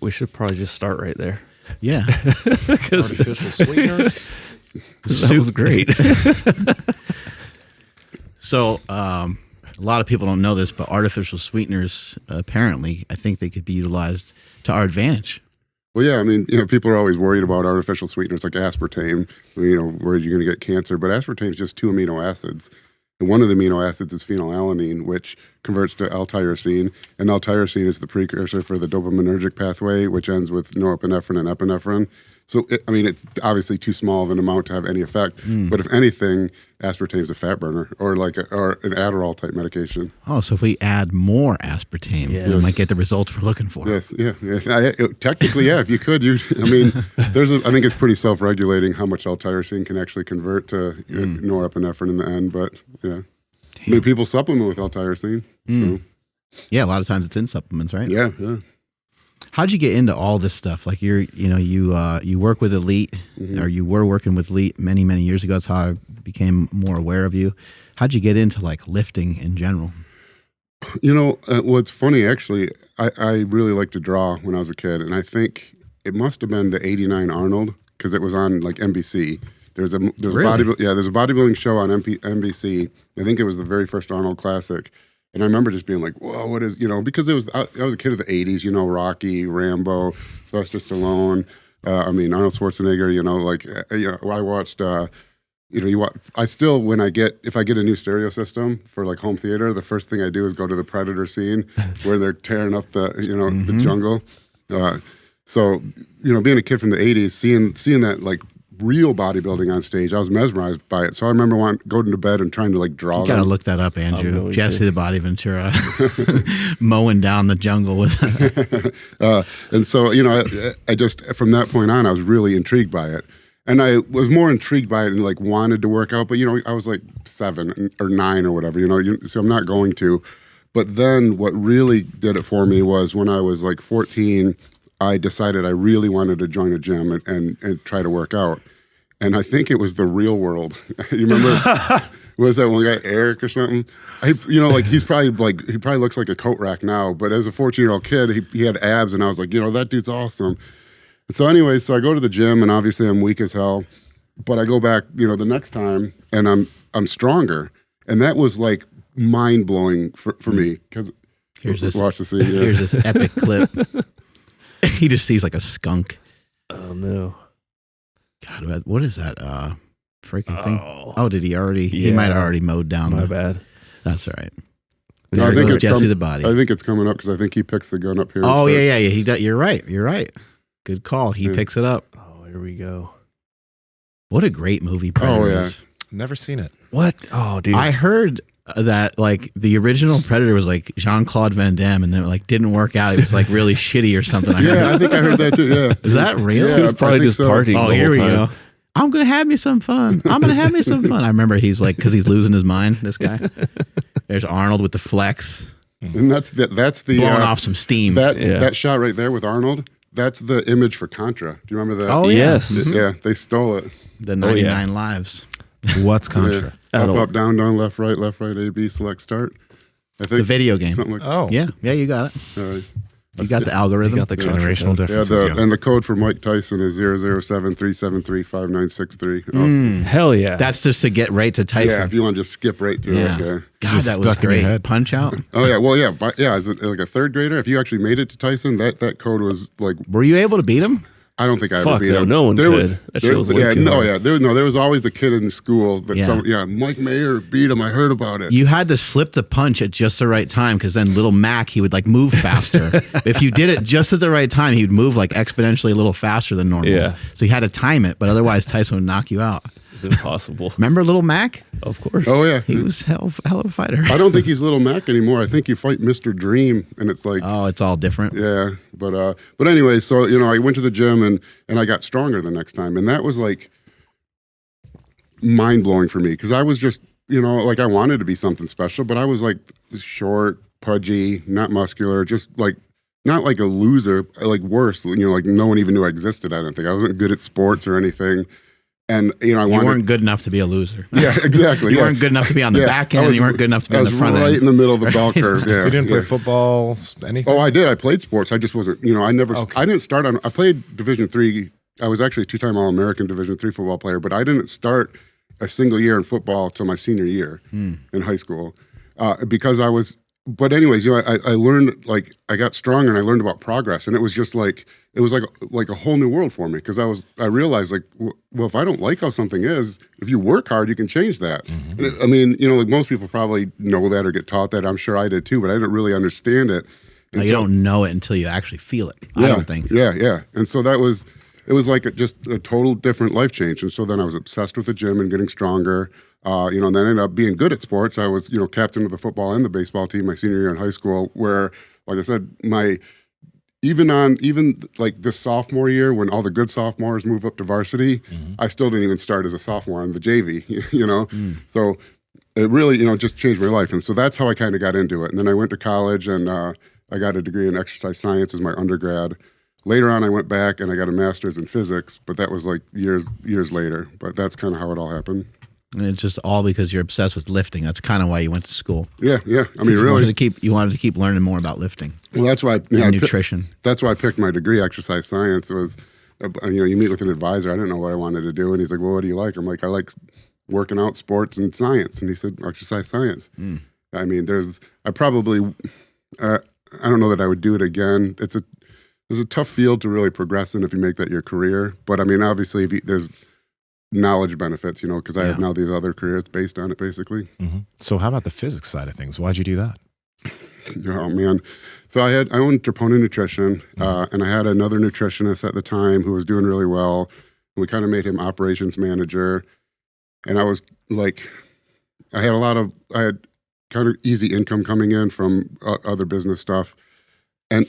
We should probably just start right there. Yeah. Artificial sweeteners. That was great. So a lot of people don't know this, but artificial sweeteners, apparently, I think they could be utilized to our advantage. Well, yeah, I mean, people are always worried about artificial sweeteners like aspartame, where you're going to get cancer. But aspartame is just 2 amino acids. And one of the amino acids is phenylalanine, which converts to L-tyrosine. And L-tyrosine is the precursor for the dopaminergic pathway, which ends with norepinephrine and epinephrine. So, it's obviously too small of an amount to have any effect. But if anything, aspartame is a fat burner or or an Adderall type medication. Oh, so if we add more aspartame, we might get the results we're looking for. Yes, yeah. Technically, yeah, if you could. I think it's pretty self-regulating how much L-tyrosine can actually convert to norepinephrine in the end. But, yeah. I mean, people supplement with L-tyrosine. So. Yeah, a lot of times it's in supplements, right? Yeah, yeah. How'd you get into all this stuff? Like you work with Elite, or you were working with Elite many, many years ago. That's how I became more aware of you. How'd you get into like lifting in general? What's funny, actually, I really liked to draw when I was a kid. And I think it must have been the '89 Arnold, because it was on like NBC. There's Really? there's a bodybuilding show on NBC. I think it was the very first Arnold Classic. And I remember just being like, whoa, what is, because I was a kid of the 80s, Rocky, Rambo, Sylvester Stallone, Arnold Schwarzenegger, I watched, I still, if I get a new stereo system for like home theater, the first thing I do is go to the Predator scene where they're tearing up the, the jungle. So, being a kid from the 80s, seeing that like real bodybuilding on stage, I was mesmerized by it. So I remember going to bed and trying to like draw. You gotta look that up, Andrew. Jesse the Body Ventura mowing down the jungle with. And so I just from that point on, I was really intrigued by it, and I was more intrigued by it and like wanted to work out. But I was like 7 or 9 or whatever. So I'm not going to. But then what really did it for me was when I was like 14. I decided I really wanted to join a gym and try to work out. And I think it was the Real World. You remember? Was that one guy, Eric or something? He probably looks like a coat rack now, but as a 14-year-old kid, he had abs, and I was like, that dude's awesome. And so anyway, I go to the gym, and obviously I'm weak as hell, but I go back, the next time, and I'm stronger. And that was like mind-blowing for me. Watch the scene. Yeah. Here's this epic clip. He just sees like a skunk. Oh no! God, what is that freaking thing? Oh, did he already? Yeah. He might have already mowed down. My bad. That's all right. No, I think it's Jesse the Body. I think it's coming up because I think he picks the gun up here. Oh yeah. You're right. Good call. He picks it up. Oh, here we go. What a great movie, Predator is. Never seen it. What? Oh, dude. I heard that like the original Predator was like Jean-Claude Van Damme, and then it like didn't work out. It was like really shitty or something. I think I heard that too. Yeah, is that real? Yeah, he's probably just partying. Oh, here we go. I'm gonna have me some fun. I remember he's like, because he's losing his mind. This guy. There's Arnold with the flex, and that's the blowing off some steam. That shot right there with Arnold. That's the image for Contra. Do you remember that? Oh yeah. Yes. Yeah, they stole it. The 99 lives. What's Contra? Up, down, left, right, A, B, select, start. I think the video game. Something like yeah, you got it. All right. You got the algorithm. You got the generational differences. And the code for Mike Tyson is 007-373-5963. Awesome. Hell yeah. That's just to get right to Tyson. Yeah, if you want to just skip right to it. Okay. God, that was great. Punch out. Oh yeah, well yeah, as like a third grader, if you actually made it to Tyson, that code was like. Were you able to beat him? I don't think I ever beat him. No one could. There was always a kid in school that Mike Mayer beat him. I heard about it. You had to slip the punch at just the right time, because then little Mac, he would like move faster. If you did it just at the right time, he would move like exponentially a little faster than normal. Yeah. So you had to time it, but otherwise Tyson would knock you out. It's impossible. Remember little Mac? Of course. Oh yeah, he was hell of a fighter. I don't think he's little Mac anymore. I think you fight Mr. Dream, and it's like it's all different. Yeah, but anyway, so I went to the gym and I got stronger the next time, and that was like mind blowing for me, because I was just like I wanted to be something special, but I was like short, pudgy, not muscular, just like not like a loser, like worse, like no one even knew I existed. I don't think I wasn't good at sports or anything. And I You wanted. weren't good enough to be a loser. Yeah, exactly. You yeah. weren't good enough to be on the Yeah, back I end. was- You weren't good enough to be I on the was front right end. in the middle of the bell curve. Yeah, So you didn't play yeah. football, anything? Oh, I did. I played sports. I just wasn't. I didn't start on. I played Division III. I was actually a 2-time All-American Division III football player, but I didn't start a single year in football till my senior year in high school because I was. But anyways, I learned, like, I got stronger and I learned about progress, and it was just like it was like a whole new world for me because I realized, like, well, if I don't like how something is, if you work hard, you can change that. And I mean, like most people probably know that or get taught that. I'm sure I did too, but I didn't really understand it. No, you don't know it until you actually feel it. Yeah, I don't think. Yeah. And so it was like just a total different life change. And so then I was obsessed with the gym and getting stronger. And then ended up being good at sports. I was, captain of the football and the baseball team my senior year in high school, where, like I said, even like this sophomore year when all the good sophomores move up to varsity, I still didn't even start as a sophomore on the JV, So it really, just changed my life. And so that's how I kind of got into it. And then I went to college and I got a degree in exercise science as my undergrad. Later on, I went back and I got a master's in physics, but that was like years later. But that's kind of how it all happened. And it's just all because you're obsessed with lifting. That's kind of why you went to school. Yeah. I mean, You really. wanted to keep learning more about lifting Well, that's why and nutrition. That's why I picked my degree, exercise science. It was, you meet with an advisor. I didn't know what I wanted to do, and he's like, "Well, what do you like?" I'm like, "I like working out, sports, and science." And he said, "Exercise science." I mean, I don't know that I would do it again. It's a tough field to really progress in if you make that your career. But I mean, obviously, there's knowledge benefits, because I have now these other careers based on it, basically. So how about the physics side of things? Why'd you do that? Oh man! So I owned Trt Nutrition, and I had another nutritionist at the time who was doing really well. We kind of made him operations manager, and I was like, I had kind of easy income coming in from other business stuff, and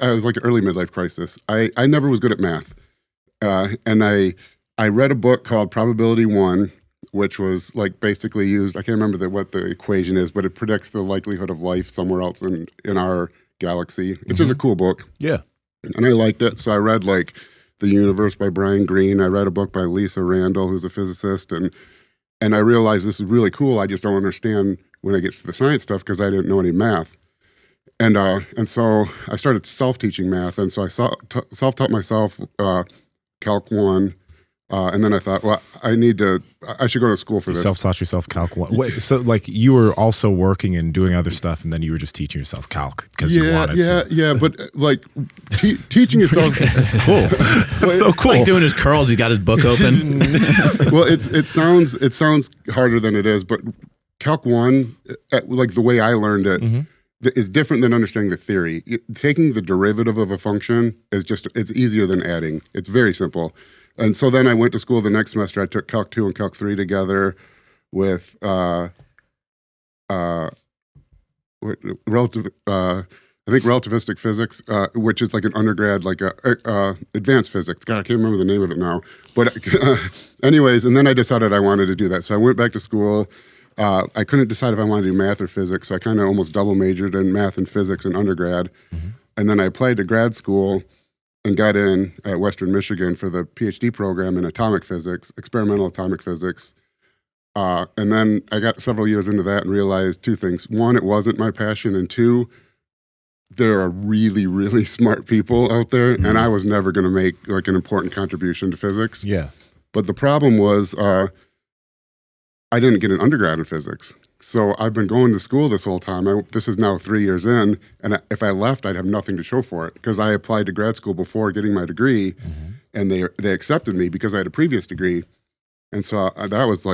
I was like an early midlife crisis. I never was good at math, and I read a book called Probability 1, which was like basically used. I can't remember what the equation is, but it predicts the likelihood of life somewhere else in our galaxy. It's just a cool book. Yeah. And I liked it. So I read like The Universe by Brian Greene. I read a book by Lisa Randall, who's a physicist. And I realized this is really cool. I just don't understand when it gets to the science stuff because I didn't know any math. And so I started self-teaching math. And so I self-taught myself Calc 1. And then I thought, well, I should go to school for this. Self-taught yourself Calc 1. Wait, so like you were also working and doing other stuff, and then you were just teaching yourself Calc because you wanted to. Yeah, but like teaching yourself. That's cool. That's so cool. Like doing his curls, he's got his book open. Well, it sounds harder than it is, but Calc 1, like the way I learned it, is different than understanding the theory. Taking the derivative of a function it's easier than adding. It's very simple. And so then I went to school the next semester. I took Calc 2 and Calc 3 together with relativistic physics, which is like an undergrad, like advanced physics. God, I can't remember the name of it now. But anyways, and then I decided I wanted to do that. So I went back to school. I couldn't decide if I wanted to do math or physics, so I kind of almost double majored in math and physics in undergrad. And then I applied to grad school and got in at Western Michigan for the PhD program in atomic physics, experimental atomic physics. And then I got several years into that and realized two things. One, it wasn't my passion. And two, there are really, really smart people out there, and I was never going to make like an important contribution to physics. Yeah. But the problem was I didn't get an undergrad in physics. So I've been going to school this whole time. This is now 3 years in, and if I left, I'd have nothing to show for it because I applied to grad school before getting my degree, and they accepted me because I had a previous degree. And so that was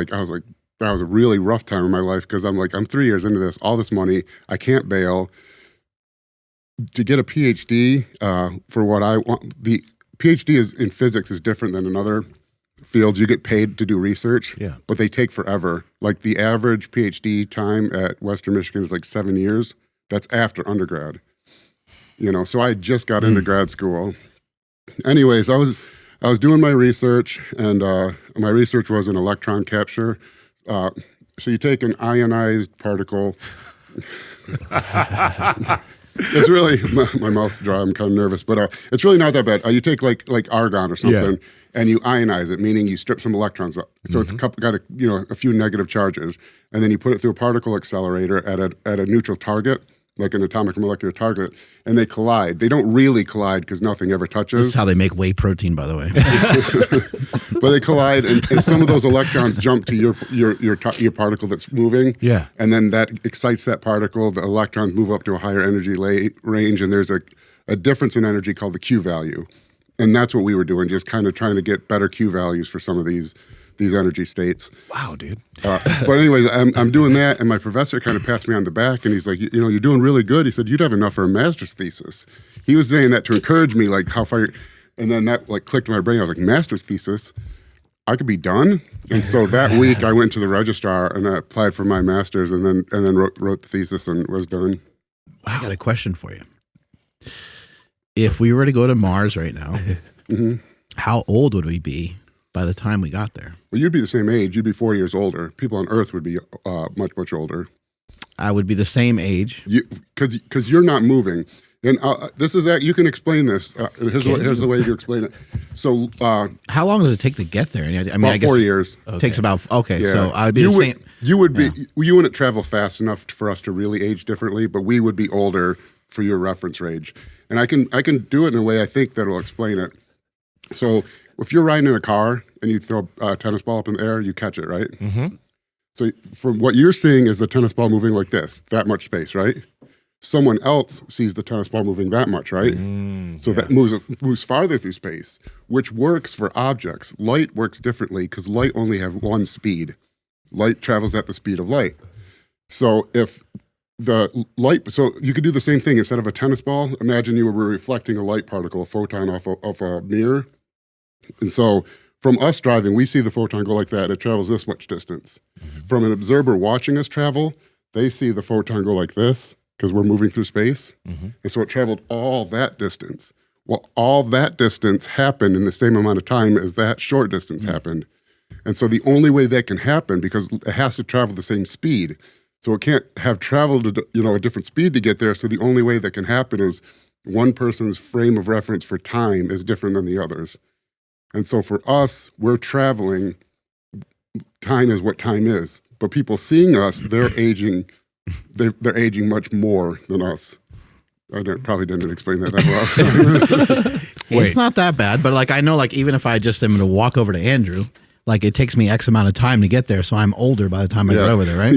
a really rough time in my life because I'm 3 years into this, all this money, I can't bail. To get a PhD for what I want, the PhD in physics is different than in other fields. You get paid to do research, but they take forever. Like the average PhD time at Western Michigan is like 7 years. That's after undergrad. So I just got into grad school. Anyways, I was doing my research, and my research was in electron capture. So you take an ionized particle. It's really my mouth's dry. I'm kind of nervous, but it's really not that bad. You take like argon or something, and you ionize it, meaning you strip some electrons up. So it's got a few negative charges, and then you put it through a particle accelerator at a neutral target, like an atomic or molecular target, and they collide. They don't really collide because nothing ever touches. This is how they make whey protein, by the way. But they collide, and some of those electrons jump to your particle that's moving. Yeah. And then that excites that particle. The electrons move up to a higher energy range, and there's a difference in energy called the Q value. And that's what we were doing, just kind of trying to get better Q values for some of these energy states. Wow, dude. But anyways, I'm doing that, and my professor kind of pats me on the back, and he's like, you're doing really good. He said, you'd have enough for a master's thesis. He was saying that to encourage me, like how far. And then that like clicked in my brain. I was like, master's thesis? I could be done. And so that week I went to the registrar and I applied for my master's, and then wrote the thesis and was done. I got a question for you. If we were to go to Mars right now, how old would we be by the time we got there? Well, you'd be the same age. You'd be 4 years older. People on Earth would be much, much older. I would be the same age. Because you're not moving. And this is you can explain this. Here's the way you explain it. So, how long does it take to get there? I mean, about I guess 4 years. Takes about Yeah. So I'd be the same. You would be. You wouldn't travel fast enough for us to really age differently, but we would be older for your reference range. And I can do it in a way I think that'll explain it. So if you're riding in a car and you throw a tennis ball up in the air, you catch it, right? Mm-hmm. So from what you're seeing is the tennis ball moving like this, that much space, right? Someone else sees the tennis ball moving that much, right? That moves farther through space, which works for objects. Light works differently because light only have one speed. Light travels at the speed of light. So if the light, so you could do the same thing. Instead of a tennis ball, imagine you were reflecting a light particle, a photon off a mirror. And so from us driving, we see the photon go like that. It travels this much distance. From an observer watching us travel, they see the photon go like this because we're moving through space. And so it traveled all that distance. Well, all that distance happened in the same amount of time as that short distance happened. And so the only way that can happen, because it has to travel the same speed, so it can't have traveled a different speed to get there. So the only way that can happen is one person's frame of reference for time is different than the others. And so for us, we're traveling, time is what time is. But people seeing us, they're aging, they're aging much more than us. Probably didn't explain that well. It's not that bad, but like I know, like even if I just am going to walk over to Andrew, like it takes me X amount of time to get there, so I'm older by the time I get over there, right?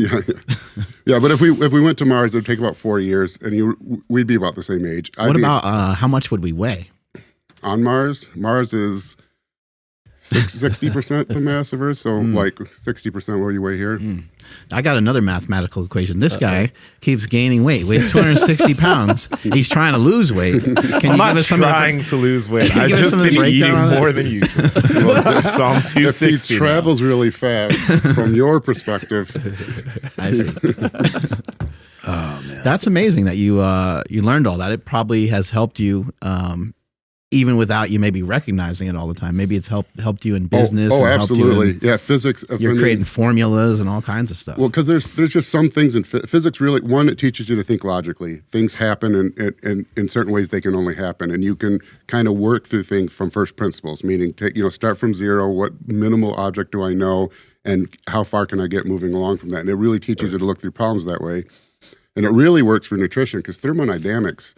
Yeah. But if we went to Mars, it would take about 4 years, and we'd be about the same age. What about how much would we weigh on Mars? Mars is 60% the mass of Earth, so like 60% what you weigh here. I got another mathematical equation. This guy keeps gaining weight. Weighs 260 pounds. He's trying to lose weight. I'm not trying to lose weight. I've just been eating more than usual. So I'm 260 If he travels really fast, from your perspective. I see. Oh man, that's amazing that you learned all that. It probably has helped you. Even without you maybe recognizing it all the time. Maybe it's helped you in business. Oh, absolutely. Yeah, physics. You're creating formulas and all kinds of stuff. Well, because there's just some things in physics, really, one, it teaches you to think logically. Things happen, and in certain ways they can only happen. And you can kind of work through things from first principles, meaning start from zero, what minimal object do I know, and how far can I get moving along from that? And it really teaches you to look through problems that way. And it really works for nutrition, because thermodynamics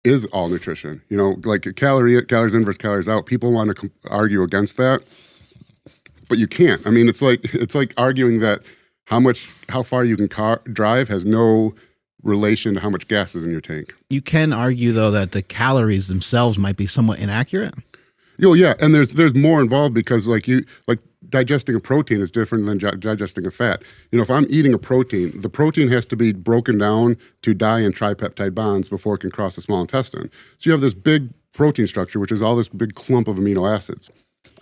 is all nutrition. Like calories in versus calories out. People want to argue against that, but you can't. I mean, it's like arguing that how far you can drive has no relation to how much gas is in your tank. You can argue though that the calories themselves might be somewhat inaccurate. Oh yeah, and there's more involved, because like digesting a protein is different than digesting a fat. If I'm eating a protein, the protein has to be broken down to di and tripeptide bonds before it can cross the small intestine. So you have this big protein structure, which is all this big clump of amino acids.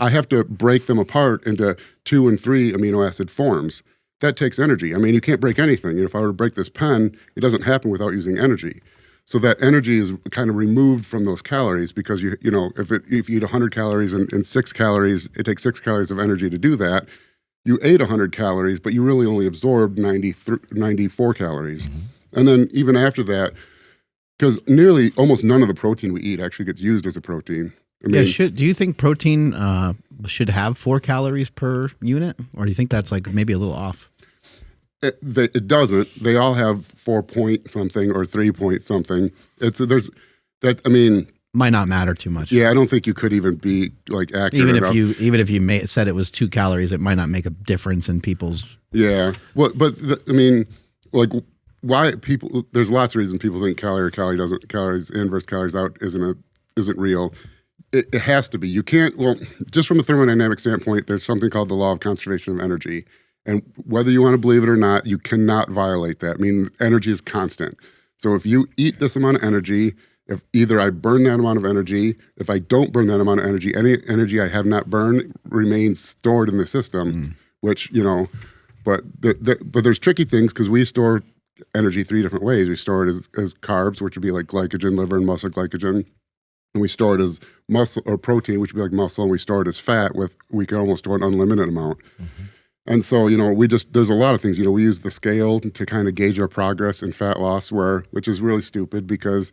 I have to break them apart into 2 and 3 amino acid forms. That takes energy. I mean, you can't break anything. If I were to break this pen, it doesn't happen without using energy. So that energy is kind of removed from those calories, because if you eat 100 calories and 6 calories, it takes 6 calories of energy to do that. You ate 100 calories, but you really only absorbed 94 calories. And then even after that, because nearly almost none of the protein we eat actually gets used as a protein. I mean, do you think protein should have 4 calories per unit, or do you think that's like maybe a little off? It doesn't. They all have 4 point something or 3 point something. Might not matter too much. Yeah, I don't think you could even be like accurate. Even if you said it was 2 calories, it might not make a difference in people's. Yeah. Well, like why people? There's lots of reasons people think calories in versus calories out isn't real. It has to be. You can't. Well, just from a thermodynamic standpoint, there's something called the law of conservation of energy, and whether you want to believe it or not, you cannot violate that. I mean, energy is constant. So if you eat this amount of energy, if either I burn that amount of energy, if I don't burn that amount of energy, any energy I have not burned remains stored in the system, which, but there's tricky things because we store energy 3 different ways. We store it as carbs, which would be like glycogen, liver and muscle glycogen. And we store it as muscle or protein, which would be like muscle, and we store it as fat we can almost store an unlimited amount. And so, there's a lot of things, we use the scale to kind of gauge our progress in fat loss which is really stupid because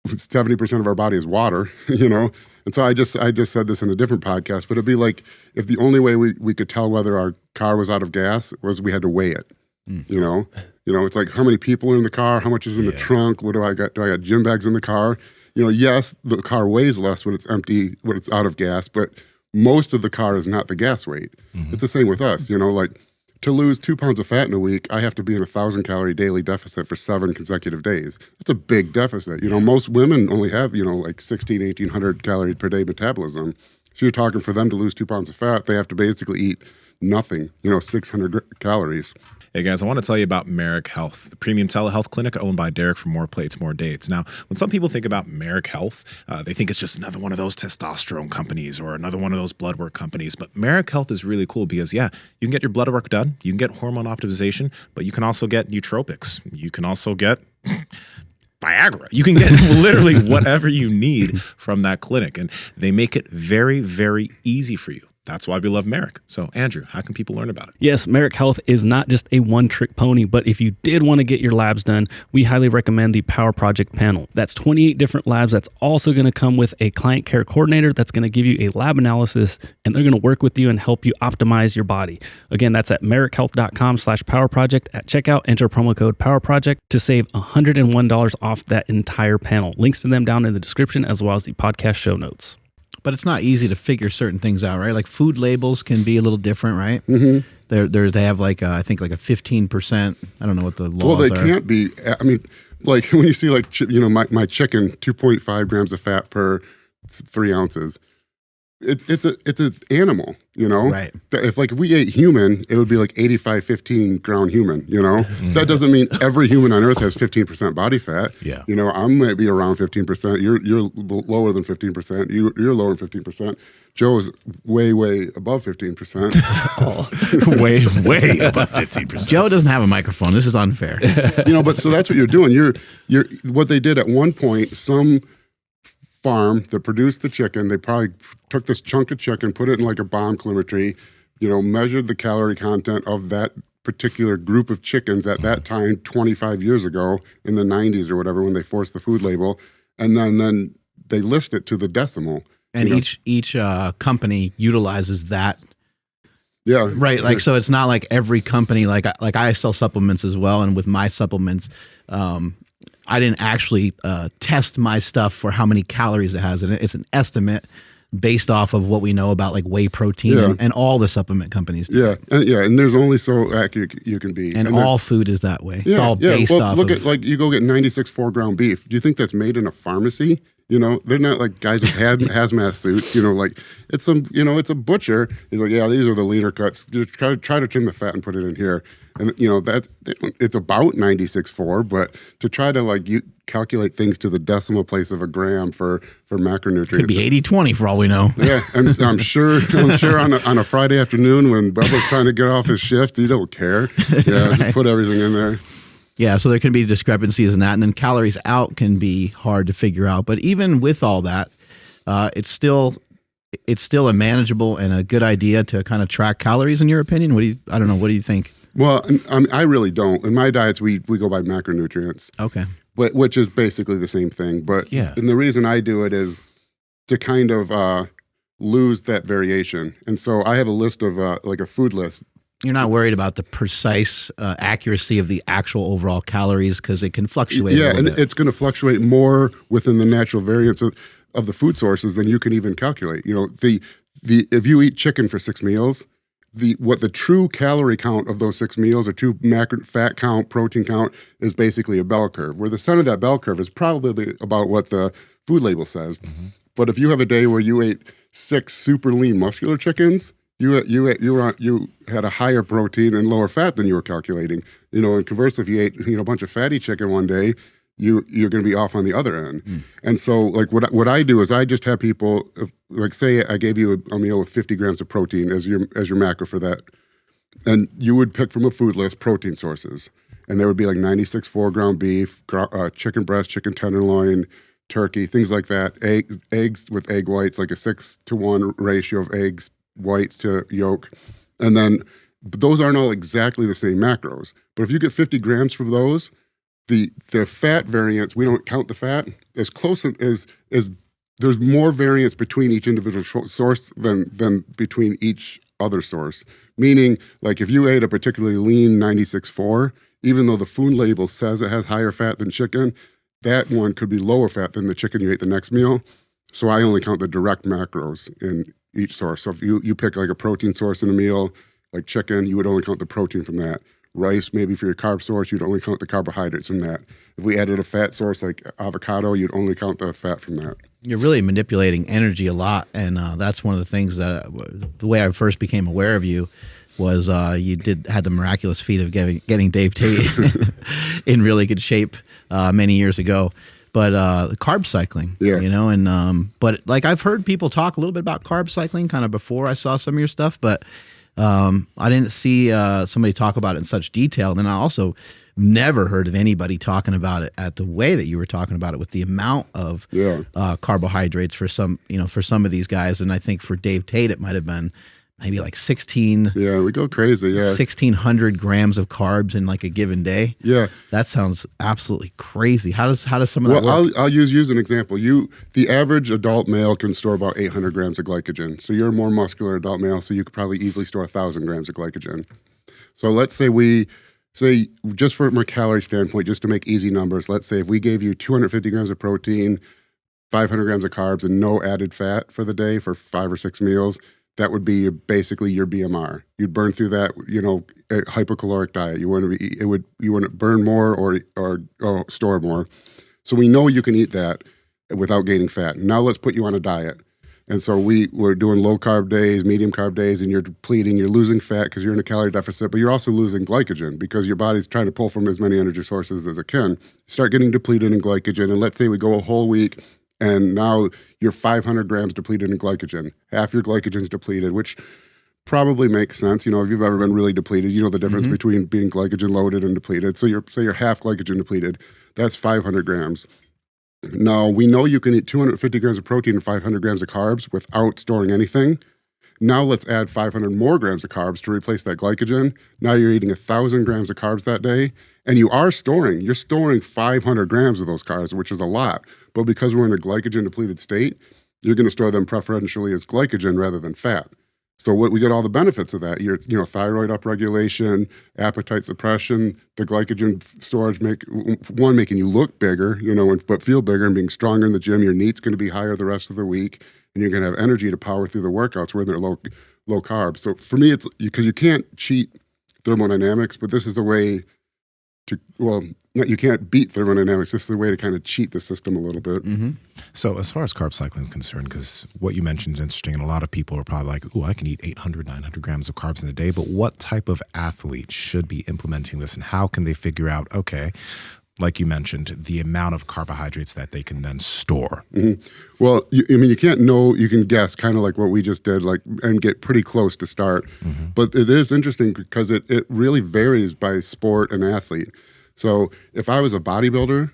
70% of our body is water, And so I just said this in a different podcast, but it'd be like if the only way we could tell whether our car was out of gas was we had to weigh it, It's like how many people are in the car, how much is in the trunk, what do I got? Do I got gym bags in the car? Yes, the car weighs less when it's empty, when it's out of gas, but most of the car is not the gas weight. It's the same with us, like to lose 2 pounds of fat in a week, I have to be in a 1,000-calorie daily deficit for 7 consecutive days. That's a big deficit. Most women only have, like 1,800 calories per day metabolism. So you're talking for them to lose 2 pounds of fat, they have to basically eat nothing, 600 calories. Hey guys, I want to tell you about Merrick Health, the premium telehealth clinic owned by Derek from More Plates, More Dates. Now, when some people think about Merrick Health, they think it's just another one of those testosterone companies or another one of those blood work companies. But Merrick Health is really cool because, you can get your blood work done, you can get hormone optimization, but you can also get nootropics. You can also get Viagra. You can get literally whatever you need from that clinic. And they make it very, very easy for you. That's why we love Merrick. So, Andrew, how can people learn about it? Yes, Merrick Health is not just a one-trick pony, but if you did want to get your labs done, we highly recommend the Power Project panel. That's 28 different labs. That's also going to come with a client care coordinator that's going to give you a lab analysis, and they're going to work with you and help you optimize your body. Again, that's at merrickhealth.com/powerproject. At checkout, enter promo code PowerProject to save $101 off that entire panel. Links to them down in the description as well as the podcast show notes. But it's not easy to figure certain things out, right? Like food labels can be a little different, right? Mm-hmm. They have like I think like a 15%. I don't know what the laws are. Well, they can't be. I mean, like when you see like my chicken, 2.5 grams of fat per 3 ounces. It's an animal, Right. If we ate human, it would be like 85-15 ground human, That doesn't mean every human on earth has 15% body fat. Yeah. I'm maybe around 15%. You're lower than 15%. You're lower than 15%. Joe is way above 15%. way above 15%. Joe doesn't have a microphone. This is unfair. But so that's what you're doing. You're what they did at one point, some farm that produced the chicken, they probably took this chunk of chicken, put it in like a bomb calorimetry, measured the calorie content of that particular group of chickens at that time 25 years ago in the 90s or whatever when they forced the food label, and then they list it to the decimal. And each company utilizes that. Yeah. Right. Like, so it's not like every company, like I sell supplements as well. And with my supplements, I didn't actually test my stuff for how many calories it has. And it's an estimate based off of what we know about like whey protein and all the supplement companies. And there's only so accurate you can be. And all food is that way. It's all based off look at like you go get 96.4 ground beef. Do you think that's made in a pharmacy? They're not like guys with hazmat suits. Like it's it's a butcher. He's like, these are the leaner cuts. Just try to trim the fat and put it in here. And it's about 96.4, but to try to like you calculate things to the decimal place of a gram for macronutrients, could be 80-20 for all we know. Yeah, and I'm sure on a Friday afternoon when Bubba's trying to get off his shift, he don't care. Yeah, right. Just put everything in there. Yeah, so there can be discrepancies in that, and then calories out can be hard to figure out. But even with all that, it's still a manageable and a good idea to kind of track calories. In your opinion, what do you think? Well, I really don't. In my diets, we go by macronutrients. Okay. which is basically the same thing. But and the reason I do it is to kind of lose that variation. And so I have a list of like a food list. You're not worried about the precise accuracy of the actual overall calories because it can fluctuate. Yeah, and it's going to fluctuate more within the natural variance of the food sources than you can even calculate. You know, the if you eat chicken for 6 meals, what the true calorie count of those 6 meals, or true macro fat count, protein count, is basically a bell curve. Where the center of that bell curve is probably about what the food label says. Mm-hmm. But if you have a day where you ate 6 super lean muscular chickens, you had a higher protein and lower fat than you were calculating. You know, and conversely, if you ate a bunch of fatty chicken one day, you're going to be off on the other end. Mm. And so, like what I do is I just have people, like, say I gave you a meal with 50 grams of protein as your macro for that, and you would pick from a food list protein sources, and there would be like 96.4 ground beef, chicken breast, chicken tenderloin, turkey, things like that. Eggs with egg whites, like a 6-to-1 ratio of eggs whites to yolk. And then those aren't all exactly the same macros. But if you get 50 grams from those, the fat variance, we don't count the fat, as close as there's more variance between each individual source than between each other source. Meaning, like if you ate a particularly lean 96.4, even though the food label says it has higher fat than chicken, that one could be lower fat than the chicken you ate the next meal. So I only count the direct macros in each source. So if you pick like a protein source in a meal, like chicken, you would only count the protein from that. Rice, maybe for your carb source, you'd only count the carbohydrates from that. If we added a fat source like avocado, you'd only count the fat from that. You're really manipulating energy a lot, and that's one of the things that the way I first became aware of you was you had the miraculous feat of getting Dave Tate in really good shape many years ago. But carb cycling, you know, and but like I've heard people talk a little bit about carb cycling kind of before I saw some of your stuff, but I didn't see somebody talk about it in such detail. And then I also never heard of anybody talking about it at the way that you were talking about it, with the amount of carbohydrates for some of these guys. And I think for Dave Tate, it might have been maybe like 16. Yeah, we go crazy. Yeah, 1,600 grams of carbs in like a given day. Yeah, that sounds absolutely crazy. How does some of that work? Well, I'll use you as an example. The average adult male can store about 800 grams of glycogen. So you're a more muscular adult male, so you could probably easily store 1,000 grams of glycogen. So let's say just from a calorie standpoint, just to make easy numbers, let's say if we gave you 250 grams of protein, 500 grams of carbs, and no added fat for the day for 5 or 6 meals, that would be basically your BMR. You'd burn through that, a hypocaloric diet. You wouldn't burn more or store more. So we know you can eat that without gaining fat. Now let's put you on a diet. And so we're doing low carb days, medium carb days, and you're depleting, you're losing fat because you're in a calorie deficit, but you're also losing glycogen because your body's trying to pull from as many energy sources as it can. You start getting depleted in glycogen, and let's say we go a whole week and now you're 500 grams depleted in glycogen. Half your glycogen's depleted, which probably makes sense. If you've ever been really depleted, you know the difference between being glycogen loaded and depleted. So you're half glycogen depleted. That's 500 grams. Now, we know you can eat 250 grams of protein and 500 grams of carbs without storing anything. Now let's add 500 more grams of carbs to replace that glycogen. Now you're eating 1,000 grams of carbs that day, and you're storing 500 grams of those carbs, which is a lot. But because we're in a glycogen depleted state, you're going to store them preferentially as glycogen rather than fat. So we get all the benefits of that. Your thyroid upregulation, appetite suppression, the glycogen storage making you look bigger, but feel bigger, and being stronger in the gym. Your NEAT's going to be higher the rest of the week, and you're going to have energy to power through the workouts where they're low carb. So for me, it's because you can't cheat thermodynamics, but this is a way you can't beat thermodynamics. This is a way to kind of cheat the system a little bit. Mm-hmm. So as far as carb cycling is concerned, because what you mentioned is interesting, and a lot of people are probably like, I can eat 800, 900 grams of carbs in a day, but what type of athlete should be implementing this, and how can they figure out, okay, like you mentioned, the amount of carbohydrates that they can then store? Mm-hmm. Well, you can't know, you can guess, kind of like what we just did, and get pretty close to start. Mm-hmm. But it is interesting because it really varies by sport and athlete. So if I was a bodybuilder,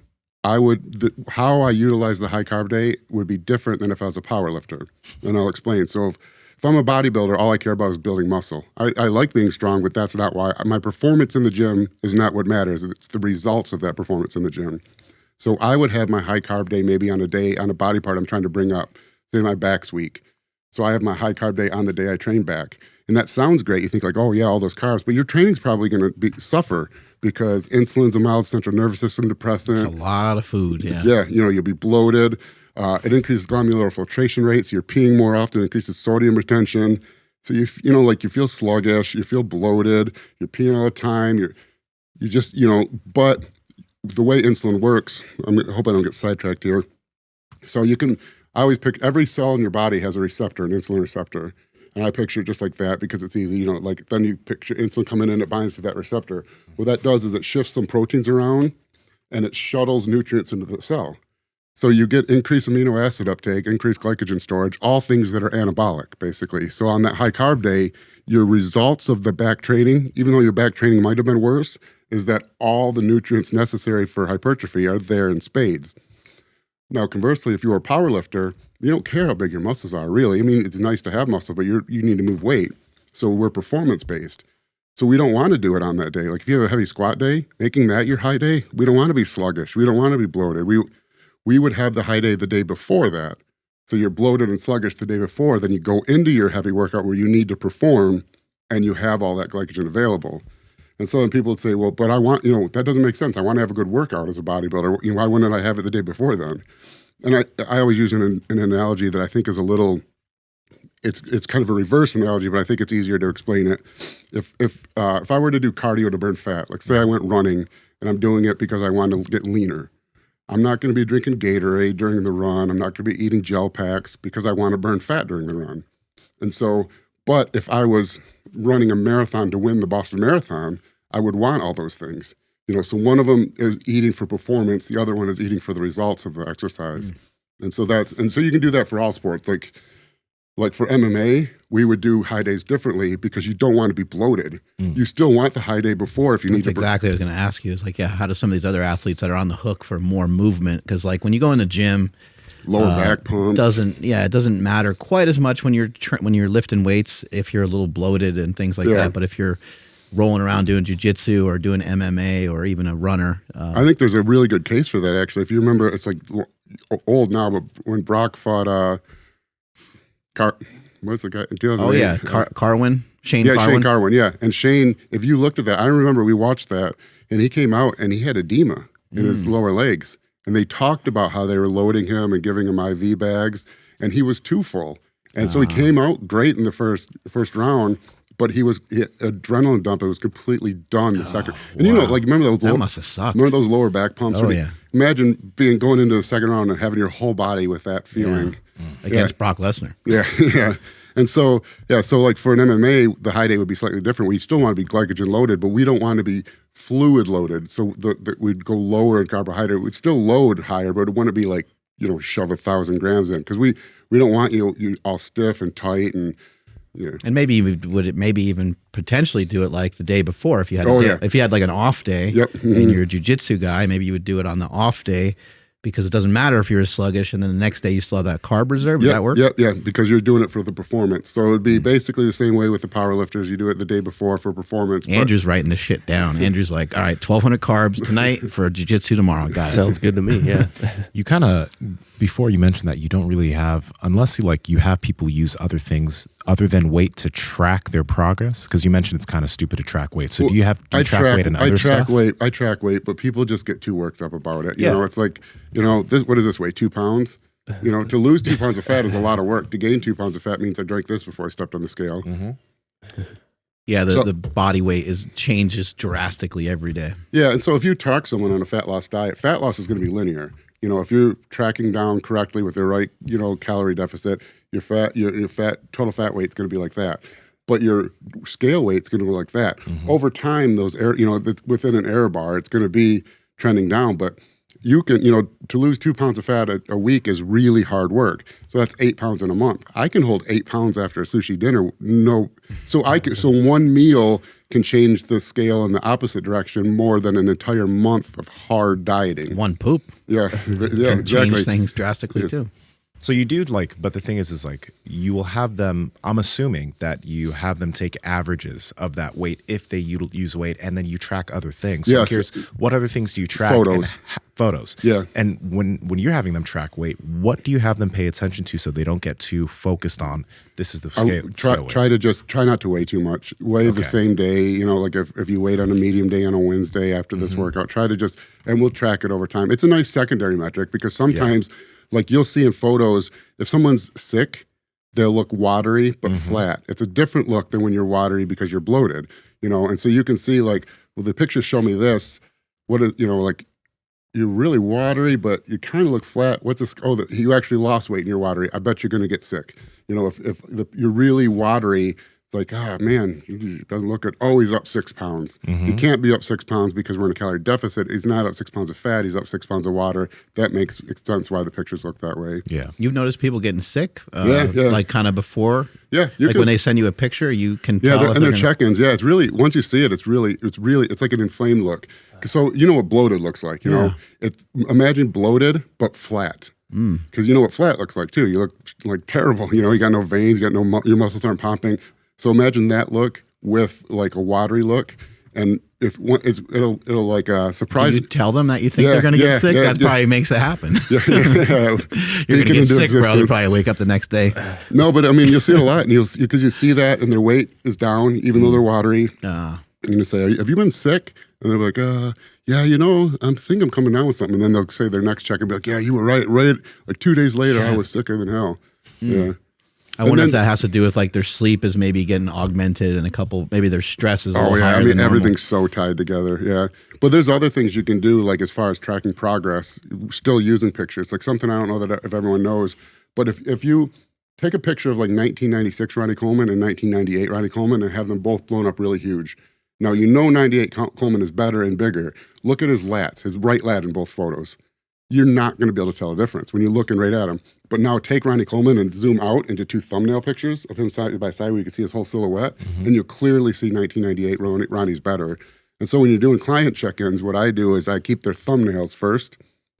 how I utilize the high carb day would be different than if I was a power lifter. And I'll explain. So if I'm a bodybuilder, all I care about is building muscle. I like being strong, but that's not why. My performance in the gym is not what matters. It's the results of that performance in the gym. So I would have my high carb day maybe on a body part I'm trying to bring up. Say my back's weak. So I have my high carb day on the day I train back. And that sounds great. You think like, oh yeah, all those carbs, but your training's probably going to suffer because insulin's a mild central nervous system depressant. It's a lot of food. Yeah. Yeah. You'll be bloated. It increases glomerular filtration rates. You're peeing more often, increases sodium retention. So you feel sluggish, you feel bloated, you're peeing all the time. You just, but the way insulin works, I hope I don't get sidetracked here. So I always pick every cell in your body has a receptor, an insulin receptor. And I picture it just like that because it's easy, then you picture insulin coming in, it binds to that receptor. What that does is it shifts some proteins around and it shuttles nutrients into the cell. So you get increased amino acid uptake, increased glycogen storage, all things that are anabolic, basically. So on that high carb day, your results of the back training, even though your back training might have been worse, is that all the nutrients necessary for hypertrophy are there in spades. Now, conversely, if you're a power lifter, you don't care how big your muscles are, really. I mean, it's nice to have muscle, but you need to move weight. So we're performance-based. So we don't want to do it on that day. Like if you have a heavy squat day, making that your high day, we don't want to be sluggish. We don't want to be bloated. We would have the high day the day before that. So you're bloated and sluggish the day before, then you go into your heavy workout where you need to perform and you have all that glycogen available. And so then people would say, well, but I want, that doesn't make sense. I want to have a good workout as a bodybuilder. Why wouldn't I have it the day before then? And I always use an analogy that I think is a little, it's kind of a reverse analogy, but I think it's easier to explain it. If I were to do cardio to burn fat, like say I went running and I'm doing it because I want to get leaner, I'm not going to be drinking Gatorade during the run. I'm not going to be eating gel packs because I want to burn fat during the run. And so, but if I was running a marathon to win the Boston Marathon, I would want all those things. So one of them is eating for performance. The other one is eating for the results of the exercise. And so you can do that for all sports. Like for MMA, we would do high days differently because you don't want to be bloated. You still want the high day before if you need to. That's exactly what I was going to ask you. It's like, how do some of these other athletes that are on the hook for more movement? Because like when you go in the gym, lower back pumps it doesn't matter quite as much when you're lifting weights if you're a little bloated and things like that. But if you're rolling around doing jiu-jitsu or doing MMA or even a runner, I think there's a really good case for that. Actually, if you remember, it's like old now, but when Brock fought what's the guy? Oh yeah, Carwin. Shane Carwin. Yeah, and Shane, if you looked at that, I remember we watched that, and he came out and he had edema in his lower legs, and they talked about how they were loading him and giving him IV bags, and he was too full, and so he came out great in the first round. But he adrenaline dump. It was completely done the second. And remember those? That must have sucked. Remember those lower back pumps? Oh yeah. Imagine going into the second round and having your whole body with that feeling against Brock Lesnar. Yeah, yeah. And so like for an MMA, the high day would be slightly different. We still want to be glycogen loaded, but we don't want to be fluid loaded. So we'd go lower in carbohydrate. We'd still load higher, but it wouldn't be like shove 1,000 grams in because we don't want you all stiff and tight and. Yeah. And maybe even potentially do it like the day before if you had if you had like an off day and you're a jiu-jitsu guy, maybe you would do it on the off day because it doesn't matter if you're sluggish and then the next day you still have that carb reserve. Does that work? Yeah, because you're doing it for the performance. So it'd be basically the same way with the power lifters. You do it the day before for performance. Andrew's writing this shit down. Andrew's like, all right, 1,200 carbs tonight for jiu-jitsu tomorrow. Got it. Sounds good to me, yeah. You kind of, before you mentioned that, you don't really have, unless you have people use other things other than weight to track their progress? Because you mentioned it's kind of stupid to track weight. So do you track weight and other stuff? I track weight, but people just get too worked up about it. You know, it's like, what does this weigh, 2 pounds? To lose 2 pounds of fat is a lot of work. To gain 2 pounds of fat means I drank this before I stepped on the scale. Mm-hmm. Yeah, the body weight changes drastically every day. Yeah, and so if you talk someone on a fat loss diet, fat loss is going to be linear. If you're tracking down correctly with the right, calorie deficit, your total fat weight is going to be like that. But your scale weight is going to go like that. Mm-hmm. Over time, those within an error bar, it's going to be trending down. But you can, to lose 2 pounds of fat a week is really hard work. So that's 8 pounds in a month. I can hold 8 pounds after a sushi dinner. So one meal can change the scale in the opposite direction more than an entire month of hard dieting. One poop. Yeah, can exactly. Change things drastically too. So you do but the thing is like you will have them, I'm assuming that you have them take averages of that weight if they use weight, and then you track other things. So Yes. here's, what other things do you track? Photos. Photos. Yeah. And when you're having them track weight, what do you have them pay attention to so they don't get too focused on this is the scale? Try not to weigh too much. Weigh the same day, like if you weighed on a medium day on a Wednesday after this workout, and we'll track it over time. It's a nice secondary metric because sometimes like you'll see in photos, if someone's sick, they'll look watery but flat. It's a different look than when you're watery because you're bloated, and so you can see like, well, the pictures show me this. What is, like you're really watery, but you kind of look flat. What's this? Oh, you actually lost weight and you're watery. I bet you're going to get sick. If you're really watery, it's like, man, he doesn't look good. Oh, he's up 6 pounds. He can't be up 6 pounds because we're in a calorie deficit. He's not up 6 pounds of fat. He's up 6 pounds of water. That makes sense why the pictures look that way. Yeah. You've noticed people getting sick, Yeah. like kind of before? Yeah. When they send you a picture, you can tell. Yeah, and their check-ins. Yeah, it's really, once you see it, it's like an inflamed look. So you know what bloated looks like, imagine bloated, but flat. Because you know what flat looks like too. You look like terrible. You got no veins, you got your muscles aren't pumping. So imagine that look with like a watery look, and it'll like surprise. Do you tell them that you think they're going to get sick? That probably makes it happen. Yeah. You're going to get sick, bro. They'll probably wake up the next day. No, but I mean, you'll see it a lot, and because you see that, and their weight is down, even though they're watery. And you say, "Have you been sick?" And they're like, "Yeah, I think I'm coming down with something." And then they'll say their next check and be like, "Yeah, you were right. Like 2 days later, I was sicker than hell." Yeah. I wonder if that has to do with like their sleep is maybe getting augmented and maybe their stress is a little higher than normal. Everything's so tied together. Yeah. But there's other things you can do, like as far as tracking progress, still using pictures. Like something I don't know that if everyone knows, but if you take a picture of like 1996 Ronnie Coleman and 1998 Ronnie Coleman and have them both blown up really huge. Now, 98 Coleman is better and bigger. Look at his lats, his right lat in both photos. You're not going to be able to tell a difference when you're looking right at him. But now take Ronnie Coleman and zoom out into 2 thumbnail pictures of him side by side where you can see his whole silhouette, and you'll clearly see 1998 Ronnie's better. And so when you're doing client check-ins, what I do is I keep their thumbnails first,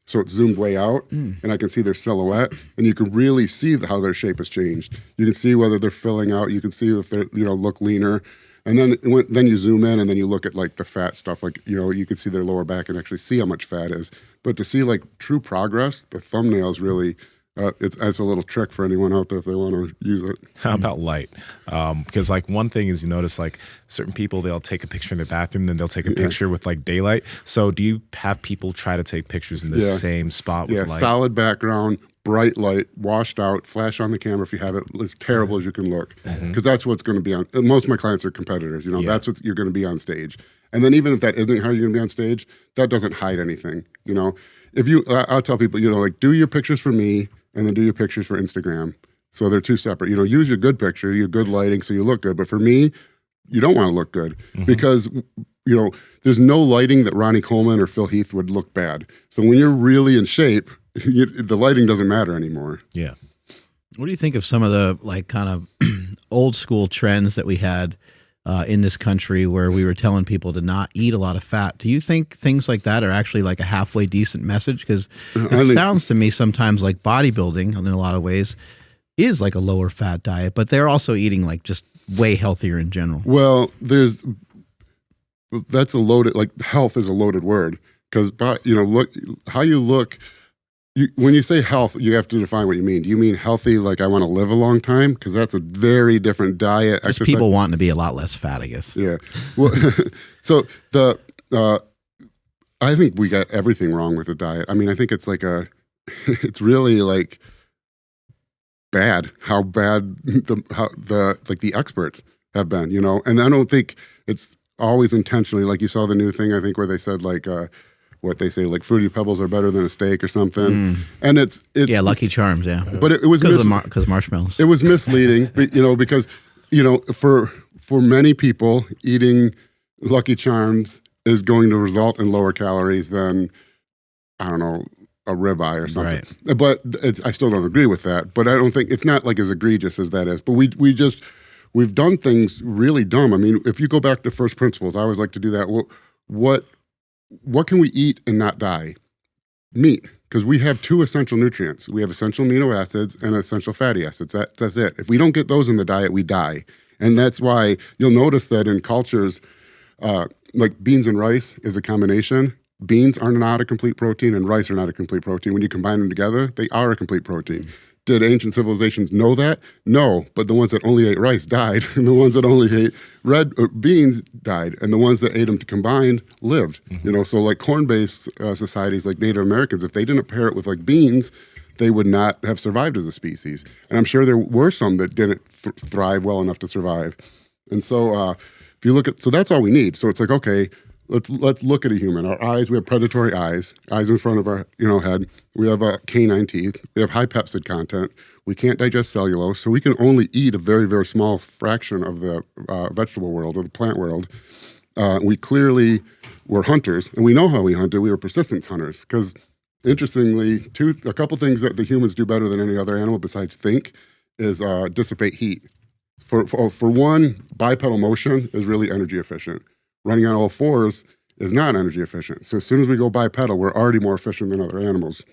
so it's zoomed way out, and I can see their silhouette, and you can really see how their shape has changed. You can see whether they're filling out. You can see if they look leaner. And then you zoom in and then you look at like the fat stuff, like, you can see their lower back and actually see how much fat is. But to see like true progress, the thumbnails really, it's a little trick for anyone out there if they want to use it. How about light? Because like one thing is you notice like certain people, they'll take a picture in their bathroom, then they'll take a picture with like daylight. So do you have people try to take pictures in the same spot with light? Solid background, bright light, washed out, flash on the camera if you have it as terrible as you can look. Because that's what's going to be on. Most of my clients are competitors. That's what you're going to be on stage. And then even if that isn't how you're going to be on stage, that doesn't hide anything. I'll tell people, like do your pictures for me and then do your pictures for Instagram. So they're two separate. Use your good picture, your good lighting so you look good. But for me, you don't want to look good because there's no lighting that Ronnie Coleman or Phil Heath would look bad. So when you're really in shape, the lighting doesn't matter anymore. Yeah. What do you think of some of the like kind of old school trends that we had in this country where we were telling people to not eat a lot of fat? Do you think things like that are actually like a halfway decent message? Because it sounds to me sometimes like bodybuilding in a lot of ways is like a lower fat diet, but they're also eating like just way healthier in general. Well, that's a loaded, like health is a loaded word because, look how you look. When you say health, you have to define what you mean. Do you mean healthy, like I want to live a long time? Because that's a very different diet. Just people wanting to be a lot less fat, I guess. Yeah. Well, so I think we got everything wrong with the diet. I mean, I think it's like it's really like bad how bad the experts have been, And I don't think it's always intentionally. Like you saw the new thing, I think, where they said like. What they say, like Fruity Pebbles are better than a steak or something, and it's Lucky Charms, But it was because marshmallows. It was misleading, because for many people, eating Lucky Charms is going to result in lower calories than I don't know a ribeye or something. Right. But I still don't agree with that. But I don't think it's not like as egregious as that is. But we've done things really dumb. I mean, if you go back to first principles, I always like to do that. What can we eat and not die? Meat. because we have two essential nutrients. We have essential amino acids and essential fatty acids. That's it. If we don't get those in the diet, we die. And that's why you'll notice that in cultures, like beans and rice is a combination. Beans are not a complete protein and rice are not a complete protein. When you combine them together, they are a complete protein. Did ancient civilizations know that? No, but the ones that only ate rice died, and the ones that only ate beans died, and the ones that ate them combined lived. You know, so like corn-based societies like Native Americans, if they didn't pair it with like beans, they would not have survived as a species. And I'm sure there were some that didn't thrive well enough to survive. And so if you look at, so that's all we need. So it's like, okay, let's look at a human. Our eyes, we have predatory eyes in front of our head. We have canine teeth. We have high peptide content. We can't digest cellulose, so we can only eat a very, very small fraction of the vegetable world or the plant world. We clearly were hunters, and we know how we hunted. We were persistence hunters because, interestingly, a couple things that the humans do better than any other animal besides think is dissipate heat. For one, bipedal motion is really energy efficient. Running on all fours is not energy efficient. So as soon as we go bipedal, we're already more efficient than other animals.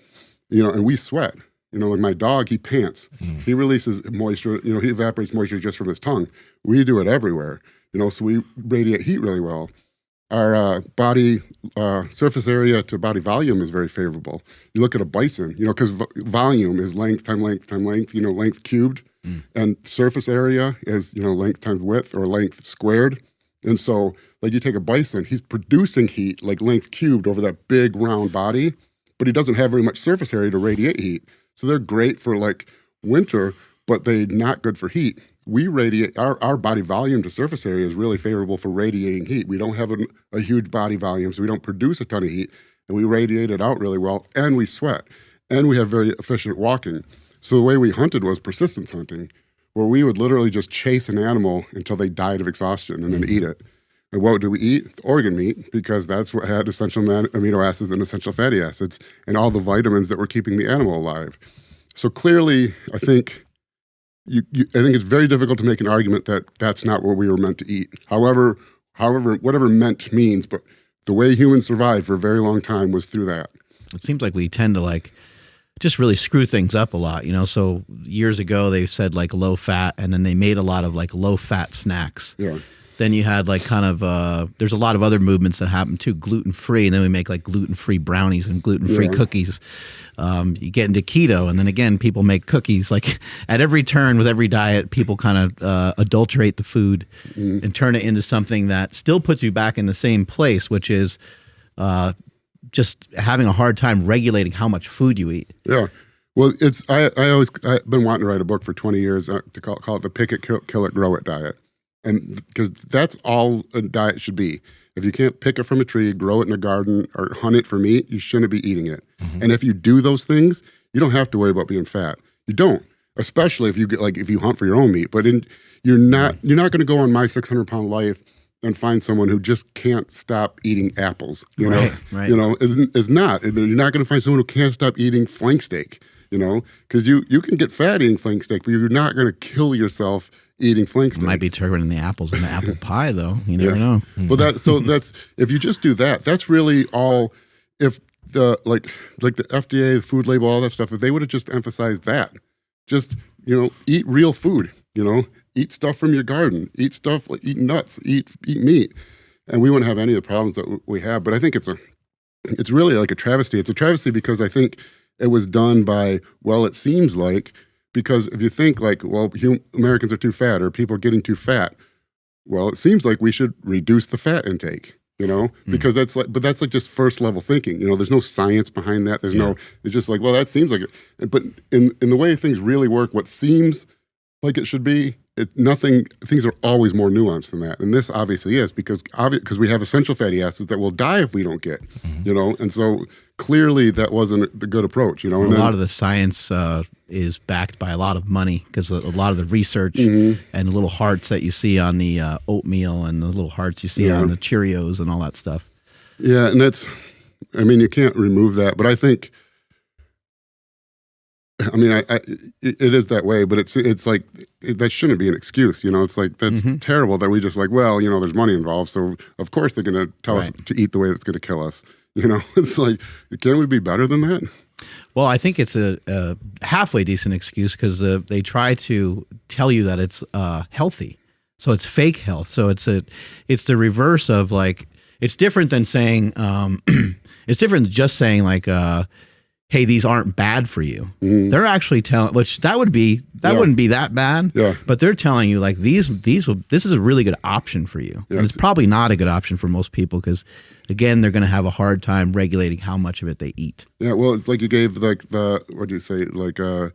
You know, and we sweat. You know, like my dog, he pants. He releases moisture. You know, he evaporates moisture just from his tongue. We do it everywhere. You know, so we radiate heat really well. Our body surface area to body volume is very favorable. You look at a bison, you know, because volume is length times length times length, you know, length cubed. And surface area is, you know, length times width or length squared. And so, like you take a bison, he's producing heat like length cubed over that big round body, but he doesn't have very much surface area to radiate heat. So they're great for like winter, but they're not good for heat. We radiate, our body volume to surface area is really favorable for radiating heat. We don't have a huge body volume, so we don't produce a ton of heat, and we radiate it out really well, and we sweat, and we have very efficient walking. So the way we hunted was persistence hunting, where we would literally just chase an animal until they died of exhaustion and then eat it. And what do we eat? Organ meat, because that's what had essential amino acids and essential fatty acids and all the vitamins that were keeping the animal alive. So clearly, I think I think it's very difficult to make an argument that that's not what we were meant to eat. However, whatever meant means, but the way humans survived for a very long time was through that. It seems like we tend to like just really screw things up a lot, you know? So years ago they said like low fat, and then they made a lot of like low fat snacks. Yeah. Then you had like kind of, there's a lot of other movements that happen too, gluten-free, and then we make like gluten-free brownies and gluten-free cookies. You get into keto, and then again, people make cookies. Like at every turn with every diet, people kind of adulterate the food and turn it into something that still puts you back in the same place, which is just having a hard time regulating how much food you eat. Yeah. Well, I've been wanting to write a book for 20 years to call it the Pick It, Kill It, Grow It diet. And because that's all a diet should be. If you can't pick it from a tree, grow it in a garden, or hunt it for meat, you shouldn't be eating it. And if you do those things, you don't have to worry about being fat. You don't, especially if you hunt for your own meat. But you're not going to go on My 600-Pound Life and find someone who just can't stop eating apples. You know, you know, it's not. You're not going to find someone who can't stop eating flank steak. You know, because you can get fat eating flank steak, but you're not going to kill yourself eating flank steak. Might be turning the apples in the apple pie, though. You never know. Well, that's if you just do that, that's really all. If the like the FDA, the food label, all that stuff, if they would have just emphasized that, just eat real food. Eat stuff from your garden. Eat nuts. Eat meat, and we wouldn't have any of the problems that we have. But I think it's really like a travesty. It's a travesty because I think it was done by, well, it seems like, because if you think like, well, Americans are too fat or people are getting too fat, well, it seems like we should reduce the fat intake, because that's like just first level thinking. There's no science behind that. There's no, it's just like, well, that seems like it. But in the way things really work, what seems like it should be, things are always more nuanced than that. And this obviously is because we have essential fatty acids that will die if we don't get, and so clearly that wasn't the good approach, And a lot of the science is backed by a lot of money because a lot of the research and the little hearts that you see on the oatmeal and the little hearts you see on the Cheerios and all that stuff. Yeah, and you can't remove that, but I think, it is that way, but it's like, that shouldn't be an excuse, It's like, that's terrible that we just like, well, there's money involved, so of course they're going to tell us to eat the way that's going to kill us. It's like, can we be better than that? Well, I think it's a halfway decent excuse because they try to tell you that it's healthy. So it's fake health. So it's the reverse of like, it's different than saying, it's different than just saying like, hey, these aren't bad for you. They're actually telling, which that wouldn't be that bad. Yeah. But they're telling you like this is a really good option for you. Yeah, and it's probably not a good option for most people because, again, they're going to have a hard time regulating how much of it they eat. Yeah. Well, it's like you gave like what do you say? Like, do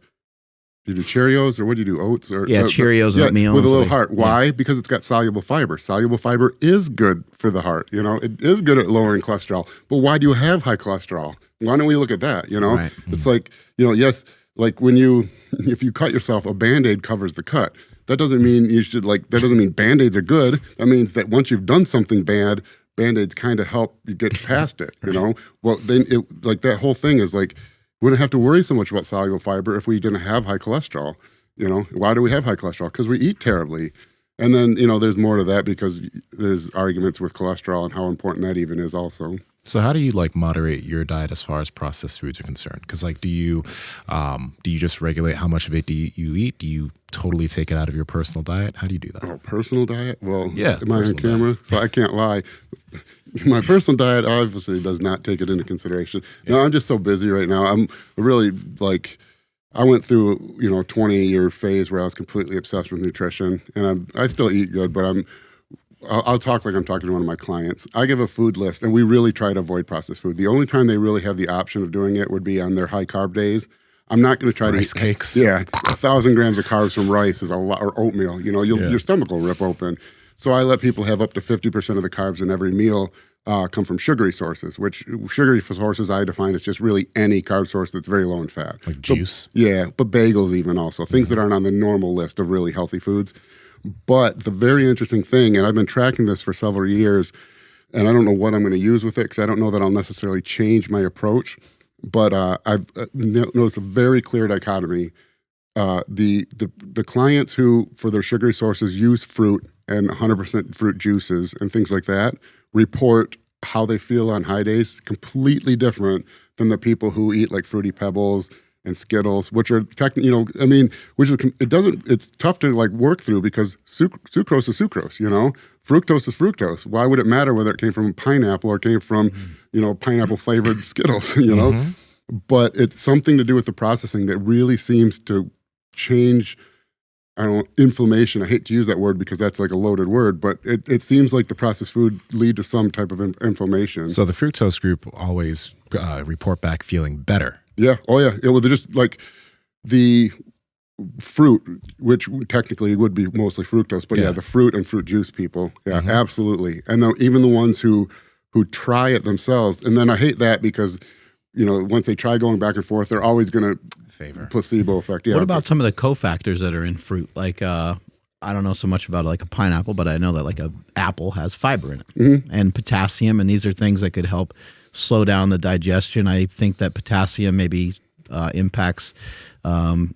you do Cheerios or what do you do? Oats or Cheerios and oatmeal with a little like, heart. Why? Yeah. Because it's got soluble fiber. Soluble fiber is good for the heart. You know, it is good at lowering cholesterol. But why do you have high cholesterol? Why don't we look at that? You know, right. It's like, you know, yes, like if you cut yourself, a Band-Aid covers the cut. That doesn't mean you should that doesn't mean Band-Aids are good. That means that once you've done something bad, Band-Aids kind of help you get past it. You know, well then that whole thing is like, we wouldn't have to worry so much about soluble fiber if we didn't have high cholesterol. You know, why do we have high cholesterol? Because we eat terribly. And then, you know, there's more to that because there's arguments with cholesterol and how important that even is also. So how do you like moderate your diet as far as processed foods are concerned? Because like, do you just regulate how much of it do you eat? Do you totally take it out of your personal diet? How do you do that? Oh, personal diet? Well, yeah, am I on camera? So I can't lie. My personal diet obviously does not take it into consideration. Yeah. No, I'm just so busy right now. I'm really like, I went through, you know, 20-year phase where I was completely obsessed with nutrition, and I still eat good, but I'll talk like I'm talking to one of my clients. I give a food list, and we really try to avoid processed food. The only time they really have the option of doing it would be on their high carb days. I'm not going to try rice to eat cakes. Yeah, 1,000 grams of carbs from rice is a lot, or oatmeal. You know, your stomach will rip open. So I let people have up to 50% of the carbs in every meal come from sugary sources, which sugary sources I define as just really any carb source that's very low in fat. Like juice? Yeah, but bagels even also. Things that aren't on the normal list of really healthy foods. But the very interesting thing, and I've been tracking this for several years, and I don't know what I'm going to use with it because I don't know that I'll necessarily change my approach, but I've noticed a very clear dichotomy. The clients who, for their sugary sources, use fruit and 100% fruit juices and things like that report how they feel on high days completely different than the people who eat like Fruity Pebbles and Skittles, which are it's tough to like work through because sucrose is sucrose, you know, fructose is fructose. Why would it matter whether it came from pineapple or came from, you know, pineapple flavored Skittles, you know? But it's something to do with the processing that really seems to change, I don't know, inflammation. I hate to use that word because that's like a loaded word, but it seems like the processed food lead to some type of inflammation. So the fructose group always report back feeling better. Yeah. Oh, yeah. Well, they're just like the fruit, which technically would be mostly fructose, but the fruit and fruit juice people. Yeah, absolutely. And even the ones who try it themselves. And then I hate that because, you know, once they try going back and forth, they're always going to favor placebo effect. Yeah. What about some of the cofactors that are in fruit? Like, I don't know so much about like a pineapple, but I know that like a apple has fiber in it and potassium. And these are things that could help slow down the digestion. I think that potassium maybe impacts kind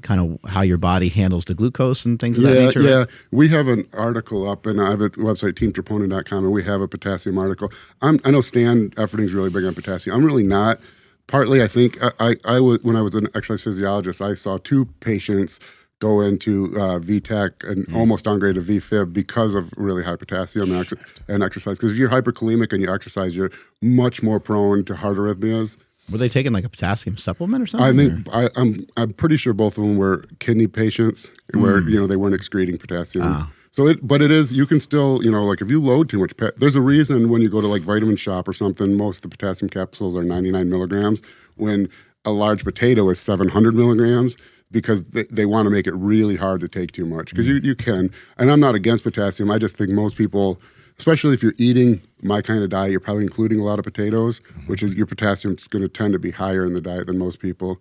of how your body handles the glucose and things of that nature. Yeah, we have an article up, and I have a website, teamtroponin.com, and we have a potassium article. I know Stan Efferding's really big on potassium. I'm really not. Partly, I think, I was, when I was an exercise physiologist, I saw 2 patients go into VTAC and almost downgrade to VFib because of really high potassium and exercise. Because if you're hyperkalemic and you exercise, you're much more prone to heart arrhythmias. Were they taking like a potassium supplement or something? I think I'm pretty sure both of them were kidney patients where you know they weren't excreting potassium. So but it is, you can still, you know, like if you load too much, there's a reason when you go to like Vitamin Shop or something, most of the potassium capsules are 99 milligrams when a large potato is 700 milligrams because they want to make it really hard to take too much because you can. And I'm not against potassium. I just think most people, especially if you're eating my kind of diet, you're probably including a lot of potatoes, which is your potassium is going to tend to be higher in the diet than most people.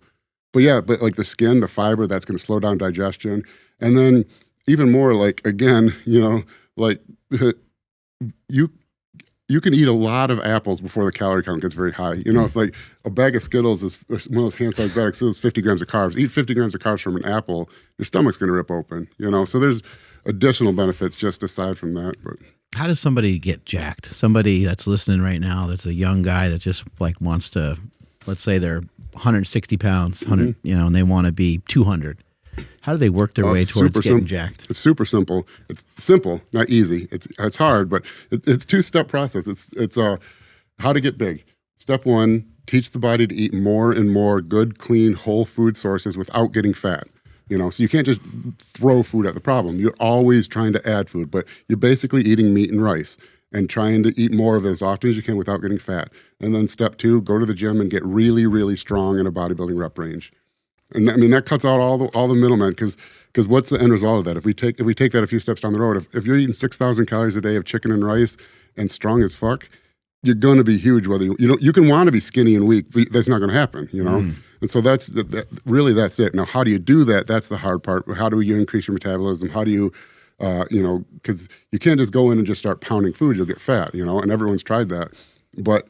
But yeah, but like the skin, the fiber, that's going to slow down digestion. And then even more like, again, you know, like you can eat a lot of apples before the calorie count gets very high. You know, it's like a bag of Skittles is one of those hand-sized bags. So it's 50 grams of carbs. Eat 50 grams of carbs from an apple, your stomach's going to rip open, you know? So there's additional benefits just aside from that. But how does somebody get jacked? Somebody that's listening right now, that's a young guy that just like wants to, let's say they're 160 pounds, 100, and they want to be 200. How do they work their way towards getting jacked? It's super simple. It's simple, not easy. It's hard, but it's 2-step process. It's how to get big. Step 1, teach the body to eat more and more good, clean, whole food sources without getting fat. So you can't just throw food at the problem. You're always trying to add food, but you're basically eating meat and rice and trying to eat more of it as often as you can without getting fat. And then step 2, go to the gym and get really, really strong in a bodybuilding rep range. And I mean, that cuts out all the middlemen, because what's the end result of that? If we take that a few steps down the road, if you're eating 6,000 calories a day of chicken and rice and strong as fuck, you're going to be huge. Whether you can want to be skinny and weak, but that's not going to happen. And so that's really that's it. Now, how do you do that? That's the hard part. How do you increase your metabolism? How do you because you can't just go in and just start pounding food. You'll get fat. And everyone's tried that, but.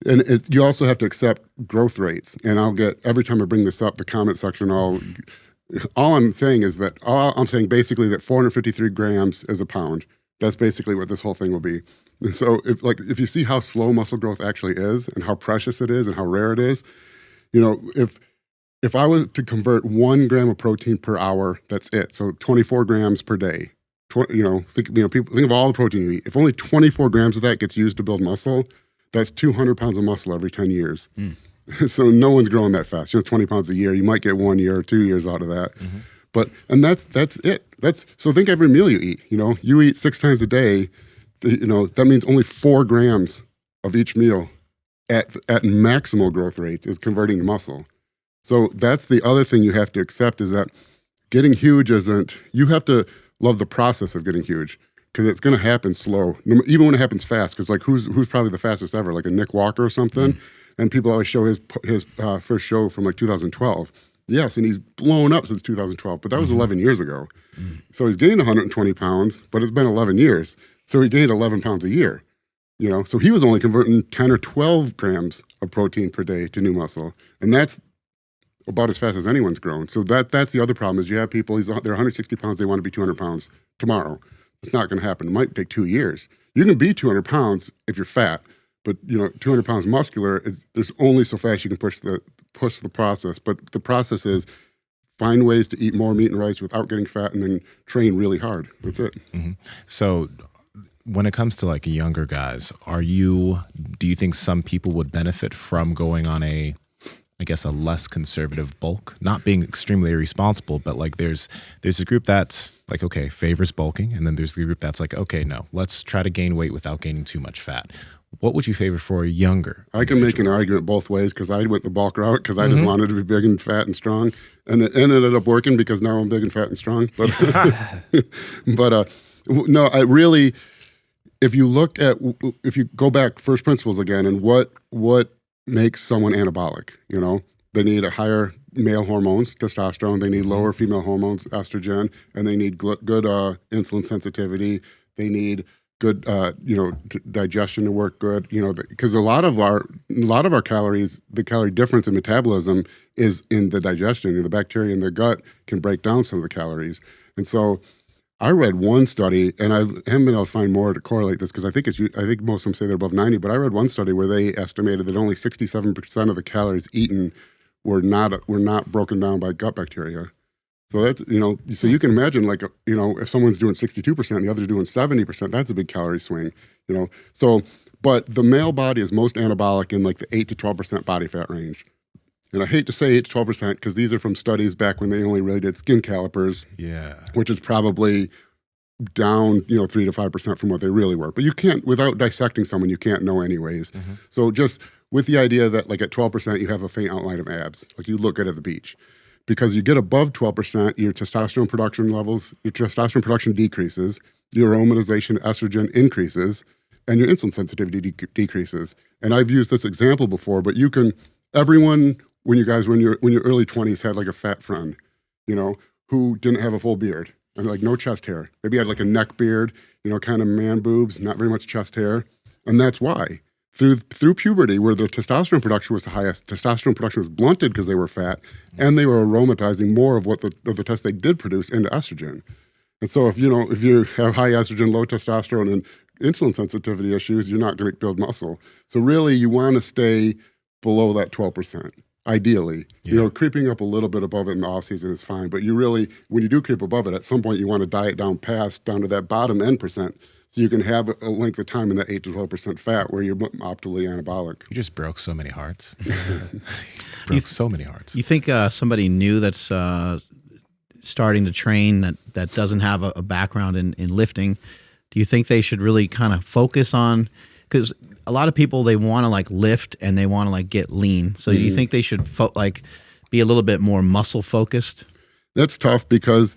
And you also have to accept growth rates. And I'll get, every time I bring this up, the comment section, all I'm saying basically that 453 grams is a pound. That's basically what this whole thing will be. And so if you see how slow muscle growth actually is and how precious it is and how rare it is, if I was to convert 1 gram of protein per hour, that's it. So 24 grams per day. People think of all the protein you eat. If only 24 grams of that gets used to build muscle, that's 200 pounds of muscle every 10 years. So no one's growing that fast. Just 20 pounds a year. You might get 1 year or 2 years out of that. And that's it. So think every meal you eat. You eat 6 times a day. That means only 4 grams of each meal at maximal growth rates is converting to muscle. So that's the other thing you have to accept, is that getting huge isn't. You have to love the process of getting huge. Because it's going to happen slow, even when it happens fast. Because who's probably the fastest ever, like a Nick Walker or something, and people always show his first show from 2012. Yes, and he's blown up since 2012, but that was 11 years ago. So he's gained 120 pounds, but it's been 11 years. So he gained 11 pounds a year. So he was only converting 10 or 12 grams of protein per day to new muscle, and that's about as fast as anyone's grown. So that's the other problem, is you have people, they're 160 pounds, they want to be 200 pounds tomorrow. It's not going to happen. It might take 2 years. You can be 200 pounds if you're fat, but 200 pounds muscular, there's only so fast you can push the process. But the process is find ways to eat more meat and rice without getting fat, and then train really hard. That's it. So when it comes to younger guys, do you think some people would benefit from going on a less conservative bulk, not being extremely irresponsible, but there's a group that's okay, favors bulking, and then there's the group that's okay, no, let's try to gain weight without gaining too much fat. What would you favor for a younger? I can make an argument both ways, because I went the bulk route because I just wanted to be big and fat and strong, and it ended up working because now I'm big and fat and strong. But no, I really, if you go back first principles again, and what makes someone anabolic, they need a higher male hormones, testosterone, they need lower female hormones, estrogen, and they need good insulin sensitivity. They need good digestion to work good, because a lot of our calories, the calorie difference in metabolism is in the digestion, and the bacteria in the gut can break down some of the calories. And so I read one study, and I haven't been able to find more to correlate this, because I think most of them say they're above 90, but I read one study where they estimated that only 67% of the calories eaten were not broken down by gut bacteria. So that's, so you can imagine, if someone's doing 62% and the other's doing 70%, that's a big calorie swing, So, but the male body is most anabolic in the 8 to 12% body fat range. And I hate to say 8 to 12% because these are from studies back when they only really did skin calipers, which is probably down, 3 to 5% from what they really were. But you can't, without dissecting someone, you can't know anyways. So just with the idea that at 12%, you have a faint outline of abs, you look good at the beach. Because you get above 12%, your testosterone production decreases, your aromatization estrogen increases, and your insulin sensitivity decreases. And I've used this example before, but everyone, when you guys were in your early 20s, had a fat friend, who didn't have a full beard and no chest hair. Maybe had a neck beard, kind of man boobs, not very much chest hair. And that's why. Through puberty, where the testosterone production was the highest, testosterone production was blunted because they were fat, and they were aromatizing more of what the test they did produce into estrogen. And so if you have high estrogen, low testosterone, and insulin sensitivity issues, you're not going to build muscle. So really, you want to stay below that 12%. ideally. Creeping up a little bit above it in the off season is fine, but you really, when you do creep above it, at some point you want to diet down to that bottom end percent, so you can have a length of time in that 8 to 12% fat where you're optimally anabolic. You just broke so many hearts. So many hearts. You think somebody new that's starting to train that doesn't have a background in lifting, do you think they should really kind of focus on, because a lot of people, they want to like lift and they want to like get lean. So do you think they should be a little bit more muscle focused? That's tough because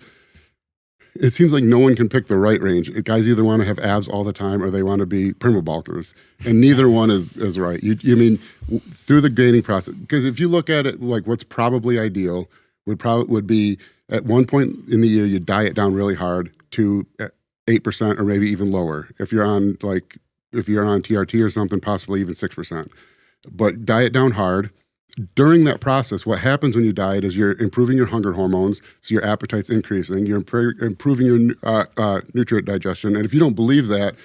it seems like no one can pick the right range. Guys either want to have abs all the time or they want to be primo bulkers, and neither one is right. You mean through the gaining process? Because if you look at it, like what's probably ideal would be at one point in the year you diet down really hard to 8% or maybe even lower. If you're on TRT or something, possibly even 6%. But diet down hard. During that process, what happens when you diet is you're improving your hunger hormones, so your appetite's increasing, you're improving your nutrient digestion. And if you don't believe that,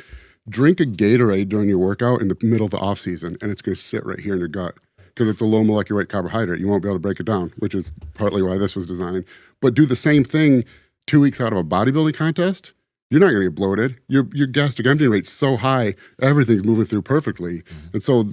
drink a Gatorade during your workout in the middle of the off season, and it's going to sit right here in your gut because it's a low molecular weight carbohydrate. You won't be able to break it down, which is partly why this was designed. But do the same thing 2 weeks out of a bodybuilding contest. You're not going to get bloated. Your gastric emptying rate's so high, everything's moving through perfectly. And so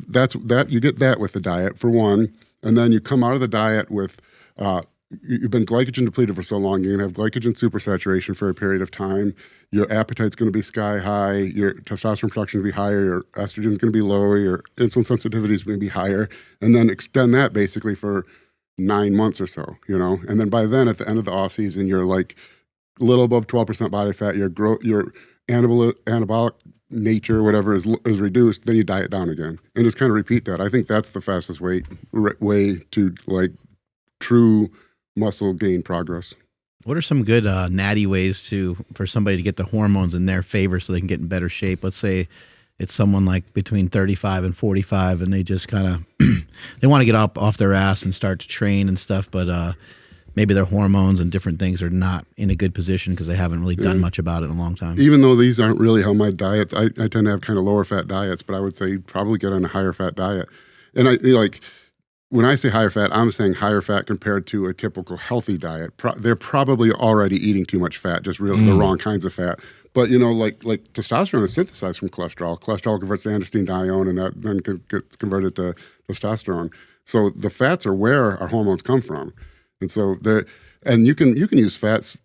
you get that with the diet, for one. And then you come out of the diet with, you've been glycogen depleted for so long, you're going to have glycogen supersaturation for a period of time. Your appetite's going to be sky high. Your testosterone production will be higher. Your estrogen's going to be lower. Your insulin sensitivity is going to be higher. And then extend that basically for 9 months or so, And then by then, at the end of the off season, you're like a little above 12% body fat. Your anabolic nature, whatever, is reduced, then you diet down again and just kind of repeat that. I think that's the fastest way to like true muscle gain progress. What are some good natty ways for somebody to get the hormones in their favor so they can get in better shape? Let's say it's someone like between 35 and 45 and they just kind of they want to get off their ass and start to train and stuff, but maybe their hormones and different things are not in a good position because they haven't really done much about it in a long time. Even though these aren't really how my diets, I tend to have kind of lower fat diets, but I would say probably get on a higher fat diet. And when I say higher fat, I'm saying higher fat compared to a typical healthy diet. They're probably already eating too much fat, just really the wrong kinds of fat. But like testosterone is synthesized from cholesterol. Cholesterol converts to androstenedione, and that then gets converted to testosterone. So the fats are where our hormones come from. And so you can use fats,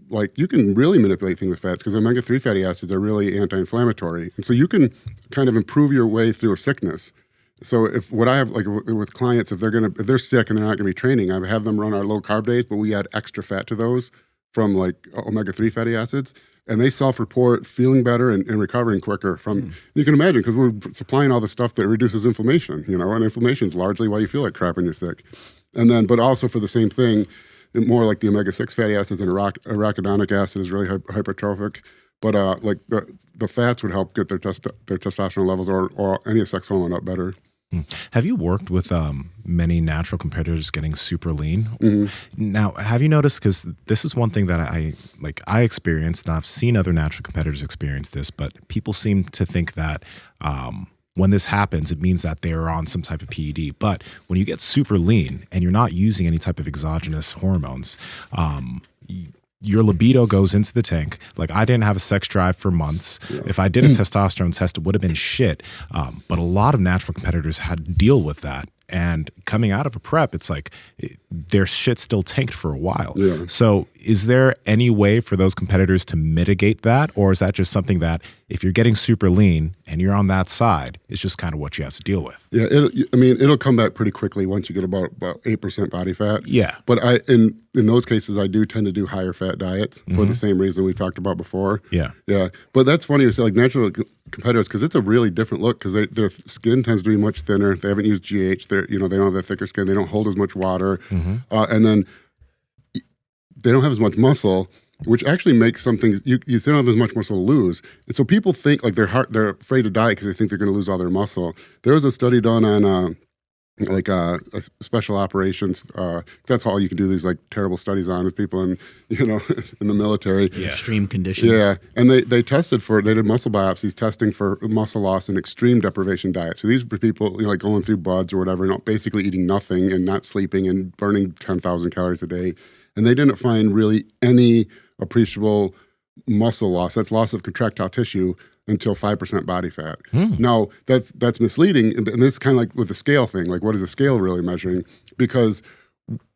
like you can really manipulate things with fats because omega-3 fatty acids are really anti-inflammatory. And so you can kind of improve your way through a sickness. So if what I have like with clients, if they're sick and they're not going to be training, I have them run our low carb days, but we add extra fat to those from like omega-3 fatty acids, and they self-report feeling better and recovering quicker from, you can imagine, because we're supplying all the stuff that reduces inflammation, and inflammation is largely why you feel like crap when you're sick. And then, but also for the same thing, more like the omega-6 fatty acids and arachidonic acid is really hypertrophic. But like the fats would help get their testosterone levels or any sex hormone up better. Have you worked with many natural competitors getting super lean? Now, have you noticed, because this is one thing that I experienced, and I've seen other natural competitors experience this, but people seem to think that when this happens, it means that they're on some type of PED. But when you get super lean and you're not using any type of exogenous hormones, your libido goes into the tank. Like, I didn't have a sex drive for months. Yeah. If I did a testosterone test, it would have been shit. But a lot of natural competitors had to deal with that. And coming out of a prep, it's like their shit still tanked for a while. Yeah. So is there any way for those competitors to mitigate that? Or is that just something that if you're getting super lean and you're on that side, it's just kind of what you have to deal with? Yeah, it'll come back pretty quickly once you get about 8% body fat. Yeah. But in those cases, I do tend to do higher fat diets for the same reason we talked about before. Yeah. Yeah. But that's funny you say, like, natural competitors, because it's a really different look, because their skin tends to be much thinner. They haven't used GH. They don't have that thicker skin. They don't hold as much water. And then they don't have as much muscle, which actually makes some things, you still don't have as much muscle to lose. And so people think like they're afraid to diet because they think they're going to lose all their muscle. There was a study done on like special operations. That's all you can do these like terrible studies on is people in in the military. Yeah. Extreme conditions. Yeah, and they did muscle biopsies testing for muscle loss in extreme deprivation diet. So these were people like going through buds or whatever, basically eating nothing and not sleeping and burning 10,000 calories a day, and they didn't find really any appreciable muscle loss. That's loss of contractile tissue until 5% body fat. Now, that's misleading, and this is kind of like with the scale thing. Like, what is the scale really measuring? Because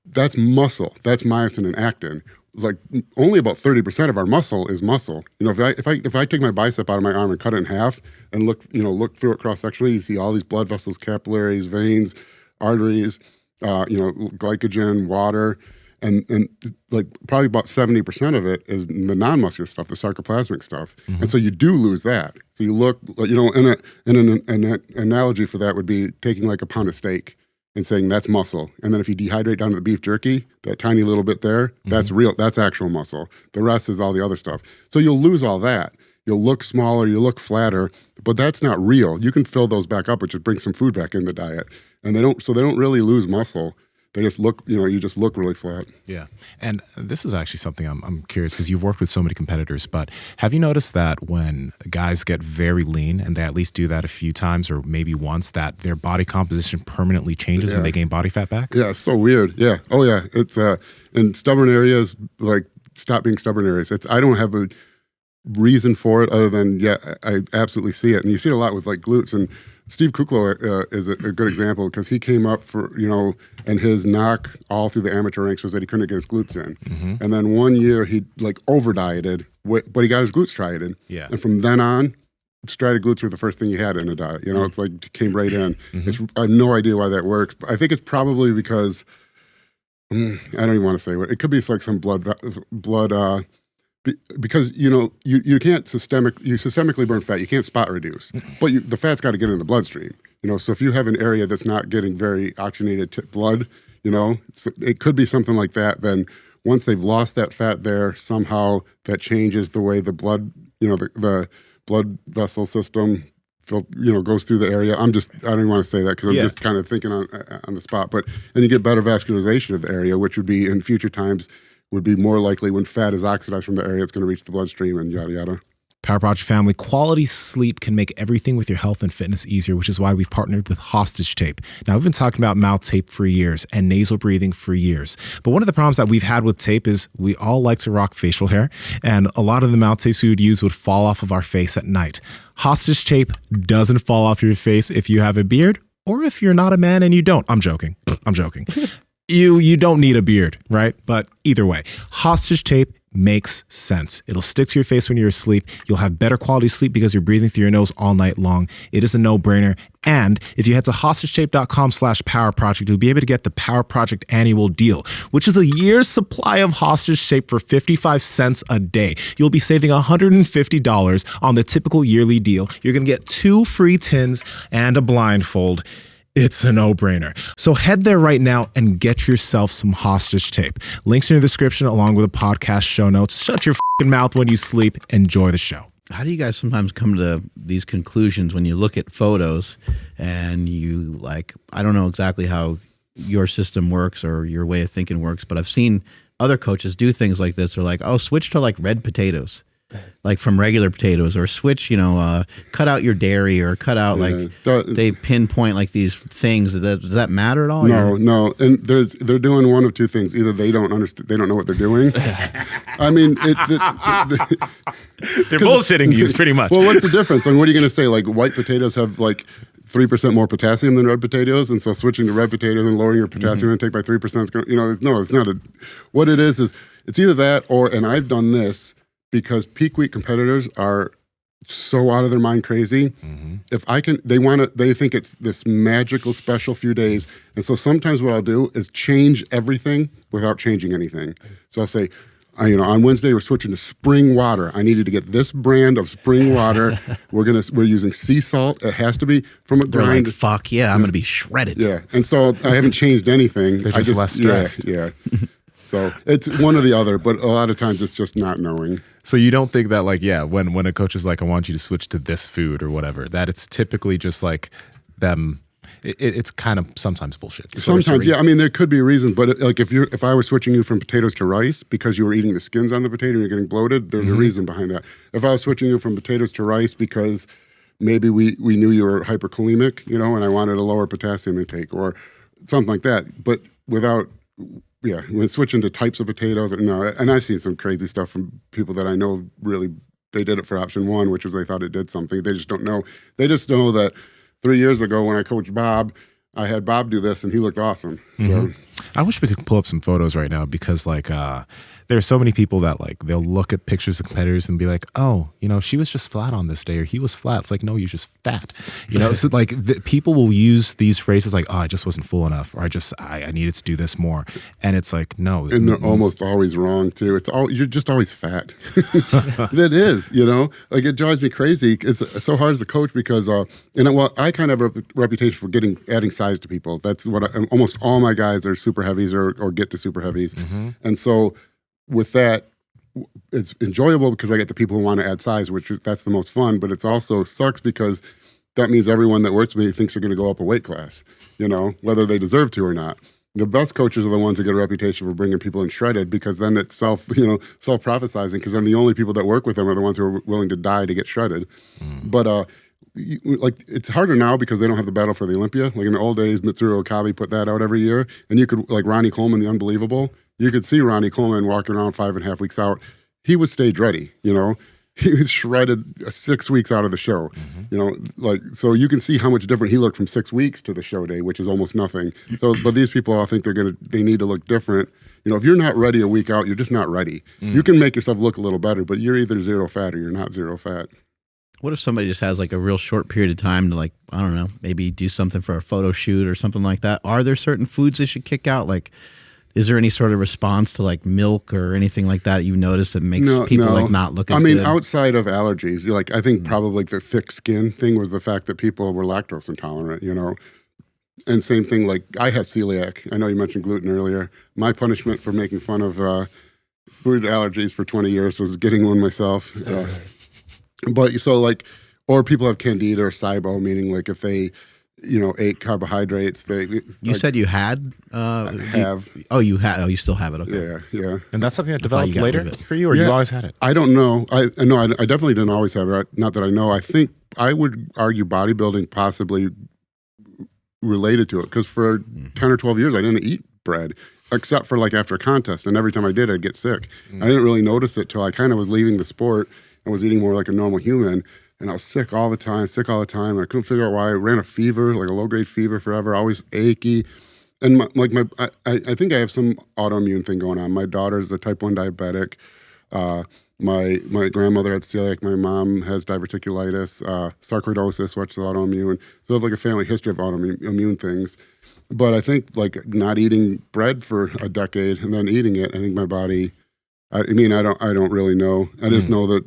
that's muscle. That's myosin and actin. Like, only about 30% of our muscle is muscle. If I take my bicep out of my arm and cut it in half and look through it cross-sectionally, you see all these blood vessels, capillaries, veins, arteries, glycogen, water. And like probably about 70% of it is the non-muscular stuff, the sarcoplasmic stuff. And so you do lose that. So you look, and an analogy for that would be taking like a pound of steak and saying that's muscle. And then if you dehydrate down to the beef jerky, that tiny little bit there, that's real, that's actual muscle. The rest is all the other stuff. So you'll lose all that. You'll look smaller, you look flatter, but that's not real. You can fill those back up, but just bring some food back in the diet. And they don't really lose muscle. They just look, you just look really flat. Yeah. And this is actually something I'm curious because you've worked with so many competitors, but have you noticed that when guys get very lean and they at least do that a few times or maybe once, that their body composition permanently changes when they gain body fat back? Yeah, it's so weird. Yeah. Oh, yeah. It's in stubborn areas, like stop being stubborn areas. I don't have a reason for it other than, I absolutely see it. And you see it a lot with like glutes. And Steve Kuklo is a good example because he came up for, and his knock all through the amateur ranks was that he couldn't get his glutes in. And then one year he like over dieted, but he got his glutes striated. Yeah. And from then on, striated glutes were the first thing you had in a diet. It's like came right in. I have no idea why that works. But I think it's probably because, I don't even want to say what, it could be like some blood because you can't systemically burn fat. You can't spot reduce, but the fat's got to get in the bloodstream. So if you have an area that's not getting very oxygenated blood, it could be something like that. Then once they've lost that fat there, somehow that changes the way the blood, the blood vessel system, goes through the area. I don't even want to say that because I'm just kind of thinking on the spot. And you get better vascularization of the area, which would be in future times. Would be more likely when fat is oxidized from the area, it's going to reach the bloodstream and yada, yada. Power Project family, quality sleep can make everything with your health and fitness easier, which is why we've partnered with Hostage Tape. Now, we've been talking about mouth tape for years and nasal breathing for years. But one of the problems that we've had with tape is we all like to rock facial hair, and a lot of the mouth tapes we would use would fall off of our face at night. Hostage Tape doesn't fall off your face if you have a beard or if you're not a man and you don't. I'm joking. You don't need a beard, right? But either way, Hostage Tape makes sense. It'll stick to your face when you're asleep. You'll have better quality sleep because you're breathing through your nose all night long. It is a no-brainer. And if you head to hostagetape.com/Power Project, you'll be able to get the Power Project annual deal, which is a year's supply of Hostage Tape for 55 cents a day. You'll be saving $150 on the typical yearly deal. You're going to get 2 free tins and a blindfold. It's a no-brainer. So head there right now and get yourself some Hostage Tape. Links in the description along with the podcast show notes. Shut your fucking mouth when you sleep. Enjoy the show. How do you guys sometimes come to these conclusions when you look at photos and you I don't know exactly how your system works or your way of thinking works, but I've seen other coaches do things like this. They're like, oh, switch to like red potatoes. Like from regular potatoes, or switch, cut out your dairy, or cut out they pinpoint like these things. Does that matter at all? No. And they're doing one of two things. Either they don't understand, they don't know what they're doing. I mean, they're bullshitting you pretty much. Well, what's the difference? I mean, what are you going to say? Like white potatoes have like 3% more potassium than red potatoes, and so switching to red potatoes and lowering your potassium intake by 3% is going to, it's not what it is it's either that and I've done this. Because peak week competitors are so out of their mind crazy. If I can, they think it's this magical special few days. And so sometimes what I'll do is change everything without changing anything. So I'll say, on Wednesday we're switching to spring water. I needed to get this brand of spring water. We're using sea salt. It has to be from a grind. Like, fuck yeah, I'm gonna be shredded. Yeah, and so I haven't changed anything. They're just less stressed. Yeah. So it's one or the other, but a lot of times it's just not knowing. So you don't think that when a coach is like, I want you to switch to this food or whatever, that it's typically just like them, it's kind of sometimes bullshit. Sometimes, yeah. I mean, there could be a reason, but like if I was switching you from potatoes to rice because you were eating the skins on the potato and you're getting bloated, there's a reason behind that. If I was switching you from potatoes to rice because maybe we knew you were hyperkalemic, you know, and I wanted a lower potassium intake or something like that, but without, when switching to types of potatoes, no, and I've seen some crazy stuff from people that I know really, they did it for option one, which was they thought it did something. They just don't know. They just know that 3 years ago when I coached Bob, I had Bob do this and he looked awesome. So I wish we could pull up some photos right now because like there are so many people that like they'll look at pictures of competitors and be like, oh, you know, she was just flat on this day or he was flat. It's like, no, you're just fat. You know, so like people will use these phrases like, oh, I just wasn't full enough or I needed to do this more. And it's like, no. And they're almost always wrong too. You're just always fat. That is, you know, like it drives me crazy. It's so hard as a coach because, I kind of have a reputation for adding size to people. That's what almost all my guys are super heavies or get to super heavies. And so with that, it's enjoyable because I get the people who want to add size, that's the most fun, but it's also sucks because that means everyone that works with me thinks they're going to go up a weight class, you know, whether they deserve to or not. The best coaches are the ones who get a reputation for bringing people in shredded because then it's self-prophesizing because then the only people that work with them are the ones who are willing to die to get shredded. But like it's harder now because they don't have the battle for the Olympia. Like in the old days, Mitsuru Okabe put that out every year, and you could like Ronnie Coleman, the Unbelievable. You could see Ronnie Coleman walking around 5.5 weeks out. He was stage ready, you know. He was shredded 6 weeks out of the show, you know. Like so, you can see how much different he looked from 6 weeks to the show day, which is almost nothing. So, but these people all think they need to look different. You know, if you're not ready a week out, you're just not ready. You can make yourself look a little better, but you're either zero fat or you're not zero fat. What if somebody just has like a real short period of time to like, I don't know, maybe do something for a photo shoot or something like that? Are there certain foods they should kick out? Like, is there any sort of response to like milk or anything like that you notice that makes people like not look as good? I mean, outside of allergies, like I think probably like the thick skin thing was the fact that people were lactose intolerant, you know? And same thing, like I have celiac. I know you mentioned gluten earlier. My punishment for making fun of food allergies for 20 years was getting one myself. But so like, or people have candida or SIBO, meaning like if they, you know, ate carbohydrates, You like, said you had? have. You still have it. Okay. Yeah. And that's something that developed later for you, or Yeah. you always had it? I don't know. I definitely didn't always have it. Not that I know. I think I would argue bodybuilding possibly related to it because for 10 or 12 years I didn't eat bread except for like after a contest, and every time I did I'd get sick. I didn't really notice it till I kind of was leaving the sport and was eating more like a normal human, and I was sick all the time. And I couldn't figure out why. I ran a fever, like a low-grade fever forever, always achy. And I think I have some autoimmune thing going on. My daughter's a type 1 diabetic. My grandmother had celiac. My mom has diverticulitis, sarcoidosis, which is autoimmune. So I have like a family history of autoimmune things. But I think like not eating bread for a decade and then eating it, I think my body, I don't really know. I just know that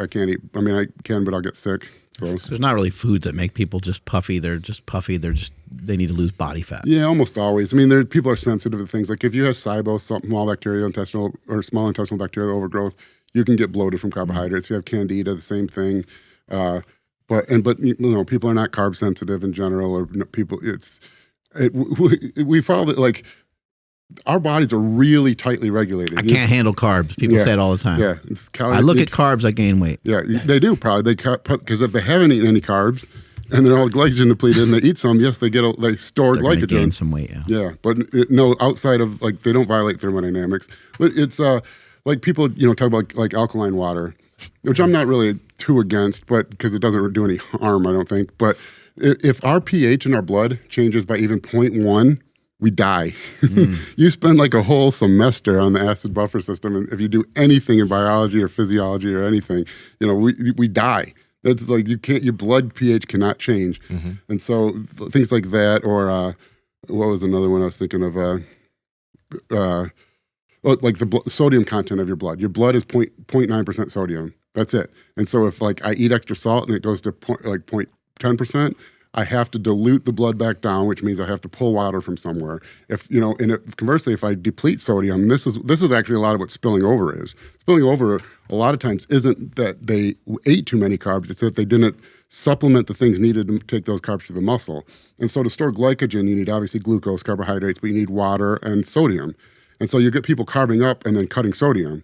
I can't eat. I mean, I can, but I'll get sick. So there's not really foods that make people just puffy. They're just puffy. They need to lose body fat. Yeah, almost always. I mean, people are sensitive to things. Like if you have SIBO, small intestinal bacterial overgrowth, you can get bloated from carbohydrates. If you have candida, the same thing. But you know, people are not carb sensitive in general, or people. We follow it like. Our bodies are really tightly regulated. I can't handle carbs. People say it all the time. Yeah, I look at carbs, I gain weight. Yeah, they do probably. Because if they haven't eaten any carbs and they're all glycogen depleted and they eat some, yes, they store They're glycogen. Gain some weight. Yeah, but no, outside of like they don't violate thermodynamics. But it's like people talk about like alkaline water, which I'm not really too against, but because it doesn't do any harm, I don't think. But if our pH in our blood changes by even 0.1. We die. You spend like a whole semester on the acid buffer system, and if you do anything in biology or physiology or anything, we die. That's like your blood pH cannot change, and so things like that. Or what was another one I was thinking of? Like the sodium content of your blood. Your blood is 0.9% sodium. That's it. And so if like I eat extra salt and it goes to 0.10%. I have to dilute the blood back down, which means I have to pull water from somewhere. Conversely, if I deplete sodium, this is actually a lot of what spilling over is. Spilling over a lot of times isn't that they ate too many carbs; it's that they didn't supplement the things needed to take those carbs to the muscle. And so to store glycogen, you need obviously glucose, carbohydrates, but you need water and sodium. And so you get people carbing up and then cutting sodium.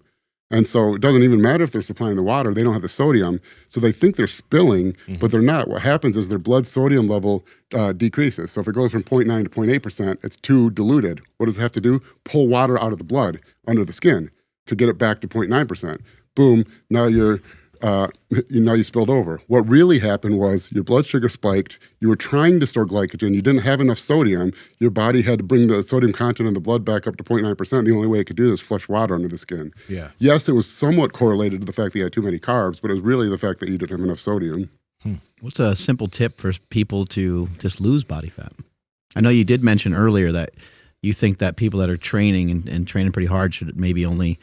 And so it doesn't even matter if they're supplying the water, they don't have the sodium. So they think they're spilling, but they're not. What happens is their blood sodium level decreases. So if it goes from 0.9 to 0.8%, it's too diluted. What does it have to do? Pull water out of the blood under the skin to get it back to 0.9%. Boom, now you spilled over. What really happened was your blood sugar spiked. You were trying to store glycogen. You didn't have enough sodium. Your body had to bring the sodium content in the blood back up to 0.9%. The only way it could do this is flush water under the skin. Yeah. Yes, it was somewhat correlated to the fact that you had too many carbs, but it was really the fact that you didn't have enough sodium. What's a simple tip for people to just lose body fat? I know you did mention earlier that you think that people that are training and training pretty hard should maybe only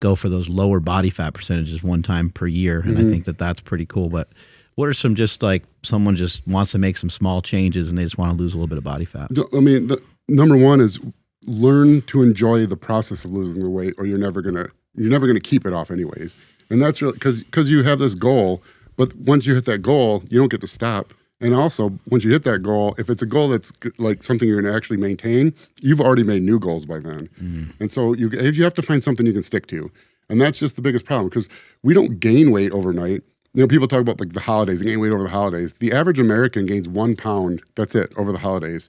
go for those lower body fat percentages one time per year. And I think that that's pretty cool. But what are some, just like someone just wants to make some small changes and they just want to lose a little bit of body fat? I mean, the number one is learn to enjoy the process of losing the weight, or you're never gonna keep it off anyways. And that's really because you have this goal, but once you hit that goal, you don't get to stop. And also, once you hit that goal, if it's a goal that's like something you're going to actually maintain, you've already made new goals by then. And so you have to find something you can stick to. And that's just the biggest problem, because we don't gain weight overnight. You know, people talk about like the holidays, they gain weight over the holidays. The average American gains 1 pound, that's it, over the holidays.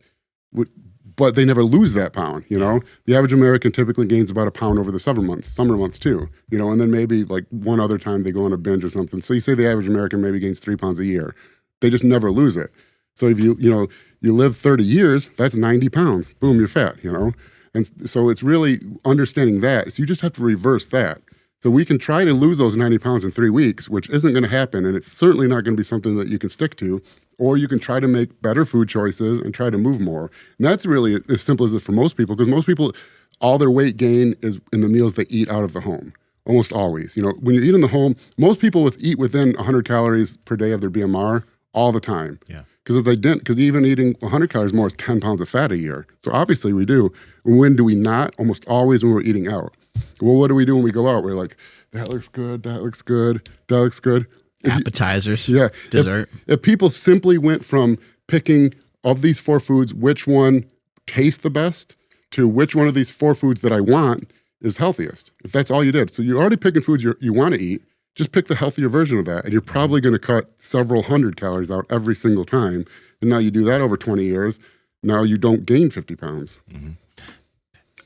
But they never lose that pound, you know? The average American typically gains about a pound over the summer months too, you know, and then maybe like one other time they go on a binge or something. So you say the average American maybe gains 3 pounds a year. They just never lose it. So if you live 30 years, that's 90 pounds. Boom, you're fat, you know? And so it's really understanding that. So you just have to reverse that. So we can try to lose those 90 pounds in 3 weeks, which isn't going to happen. And it's certainly not going to be something that you can stick to. Or you can try to make better food choices and try to move more. And that's really as simple as it for most people, because most people, all their weight gain is in the meals they eat out of the home. Almost always. You know, when you eat in the home, most people eat within 100 calories per day of their BMR all the time. Yeah. Because if they didn't, because even eating 100 calories more is 10 pounds of fat a year. So obviously we do. When do we not? Almost always when we're eating out. Well, what do we do when we go out? We're like, that looks good, that looks good, that looks good. Appetizers, dessert. If people simply went from picking of these 4 foods, which one tastes the best, to which one of these 4 foods that I want is healthiest. If that's all you did. So you're already picking foods you want to eat. Just pick the healthier version of that, and you're probably going to cut several hundred calories out every single time. And now you do that over 20 years. Now you don't gain 50 pounds.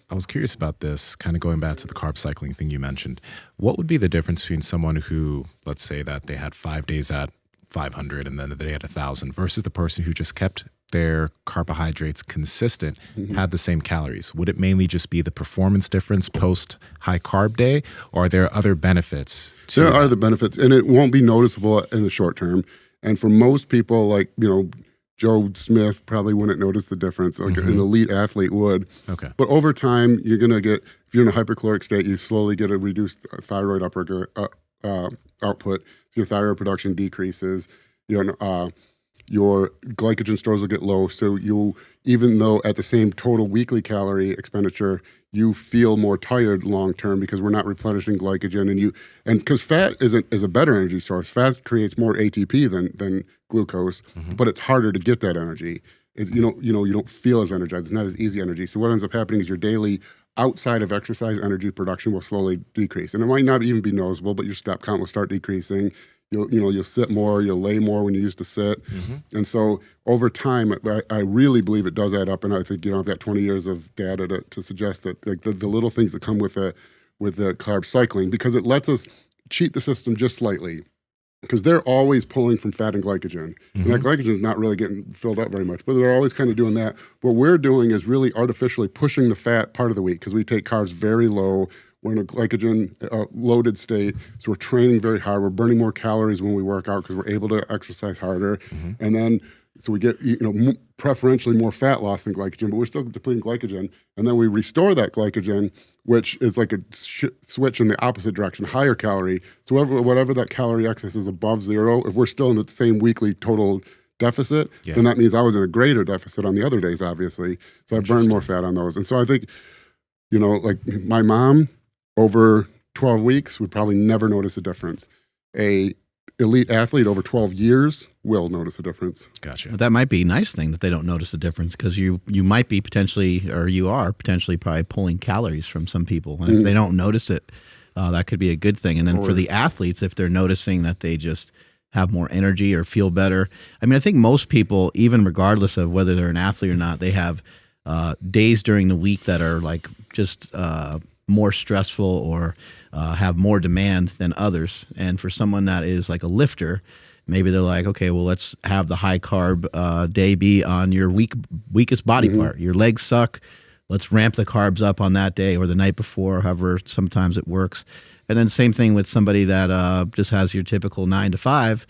I was curious about this, kind of going back to the carb cycling thing you mentioned. What would be the difference between someone who, let's say that they had 5 days at 500 and then they had 1,000 versus the person who just kept their carbohydrates consistent, had the same calories? Would it mainly just be the performance difference post high carb day, or are there other benefits? There are the benefits, and it won't be noticeable in the short term. And for most people, like, you know, Joe Smith probably wouldn't notice the difference. Like an elite athlete would. Okay. But over time, you're going to get, if you're in a hypercaloric state, you slowly get a reduced thyroid output. So your thyroid production decreases. Your glycogen stores will get low. So even though at the same total weekly calorie expenditure, you feel more tired long term because we're not replenishing glycogen, and because fat is a better energy source. Fat creates more ATP than glucose, but it's harder to get that energy. You don't feel as energized. It's not as easy energy. So what ends up happening is your daily outside of exercise energy production will slowly decrease, and it might not even be noticeable, but your step count will start decreasing. You'll sit more, you'll lay more when you used to sit. And so over time, I really believe it does add up. And I think, I've got 20 years of data to suggest that like the little things that come with the carb cycling, because it lets us cheat the system just slightly, because they're always pulling from fat and glycogen. And that glycogen is not really getting filled up very much, but they're always kind of doing that. What we're doing is really artificially pushing the fat part of the week, because we take carbs very low. We're in a glycogen loaded state, so we're training very hard. We're burning more calories when we work out because we're able to exercise harder. And then, so we get, preferentially more fat loss than glycogen, but we're still depleting glycogen. And then we restore that glycogen, which is like a switch in the opposite direction, higher calorie. So whatever that calorie excess is above 0, if we're still in the same weekly total deficit, then that means I was in a greater deficit on the other days, obviously. So I burned more fat on those. And so I think, like my mom, over 12 weeks, would probably never notice a difference. A elite athlete over 12 years will notice a difference. Gotcha. But that might be a nice thing that they don't notice a difference, because you might be potentially, or you are potentially probably pulling calories from some people. And if they don't notice it, that could be a good thing. And then for the athletes, if they're noticing that they just have more energy or feel better. I mean, I think most people, even regardless of whether they're an athlete or not, they have days during the week that are like just more stressful or have more demand than others. And for someone that is like a lifter, maybe they're like, okay, well, let's have the high carb day be on your weakest body part. Your legs suck. Let's ramp the carbs up on that day or the night before, however sometimes it works. And then same thing with somebody that just has your typical 9 to 5.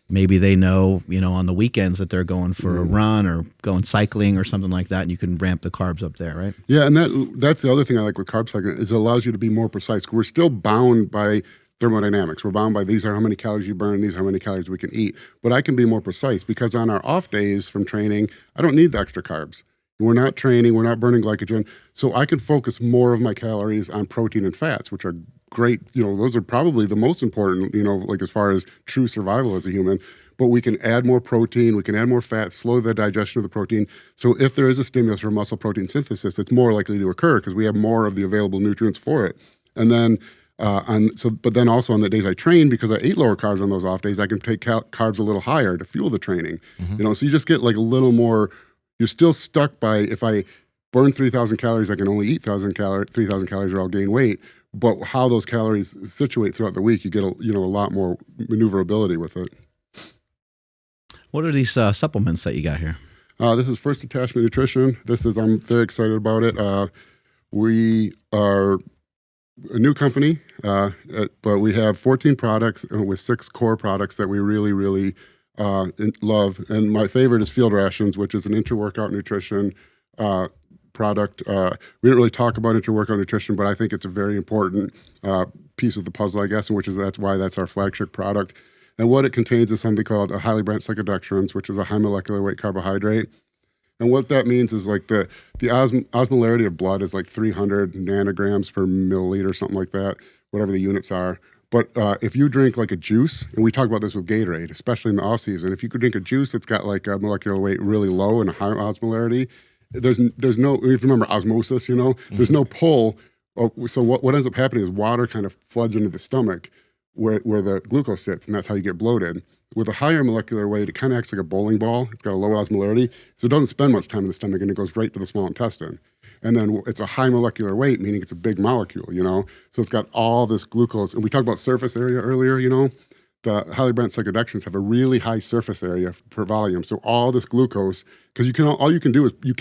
Maybe they know, on the weekends that they're going for a run or going cycling or something like that, and you can ramp the carbs up there, right? Yeah, and that's the other thing I like with carb cycling is it allows you to be more precise. We're still bound by thermodynamics. We're bound by these are how many calories you burn, these are how many calories we can eat. But I can be more precise because on our off days from training, I don't need the extra carbs. We're not training, we're not burning glycogen. So I can focus more of my calories on protein and fats, which are great. Those are probably the most important, like as far as true survival as a human. But we can add more protein, we can add more fat, slow the digestion of the protein. So if there is a stimulus for muscle protein synthesis, it's more likely to occur because we have more of the available nutrients for it. And then, but then also on the days I train, because I ate lower carbs on those off days, I can take carbs a little higher to fuel the training. So you just get like a little more. You're still stuck by, if I burn 3,000 calories, I can only eat 3,000 calories or I'll gain weight. But how those calories situate throughout the week, you get a lot more maneuverability with it. What are these supplements that you got here? This is First Attachment Nutrition. I'm very excited about it. We are a new company, but we have 14 products with 6 core products that we really, really love. And my favorite is Field Rations, which is an intra-workout nutrition product. We didn't really talk about intra-workout nutrition, but I think it's a very important piece of the puzzle, I guess, that's why that's our flagship product. And what it contains is something called a highly branched cyclodextrins, which is a high molecular weight carbohydrate. And what that means is like the osmolarity of blood is like 300 nanograms per milliliter, something like that, whatever the units are. But if you drink like a juice, and we talk about this with Gatorade, especially in the off season, if you could drink a juice that's got like a molecular weight really low and a high osmolarity, there's no, if you remember osmosis, there's no pull. So what ends up happening is water kind of floods into the stomach where the glucose sits, and that's how you get bloated. With a higher molecular weight, it kind of acts like a bowling ball. It's got a low osmolarity, so it doesn't spend much time in the stomach, and it goes right to the small intestine. And then it's a high molecular weight, meaning it's a big molecule, So it's got all this glucose. And we talked about surface area earlier, The highly branched cyclodextrins have a really high surface area per volume. So all this glucose, because all you can do is you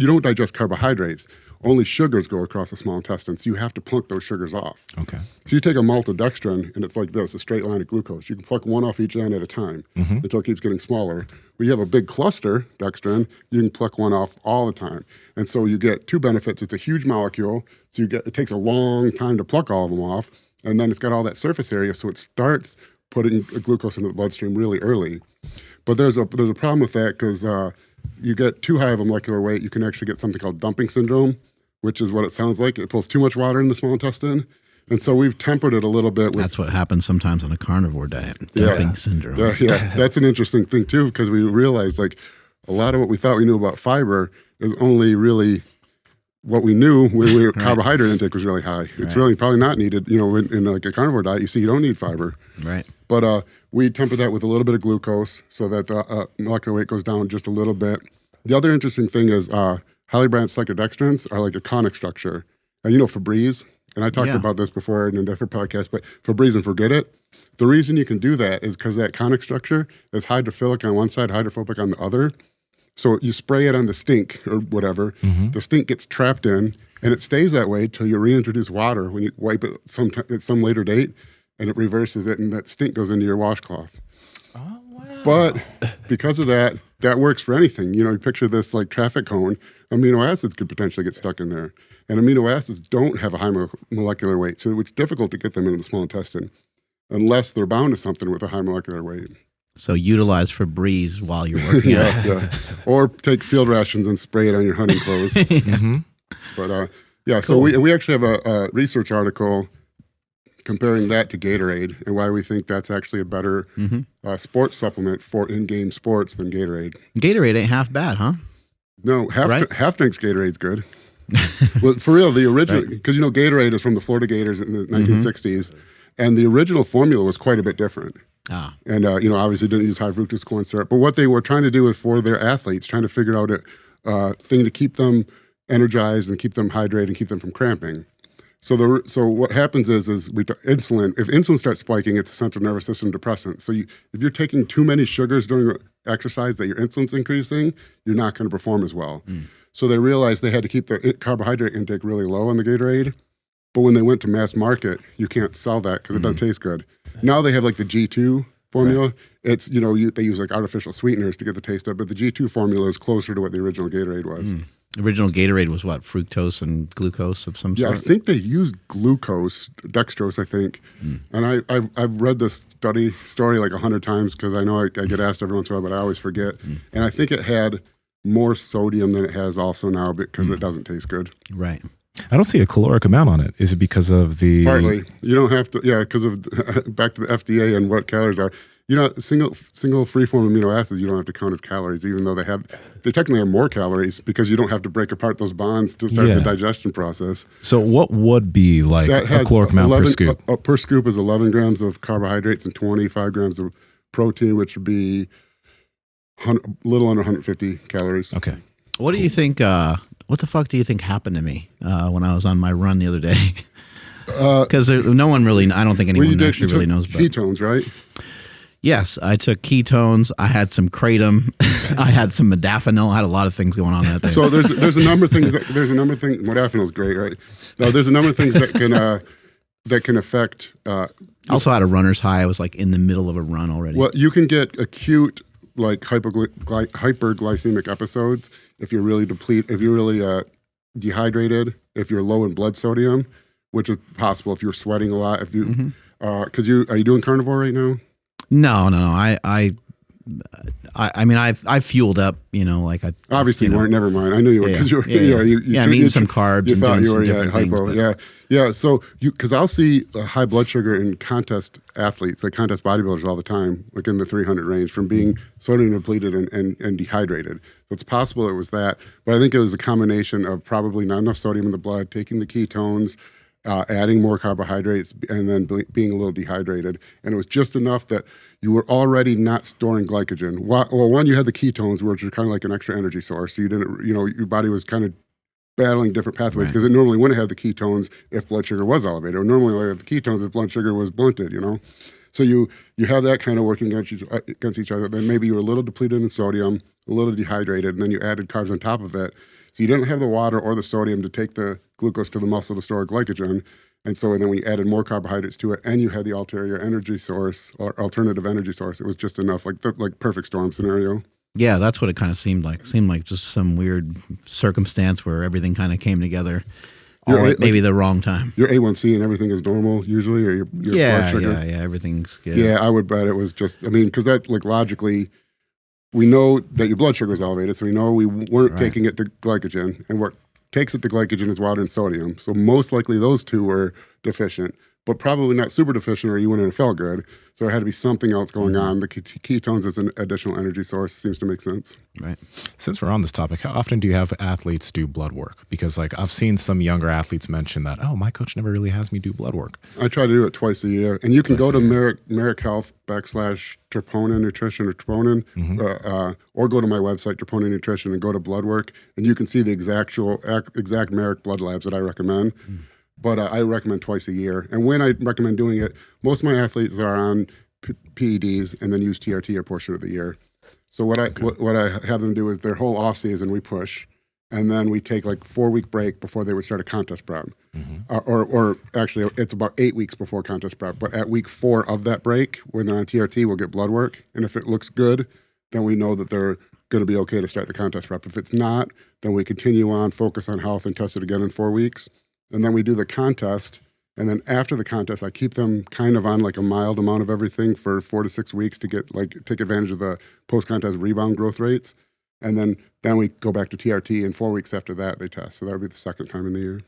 don't digest carbohydrates. Only sugars go across the small intestine, so you have to plunk those sugars off. Okay. So you take a maltodextrin, and it's like this, a straight line of glucose. You can pluck one off each end at a time until it keeps getting smaller. When you have a big cluster dextrin, you can pluck one off all the time. And so you get 2 benefits. It's a huge molecule, so it takes a long time to pluck all of them off, and then it's got all that surface area, so it starts putting glucose into the bloodstream really early. But there's a problem with that because you get too high of a molecular weight, you can actually get something called dumping syndrome, which is what it sounds like. It pulls too much water in the small intestine. And so we've tempered it a little bit. That's what happens sometimes on a carnivore diet, dumping syndrome. Yeah, that's an interesting thing too, because we realized like a lot of what we thought we knew about fiber is only really what we knew when carbohydrate intake was really high. It's really probably not needed, in like a carnivore diet, you see you don't need fiber. Right. But we temper that with a little bit of glucose so that the molecular weight goes down just a little bit. The other interesting thing is highly branched cyclodextrins are like a conic structure. And Febreze, and I talked about this before in a different podcast, but Febreze and forget it. The reason you can do that is because that conic structure is hydrophilic on one side, hydrophobic on the other. So you spray it on the stink or whatever, the stink gets trapped in, and it stays that way till you reintroduce water when you wipe it at some later date, and it reverses it, and that stink goes into your washcloth. Oh, wow. But because of that works for anything. You picture this like traffic cone. Amino acids could potentially get stuck in there. And amino acids don't have a high molecular weight, so it's difficult to get them into the small intestine unless they're bound to something with a high molecular weight. So utilize Febreze while you're working out. Yeah. Or take Field Rations and spray it on your hunting clothes. But cool. so we actually have a research article comparing that to Gatorade and why we think that's actually a better sports supplement for in-game sports than Gatorade. Gatorade ain't half bad, huh? No, half drink's Gatorade's good. Well, for real, the original, because Gatorade is from the Florida Gators in the 1960s, and the original formula was quite a bit different. And obviously didn't use high fructose corn syrup. But what they were trying to do is for their athletes, trying to figure out a thing to keep them energized and keep them hydrated and keep them from cramping. So what happens is insulin. If insulin starts spiking, it's a central nervous system depressant. So if you're taking too many sugars during exercise that your insulin's increasing, you're not going to perform as well. So they realized they had to keep the carbohydrate intake really low on the Gatorade. But when they went to mass market, you can't sell that because it doesn't taste good. Now they have like the G2 formula. It's they use like artificial sweeteners to get the taste up, but the G2 formula is closer to what the original Gatorade was. The original Gatorade was what? Fructose and glucose of some sort? Yeah, I think they used glucose, dextrose, I think. And I've read this story like 100 times because I know I get asked every once in a while, but I always forget. And I think it had more sodium than it has also now because it doesn't taste good. Right. I don't see a caloric amount on it. Is it because of the... Partly. You don't have to, because of, back to the FDA and what calories are. Single free-form amino acids, you don't have to count as calories, even though they technically have more calories because you don't have to break apart those bonds to start the digestion process. So what would be like a caloric amount per scoop? Per scoop is 11 grams of carbohydrates and 25 grams of protein, which would be a little under 150 calories. Okay. What do you think, what the fuck do you think happened to me when I was on my run the other day? Because no one really, I don't think anyone actually really knows about ketones, right? Yes, I took ketones. I had some kratom. I had some modafinil. I had a lot of things going on that day. So there's a number of things. Modafinil is great, right? No, there's a number of things that can affect. I also had a runner's high. I was like in the middle of a run already. Well, you can get acute like hyperglycemic episodes if you're really dehydrated, if you're low in blood sodium, which is possible if you're sweating a lot. If you are you doing carnivore right now? No. I mean, I fueled up, like I obviously you weren't. Never mind. I knew you were because I'm eating some carbs. You thought you were hypo. Yeah. So because I'll see high blood sugar in contest athletes, like contest bodybuilders, all the time, like in the 300 range, from being sodium depleted and dehydrated. So it's possible it was that, but I think it was a combination of probably not enough sodium in the blood, taking the ketones, adding more carbohydrates, and then being a little dehydrated. And it was just enough that you were already not storing glycogen. Well, one, you had the ketones, which are kind of like an extra energy source. So you didn't, your body was kind of battling different pathways because it normally wouldn't have the ketones if blood sugar was elevated, or normally would have the ketones if blood sugar was blunted, So you have that kind of working against each other. Then maybe you were a little depleted in sodium, a little dehydrated, and then you added carbs on top of it. So you didn't have the water or the sodium to take the glucose to the muscle to store glycogen. And then when you added more carbohydrates to it and you had the ulterior energy source or alternative energy source, it was just enough, like perfect storm scenario. Yeah, that's what it kind of seemed like. It seemed like just some weird circumstance where everything kind of came together maybe the wrong time. Your A1C and everything is normal usually, or your blood sugar? Yeah, everything's good. Yeah, I would bet it was just, because that logically, we know that your blood sugar is elevated, so we know we weren't taking it to glycogen, and what takes it to glycogen is water and sodium. So most likely those two were deficient, but probably not super deficient or you wouldn't have felt good. So there had to be something else going on. The ketones as an additional energy source seems to make sense. Right. Since we're on this topic, how often do you have athletes do blood work? Because I've seen some younger athletes mention that, my coach never really has me do blood work. I try to do it twice a year. And you can go to Merrick Health /Troponin Nutrition or Troponin, or go to my website, Troponin Nutrition, and go to blood work. And you can see the exact Merrick blood labs that I recommend. But I recommend twice a year. And when I recommend doing it, most of my athletes are on PEDs and then use Trt a portion of the year. So what I have them do is their whole off season we push, and then we take 4-week break before they would start a contest prep. Or actually it's about 8 weeks before contest prep. But at week 4 of that break, when they're on Trt, we'll get blood work. And if it looks good, then we know that they're going to be okay to start the contest prep. If it's not, then we continue on, focus on health, and test it again in 4 weeks. And then we do the contest, and then after the contest, I keep them kind of on a mild amount of everything for 4 to 6 weeks to get take advantage of the post-contest rebound growth rates. And then we go back to TRT, and 4 weeks after that, they test. So that would be the second time in the year.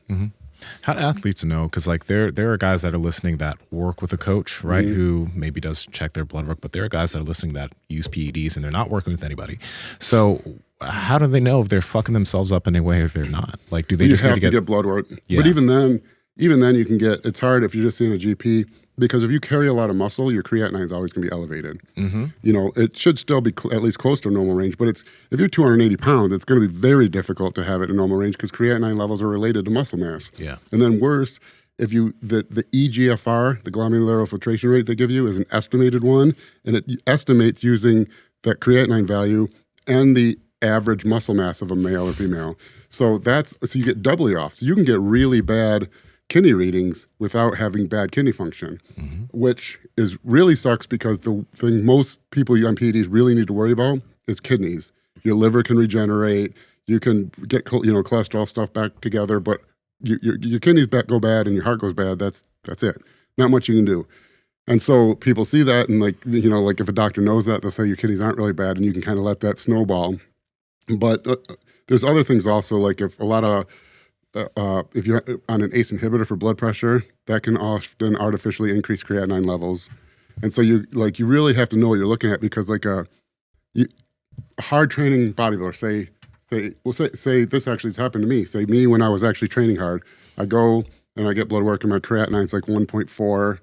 How do athletes know? Because like there are guys that are listening that work with a coach, right? Who maybe does check their blood work, but there are guys that are listening that use PEDs and they're not working with anybody. So how do they know if they're fucking themselves up in a way if they're not? Like, do they You just have need to get blood work? Yeah. But even then you can get. It's hard if you're just seeing a GP. Because if you carry a lot of muscle, your creatinine is always going to be elevated. You know, it should still be at least close to normal range. But if you're 280 pounds, it's going to be very difficult to have it in normal range because creatinine levels are related to muscle mass. Yeah. And then worse, if you the eGFR, the glomerular filtration rate they give you, is an estimated one, and it estimates using that creatinine value and the average muscle mass of a male or female. So you get doubly off. So you can get really bad kidney readings without having bad kidney function, which really sucks because the thing most people on PEDs really need to worry about is kidneys. Your liver can regenerate, you can get cholesterol stuff back together, but your kidneys go bad and your heart goes bad. That's it. Not much you can do. And so people see that, and like if a doctor knows that, they'll say your kidneys aren't really bad, and you can kind of let that snowball. But there's other things also, like if you're on an ACE inhibitor for blood pressure, that can often artificially increase creatinine levels. And so you really have to know what you're looking at, because like a hard training bodybuilder, say this actually has happened to me. Say me when I was actually training hard, I go and I get blood work and my creatinine is like 1.4.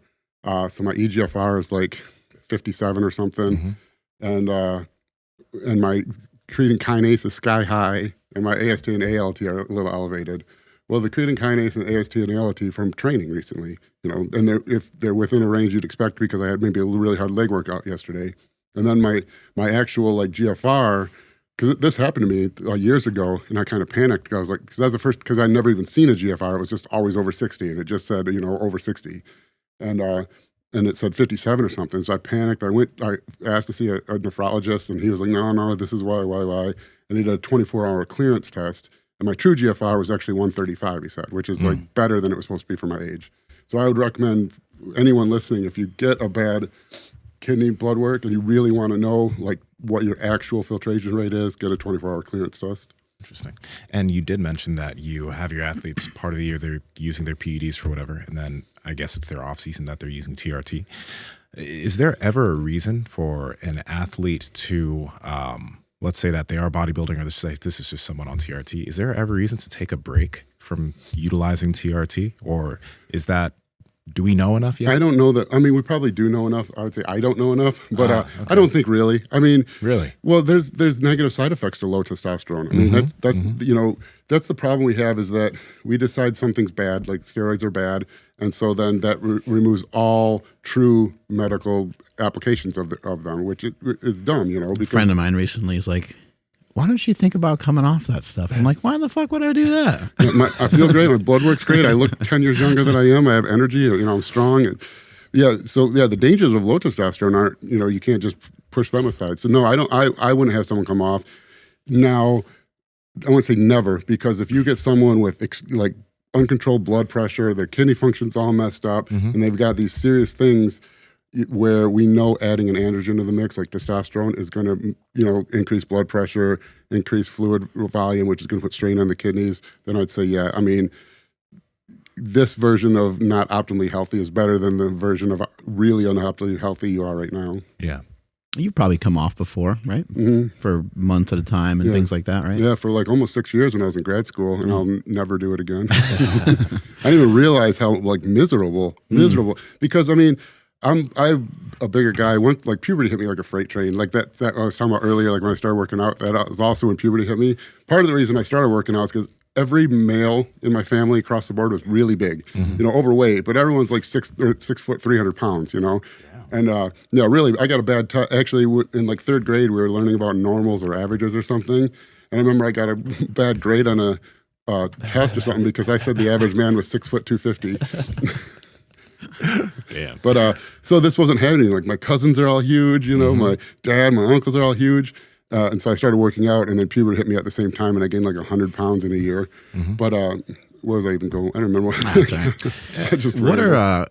So my eGFR is like 57 or something. And my creatine kinase is sky high, and my AST and ALT are a little elevated. Well, the creatine kinase and AST and ALT from training recently, and if they're within a range you'd expect, because I had maybe a really hard leg workout yesterday. And then my actual like GFR, because this happened to me years ago, and I kind of panicked. I was like, because that's the first, because I'd never even seen a GFR. It was just always over 60, and it just said, over 60. And it said 57 or something. So I panicked. I asked to see a nephrologist, and he was like, no, this is why. And he did a 24-hour clearance test. And my true GFR was actually 135, he said, which is like better than it was supposed to be for my age. So I would recommend anyone listening, if you get a bad kidney blood work and you really want to know like what your actual filtration rate is, get a 24-hour clearance test. Interesting. And you did mention that you have your athletes part of the year, they're using their PEDs for whatever, and then I guess it's their off season that they're using TRT. Is there ever a reason for an athlete to, let's say that they are bodybuilding, or let's say this is just someone on TRT, is there ever a reason to take a break from utilizing TRT, or is that, do we know enough yet? I don't know that. I mean, we probably do know enough. I would say I don't know enough, but okay. I don't think really. I mean, really? Well, there's negative side effects to low testosterone. I mean, that's the problem we have, is that we decide something's bad, like steroids are bad, and so then that removes all true medical applications of them, which is dumb, Because, a friend of mine recently is like, why don't you think about coming off that stuff? I'm like, why the fuck would I do that? I feel great. My blood work's great. I look 10 years younger than I am. I have energy. I'm strong. The dangers of low testosterone aren't, you can't just push them aside. So no, I don't. I wouldn't have someone come off. Now, I wouldn't say never, because if you get someone with like uncontrolled blood pressure, their kidney function's all messed up, and they've got these serious things where we know adding an androgen to the mix, like testosterone, is going to, increase blood pressure, increase fluid volume, which is going to put strain on the kidneys, then I'd say, yeah. I mean, this version of not optimally healthy is better than the version of really unoptimally healthy you are right now. Yeah. You've probably come off before, right? For months at a time and things like that, right? Yeah, for like almost 6 years when I was in grad school, and I'll never do it again. I didn't even realize how like miserable, because I mean, I'm a bigger guy. Once like puberty hit me like a freight train, like that I was talking about earlier. Like when I started working out, that was also when puberty hit me. Part of the reason I started working out is because every male in my family across the board was really big, overweight, but everyone's like 6 foot 300 pounds, Yeah. And really, I got a bad actually in like third grade. We were learning about normals or averages or something, and I remember I got a bad grade on a test or something because I said the average man was 6 foot 250. Damn. But so this wasn't happening. Like my cousins are all huge, my dad, my uncles are all huge. And so I started working out, and then puberty hit me at the same time, and I gained like 100 pounds in a year. But where was I even going? I don't remember. That's right. What are,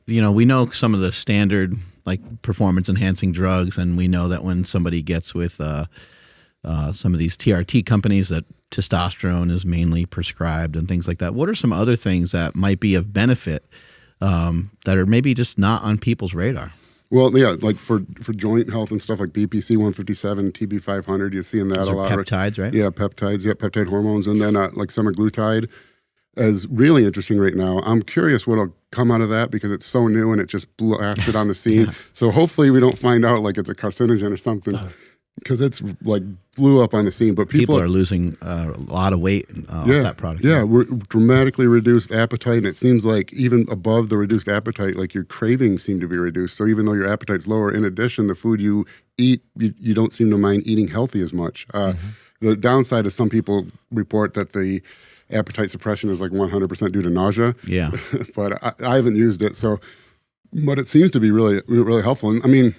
we know some of the standard like performance enhancing drugs, and we know that when somebody gets with some of these TRT companies that testosterone is mainly prescribed and things like that. What are some other things that might be of benefit that are maybe just not on people's radar? Well, yeah, like for joint health and stuff like BPC 157, TB 500, you're seeing that Those a are lot. peptides, right? Yeah, peptides, peptide hormones, and then like semaglutide is really interesting right now. I'm curious what'll come out of that because it's so new and it just blasted on the scene. So hopefully we don't find out like it's a carcinogen or something. Because it's like blew up on the scene, but people are losing a lot of weight off that product. Yeah, we're dramatically reduced appetite, and it seems like even above the reduced appetite, like your cravings seem to be reduced. So even though your appetite's lower, in addition, the food you eat, you don't seem to mind eating healthy as much. The downside is some people report that the appetite suppression is like 100% due to nausea. Yeah, but I haven't used it, but it seems to be really, really helpful. And I mean,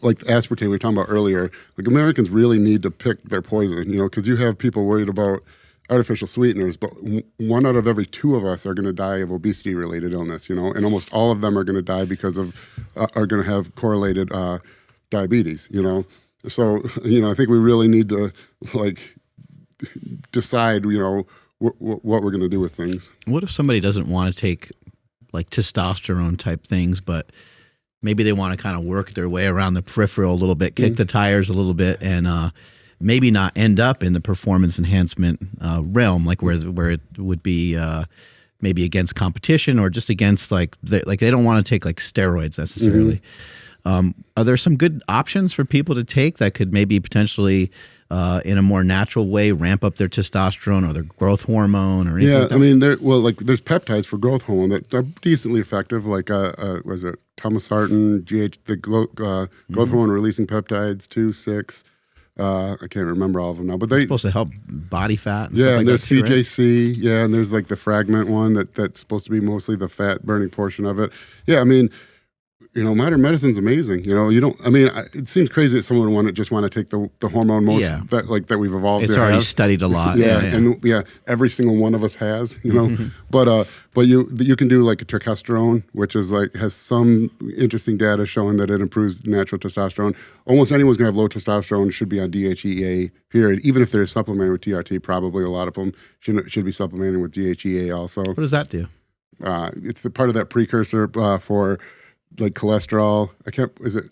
like aspartame we were talking about earlier, like Americans really need to pick their poison, because you have people worried about artificial sweeteners, but 1 out of every 2 of us are going to die of obesity-related illness, and almost all of them are going to die because of, are going to have correlated diabetes, So, I think we really need to like decide, what we're going to do with things. What if somebody doesn't want to take like testosterone type things, but maybe they want to kind of work their way around the peripheral a little bit, kick the tires a little bit, and maybe not end up in the performance enhancement realm, like where it would be maybe against competition or just against like they don't want to take like steroids necessarily. Are there some good options for people to take that could maybe potentially in a more natural way ramp up their testosterone or their growth hormone or anything? Yeah, like that? I mean, there's peptides for growth hormone that are decently effective, like was it Thomasartan, the growth hormone releasing peptides 2, 6. I can't remember all of them now, but they're supposed to help body fat. And yeah, stuff like and there's that too, CJC, right? Yeah, and there's like the fragment one that's supposed to be mostly the fat burning portion of it. Yeah, I mean, modern medicine's amazing. It seems crazy that someone would just want to take the hormone that we've evolved. It's already studied a lot. And every single one of us has, but you can do like a terkesterone, which is like has some interesting data showing that it improves natural testosterone. Almost anyone's gonna have low testosterone should be on DHEA. Period. Even if they're supplementing with TRT, probably a lot of them should be supplementing with DHEA also. What does that do? It's the part of that precursor for like cholesterol. Is it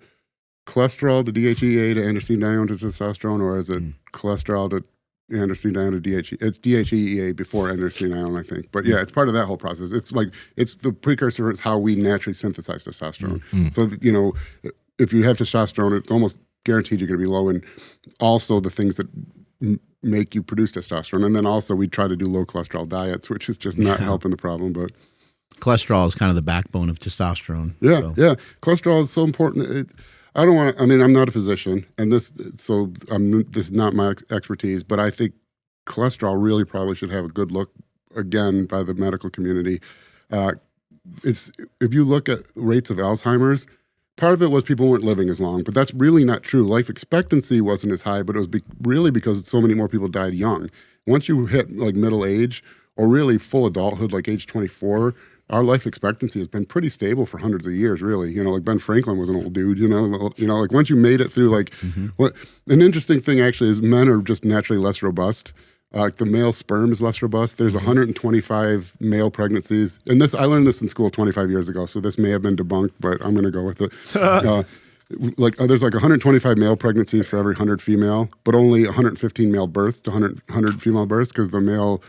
cholesterol to DHEA to androstenedione to testosterone, or is it cholesterol to androstenedione to DHEA? It's DHEA before androstenedione, I think. But yeah, it's part of that whole process. It's the precursor. It's how we naturally synthesize testosterone. So if you have testosterone, it's almost guaranteed you're going to be low in also the things that make you produce testosterone. And then also we try to do low cholesterol diets, which is just not helping the problem, but cholesterol is kind of the backbone of testosterone. Yeah. Cholesterol is so important. I'm not a physician, and this is not my expertise, but I think cholesterol really probably should have a good look again by the medical community. If you look at rates of Alzheimer's, part of it was people weren't living as long, but that's really not true. Life expectancy wasn't as high, but it was really because so many more people died young. Once you hit like middle age or really full adulthood, like age 24, our life expectancy has been pretty stable for hundreds of years, really. Like Ben Franklin was an old dude, like once you made it through, like what an interesting thing actually is men are just naturally less robust. Like the male sperm is less robust. There's 125 male pregnancies. And I learned this in school 25 years ago, so this may have been debunked, but I'm going to go with it. There's like 125 male pregnancies for every 100 female, but only 115 male births to 100 female births because the male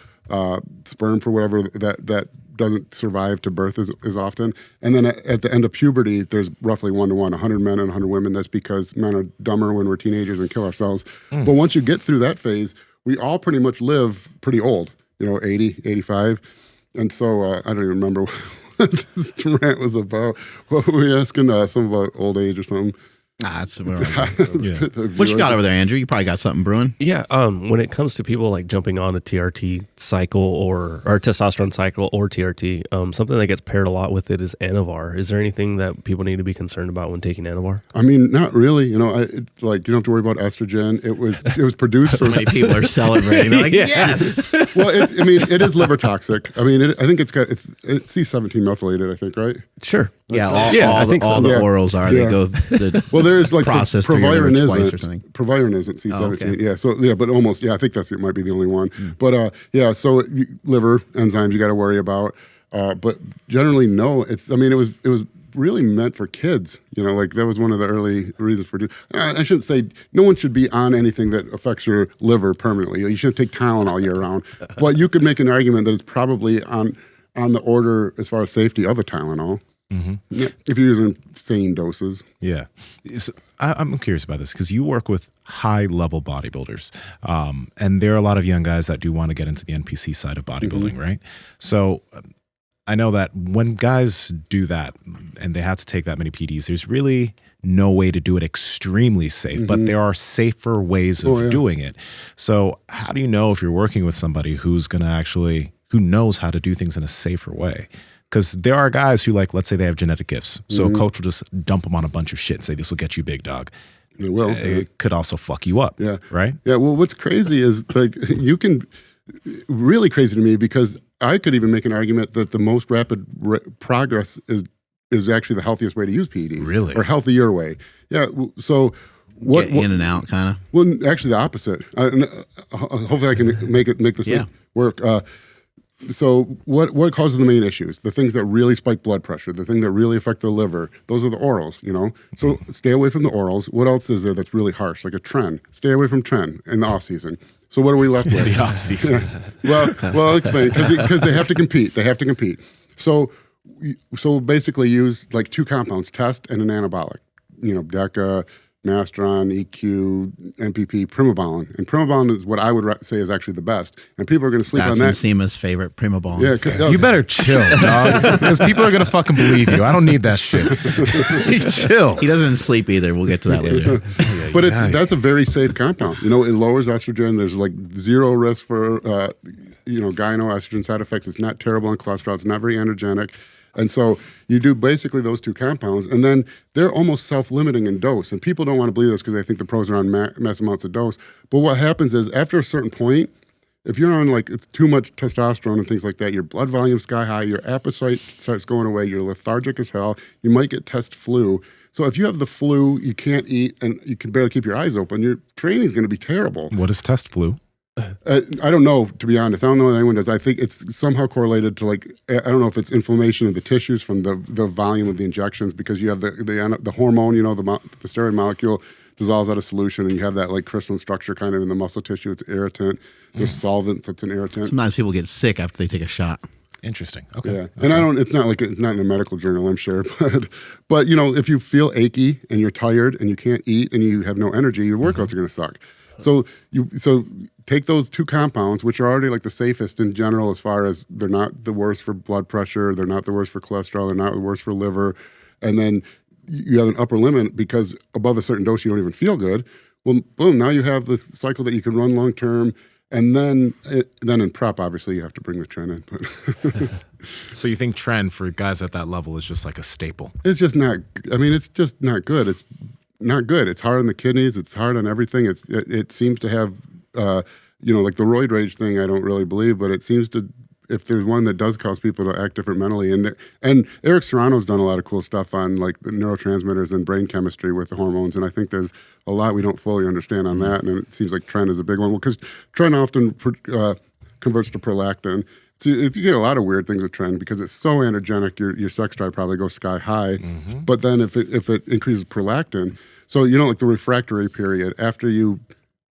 sperm, for whatever, that doesn't survive to birth as often. And then at the end of puberty, there's roughly 1 to 1, 100 men and 100 women. That's because men are dumber when we're teenagers and kill ourselves. But once you get through that phase, we all pretty much live pretty old, 80, 85. And so I don't even remember what this rant was about. What were we asking? Something about old age or something? That's what you got over there, Andrew? You probably got something brewing. Yeah. When it comes to people like jumping on a TRT cycle or testosterone cycle or TRT, something that gets paired a lot with it is Anavar. Is there anything that people need to be concerned about when taking Anavar? I mean, not really. It's like you don't have to worry about estrogen. It was produced. So many people are celebrating. They're like, yes. Well, it is liver toxic. I mean, I think it's C17 methylated. I think, right? Sure. Yeah, I think so. all the orals are. They go well, there's like processed Proviron twice or something. Proviron isn't C17. Oh, okay. Yeah, so yeah, but almost. Yeah, I think it might be the only one. But yeah, so liver enzymes you got to worry about. But generally, no. It was really meant for kids. Like that was one of the early reasons for I shouldn't say no one should be on anything that affects your liver permanently. You shouldn't take Tylenol all year round. But you could make an argument that it's probably on the order as far as safety of a Tylenol. Yeah, if you're using sane doses. Yeah. So I'm curious about this because you work with high-level bodybuilders. And there are a lot of young guys that do want to get into the NPC side of bodybuilding, right? So I know that when guys do that and they have to take that many PEDs, there's really no way to do it extremely safe, but there are safer ways of doing it. So how do you know if you're working with somebody who knows how to do things in a safer way? Because there are guys who, like, let's say they have genetic gifts. So a coach will just dump them on a bunch of shit and say, this will get you big, dog. It will. It could also fuck you up. Yeah. Right? Yeah. Well, what's crazy is really crazy to me because I could even make an argument that the most rapid progress is actually the healthiest way to use PEDs. Really? Or healthier way. Yeah. So get in and out, kind of. Well, actually the opposite. Hopefully I can make this work. So what causes the main issues? The things that really spike blood pressure, the thing that really affect the liver, those are the orals, So stay away from the orals. What else is there that's really harsh? Like a Tren. Stay away from Tren in the off season. So what are we left with? The off season. Well, I'll explain because they have to compete. They have to compete. So basically use like two compounds, Test and an anabolic. DECA, Masteron, EQ, MBPP, Primobolan. And Primobolan is what I would say is actually the best. And people are going to sleep on that. That's Nsima's favorite, Primobolan. Yeah, you better chill, dog. Because people are going to fucking believe you. I don't need that shit. Chill. He doesn't sleep either. We'll get to that later. But that's a very safe compound. It lowers estrogen. There's like zero risk for, gynoestrogen side effects. It's not terrible on cholesterol. It's not very androgenic. And so you do basically those two compounds, and then they're almost self-limiting in dose. And people don't want to believe this because they think the pros are on mass amounts of dose. But what happens is after a certain point, if you're on it's too much testosterone and things like that, your blood volume's sky high, your appetite starts going away, you're lethargic as hell, you might get test flu. So if you have the flu, you can't eat, and you can barely keep your eyes open, your training's going to be terrible. What is test flu? I don't know, to be honest. I don't know that anyone does. I think it's somehow correlated to I don't know if it's inflammation of the tissues from the volume of the injections because you have the hormone, the steroid molecule dissolves out of solution and you have that crystalline structure kind of in the muscle tissue. It's irritant. There's solvent that's an irritant. Sometimes people get sick after they take a shot. Interesting. Okay. Yeah. And it's not in a medical journal, I'm sure. But if you feel achy and you're tired and you can't eat and you have no energy, your workouts are going to suck. So take those two compounds, which are already the safest in general as far as they're not the worst for blood pressure, they're not the worst for cholesterol, they're not the worst for liver, and then you have an upper limit because above a certain dose you don't even feel good. Well, boom, now you have this cycle that you can run long term, and then in prep, obviously, you have to bring the Tren in. But So you think Tren for guys at that level is just like a staple? It's just not. It's just not good. It's not good. It's hard on the kidneys. It's hard on everything. It seems to have, the roid rage thing. I don't really believe, but it seems to. If there's one that does cause people to act different mentally, and Eric Serrano's done a lot of cool stuff on the neurotransmitters and brain chemistry with the hormones, and I think there's a lot we don't fully understand on that, and it seems like Tren is a big one. Well, because Tren often converts to prolactin. So you get a lot of weird things with Tren because it's so androgenic, your sex drive probably goes sky high. Mm-hmm. But then if it increases prolactin, so the refractory period after you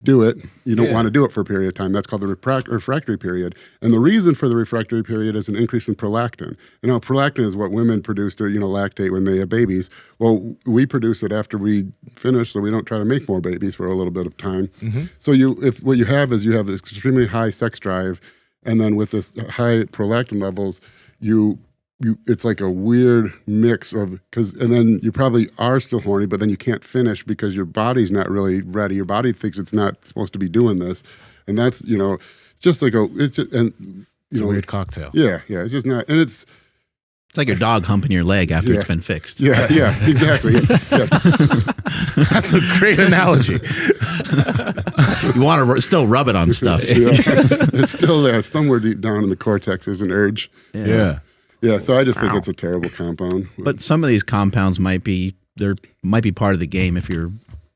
do it, you don't want to do it for a period of time. That's called the refractory period. And the reason for the refractory period is an increase in prolactin. Prolactin is what women produce to lactate when they have babies. Well, we produce it after we finish, so we don't try to make more babies for a little bit of time. Mm-hmm. So if what you have is this extremely high sex drive. And then with this high prolactin levels, it's like a weird mix and then you probably are still horny, but then you can't finish because your body's not really ready. Your body thinks it's not supposed to be doing this, and that's it's a weird cocktail. Yeah, it's just not, and it's like your dog humping your leg after it's been fixed. Yeah, exactly. Yeah. That's a great analogy. You want to still rub it on stuff. Yeah. It's still there. Somewhere deep down in the cortex is an urge. Yeah. Yeah, so I just think it's a terrible compound. But some of these compounds might be part of the game if you're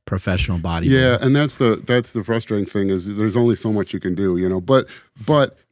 professional bodybuilder. Yeah, and that's the frustrating thing is there's only so much you can do, you know. But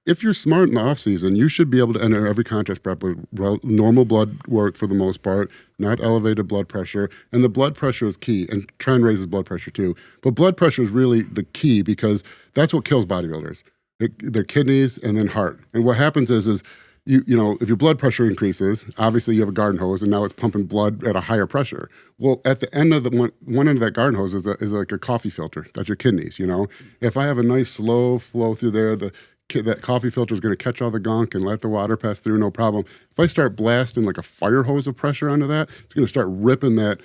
if you're smart in the off season, you should be able to enter every contest prep with normal blood work for the most part, not elevated blood pressure. And the blood pressure is key, and tren raises blood pressure too. But blood pressure is really the key because that's what kills bodybuilders. Their kidneys and then heart. And what happens is you know, if your blood pressure increases, obviously you have a garden hose and now it's pumping blood at a higher pressure. Well, at the end of the one end of that garden hose is like a coffee filter. That's your kidneys, you know. If I have a nice slow flow through there, that coffee filter is going to catch all the gunk and let the water pass through, no problem. If I start blasting like a fire hose of pressure onto that, it's going to start ripping that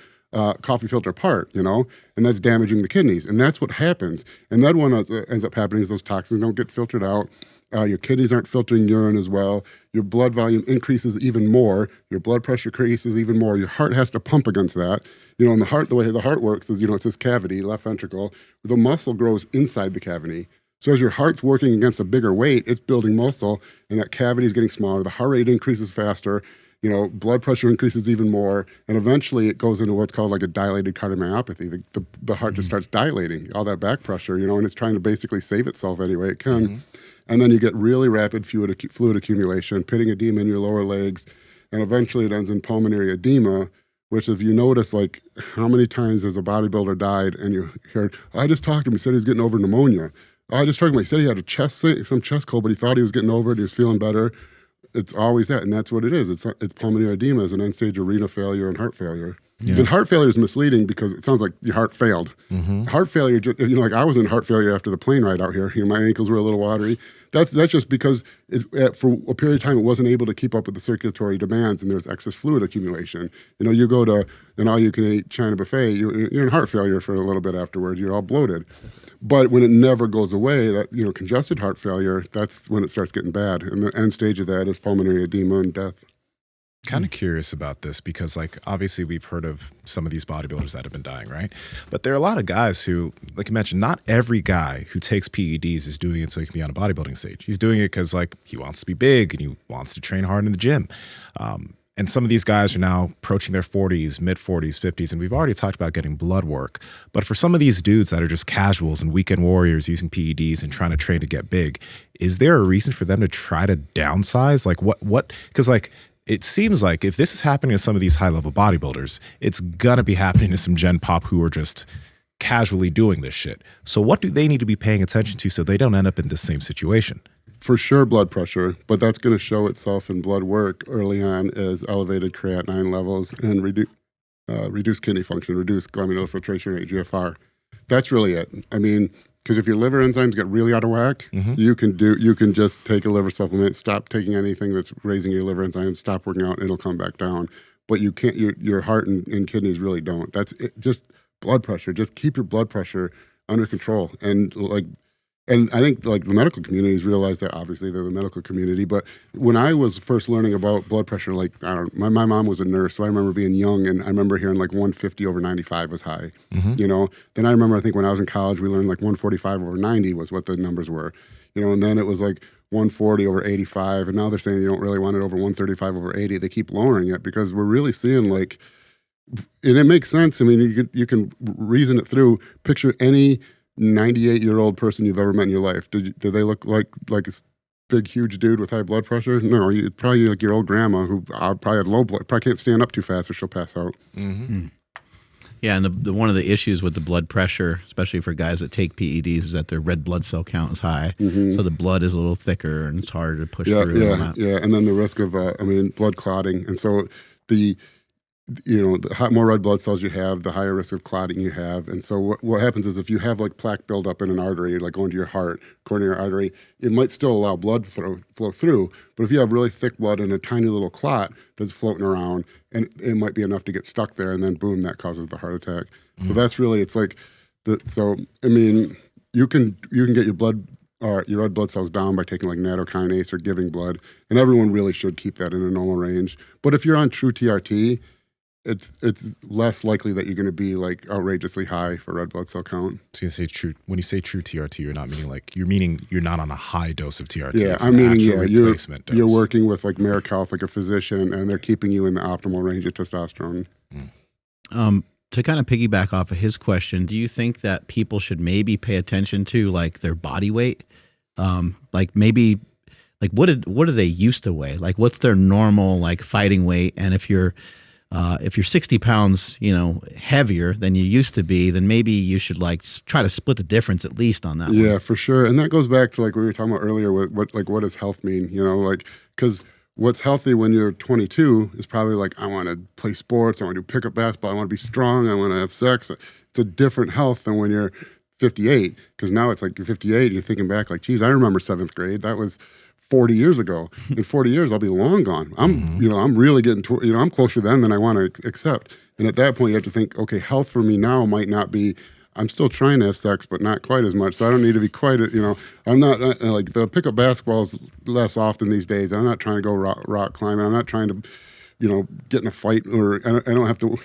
coffee filter apart, you know, and that's damaging the kidneys. And that's what happens. And that one ends up happening is those toxins don't get filtered out. Your kidneys aren't filtering urine as well. Your blood volume increases even more. Your blood pressure increases even more. Your heart has to pump against that. You know, and the way the heart works is, you know, it's this cavity, left ventricle. The muscle grows inside the cavity. So as your heart's working against a bigger weight, it's building muscle, and that cavity is getting smaller. The heart rate increases faster. You know, blood pressure increases even more, and eventually it goes into what's called like a dilated cardiomyopathy. The heart just starts dilating, all that back pressure, you know, and it's trying to basically save itself any way it can. And then you get really rapid fluid accumulation, pitting edema in your lower legs, and eventually it ends in pulmonary edema, which if you notice, like how many times has a bodybuilder died and you heard, I just talked to him, he said he was getting over pneumonia. I just talked to him, he said he had some chest cold, but he thought he was getting over it, he was feeling better. It's always that, and that's what it is. It's pulmonary edema as an end-stage of renal failure and heart failure. Yeah. And heart failure is misleading because it sounds like your heart failed. Heart failure, you know, like I was in heart failure after the plane ride out here. You know, my ankles were a little watery. That's just because for a period of time it wasn't able to keep up with the circulatory demands, and there's excess fluid accumulation. You know, you go to an all-you-can-eat China buffet, you're in heart failure for a little bit afterwards. You're all bloated. But when it never goes away, that, you know, congested heart failure, that's when it starts getting bad. And the end stage of that is pulmonary edema and death. Kind of curious about this because, like, obviously we've heard of some of these bodybuilders that have been dying, right? But there are a lot of guys who, like you mentioned, not every guy who takes PEDs is doing it so he can be on a bodybuilding stage. He's doing it because, like, he wants to be big and he wants to train hard in the gym. And some of these guys are now approaching their 40s, mid-40s, 50s, and we've already talked about getting blood work. But for some of these dudes that are just casuals and weekend warriors using PEDs and trying to train to get big, is there a reason for them to try to downsize? Like what? Because, like, it seems like if this is happening to some of these high-level bodybuilders, it's gonna be happening to some gen pop who are just casually doing this shit. So what do they need to be paying attention to so they don't end up in the same situation? For sure, blood pressure, but that's going to show itself in blood work early on as elevated creatinine levels and reduced kidney function, reduced glomerular filtration rate, GFR. That's really it. I mean, because if your liver enzymes get really out of whack, you can just take a liver supplement, stop taking anything that's raising your liver enzymes, stop working out, and it'll come back down. But you can't. Your heart and kidneys really don't. That's it. Just blood pressure. Just keep your blood pressure under control. And I think, like, the medical communities realize that. Obviously they're the medical community, but when I was first learning about blood pressure, like, I don't know, my mom was a nurse, so I remember being young and I remember hearing like 150 over 95 was high, you know. Then I remember, I think when I was in college, we learned like 145 over 90 was what the numbers were, you know, and then it was like 140 over 85, and now they're saying you don't really want it over 135 over 80. They keep lowering it because we're really seeing, like, and it makes sense. I mean, you can reason it through. Picture any 98-year-old person you've ever met in your life. Do they look like a big, huge dude with high blood pressure? No, it's probably like your old grandma who probably had low blood, probably can't stand up too fast or she'll pass out. Yeah, and the one of the issues with the blood pressure, especially for guys that take PEDs, is that their red blood cell count is high. So the blood is a little thicker and it's harder to push through. Yeah, and then the risk of, blood clotting. And so the more red blood cells you have, the higher risk of clotting you have. And so what happens is if you have, like, plaque buildup in an artery, like going to your heart, coronary artery, it might still allow blood flow through. But if you have really thick blood and a tiny little clot that's floating around, and it might be enough to get stuck there, and then boom, that causes the heart attack. So that's really, it's like, you can get your red blood cells down by taking, like, nattokinase or giving blood, and everyone really should keep that in a normal range. But if you're on true TRT, it's less likely that you're going to be like outrageously high for red blood cell count. So you say true. When you say true TRT, you're not meaning like you're not on a high dose of TRT. Yeah, it's I'm meaning you're working with like Merrick Health, like a physician, and they're keeping you in the optimal range of testosterone. To kind of piggyback off of his question, do you think that people should maybe pay attention to like their body weight? Like maybe like what do they used to weigh? Like what's their normal like fighting weight? And if you're 60 pounds, heavier than you used to be, then maybe you should like try to split the difference at least on that. Yeah, one. for sure. And that goes back to like we were talking about earlier. What does health mean? Because what's healthy when you're 22 is probably like, I want to play sports, I want to do pickup basketball, I want to be strong, I want to have sex. It's a different health than when you're 58, because now it's like you're 58, you're thinking back like, geez, I remember 7th grade. That was 40 years ago. In 40 years, I'll be long gone. I'm really getting to, I'm closer then than I want to accept. And at that point, you have to think, okay, health for me now might not be, I'm still trying to have sex, but not quite as much. So I don't need to be quite, I'm not like the pickup basketball is less often these days. I'm not trying to go rock climbing. I'm not trying to, get in a fight, or I don't have to,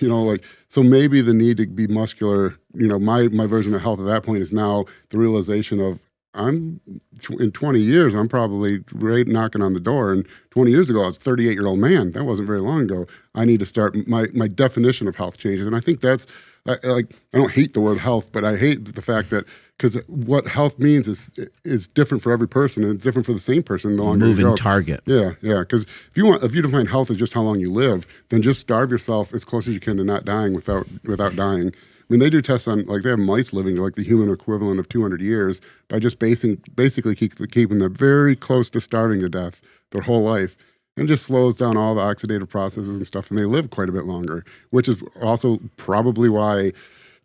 so maybe the need to be muscular, my version of health at that point is now the realization of in 20 years, I'm probably right knocking on the door. And 20 years ago, I was a 38-year-old man. That wasn't very long ago. I need to start, my definition of health changes. And I think that's, I don't hate the word health, but I hate the fact that, because what health means is different for every person, and it's different for the same person. The longer moving you go. target. Yeah. Because if you define health as just how long you live, then just starve yourself as close as you can to not dying without dying. I mean, they do tests on, like, they have mice living like the human equivalent of 200 years by just basically keeping them very close to starving to death their whole life, and just slows down all the oxidative processes and stuff, and they live quite a bit longer, which is also probably why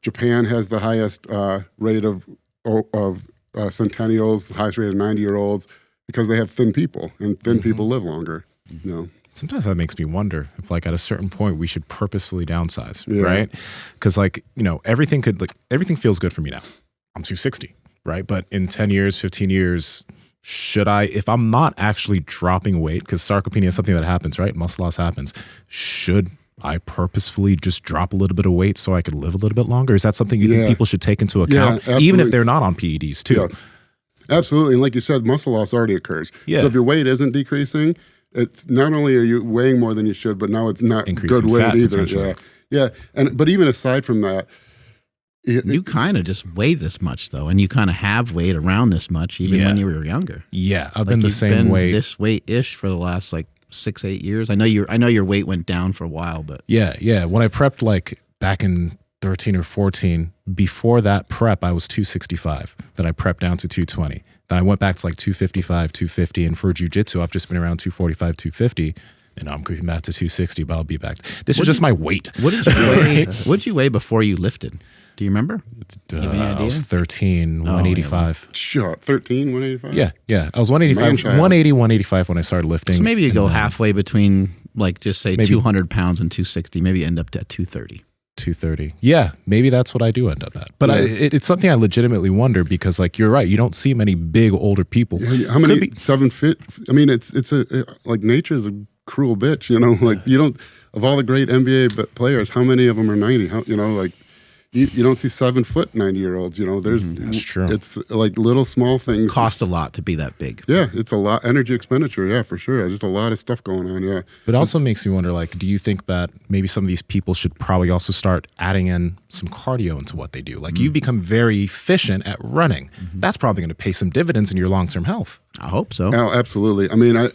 Japan has the highest rate of centennials, the highest rate of 90-year-olds, because they have thin people, and thin people live longer, Sometimes that makes me wonder if, like, at a certain point we should purposefully downsize, right? Because, like, everything feels good for me now. I'm 260, right? But in 10 years, 15 years, should I, if I'm not actually dropping weight, because sarcopenia is something that happens, right? Muscle loss happens. Should I purposefully just drop a little bit of weight so I could live a little bit longer? Is that something you think people should take into account, even if they're not on PEDs too? Yeah. Absolutely. And like you said, muscle loss already occurs. So if your weight isn't decreasing, it's not only are you weighing more than you should, but now it's not increasing good weight fat, either. Yeah. But even aside from that, you kind of just weigh this much though, and you kind of have weighed around this much even when you were younger. Yeah, I've been the same weight. This weight-ish for the last like 6-8 years. I know your weight went down for a while, but yeah. When I prepped like back in 13 or 14, before that prep, I was 265. Then I prepped down to 220. Then I went back to like 255, 250. And for jiu-jitsu, I've just been around 245, 250. And now I'm creeping back to 260, but I'll be back. This is just my weight. What did you weigh? What did you weigh before you lifted? Do you remember? I was 13, 185. Sure, 13, 185? Yeah. I was 185, 180, 185 when I started lifting. So maybe you go halfway between, like, just say 200 pounds and 260. Maybe you end up at 230. 230. Yeah, maybe that's what I do end up at. But it's something I legitimately wonder, because, like, you're right. You don't see many big older people. How many 7 feet? I mean, it's like nature's a cruel bitch. Like, you don't, of all the great NBA players, how many of them are 90? You don't see 7 foot 90-year-olds. That's true. It's like little small things. Cost a lot to be that big. Yeah, it's a lot energy expenditure. Yeah, for sure. Just a lot of stuff going on. Yeah, but it also makes me wonder. Like, do you think that maybe some of these people should probably also start adding in some cardio into what they do? Like, you've become very efficient at running. That's probably going to pay some dividends in your long-term health. I hope so. Oh, absolutely. I mean, I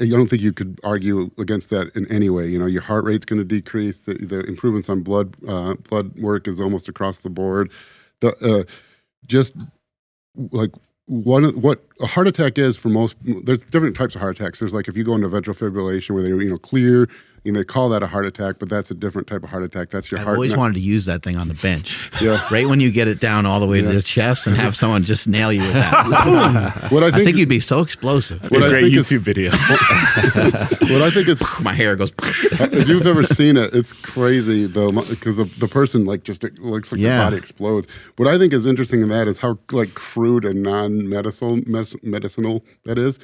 don't think you could argue against that in any way. Your heart rate's going to decrease. The improvements on blood work is almost across the board. Just like what a heart attack is for most. There's different types of heart attacks. There's like if you go into ventral fibrillation where they clear. They call that a heart attack, but that's a different type of heart attack. That's your heart. I've always wanted to use that thing on the bench. Yeah. Right when you get it down all the way to the chest and have someone just nail you with that. Boom. I think you'd be so explosive. What a great YouTube video. What I think is my hair goes. If you've ever seen it, it's crazy though, because the person it looks like their body explodes. What I think is interesting in that is how like crude and non-medicinal that is.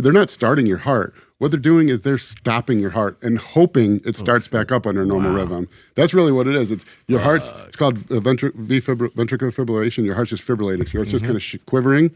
they're not starting your heart. What they're doing is they're stopping your heart and hoping it starts back up under normal rhythm. That's really what it is. It's your heart's, it's called ventricular fibrillation. Your heart's just fibrillating. So your heart's just kind of quivering.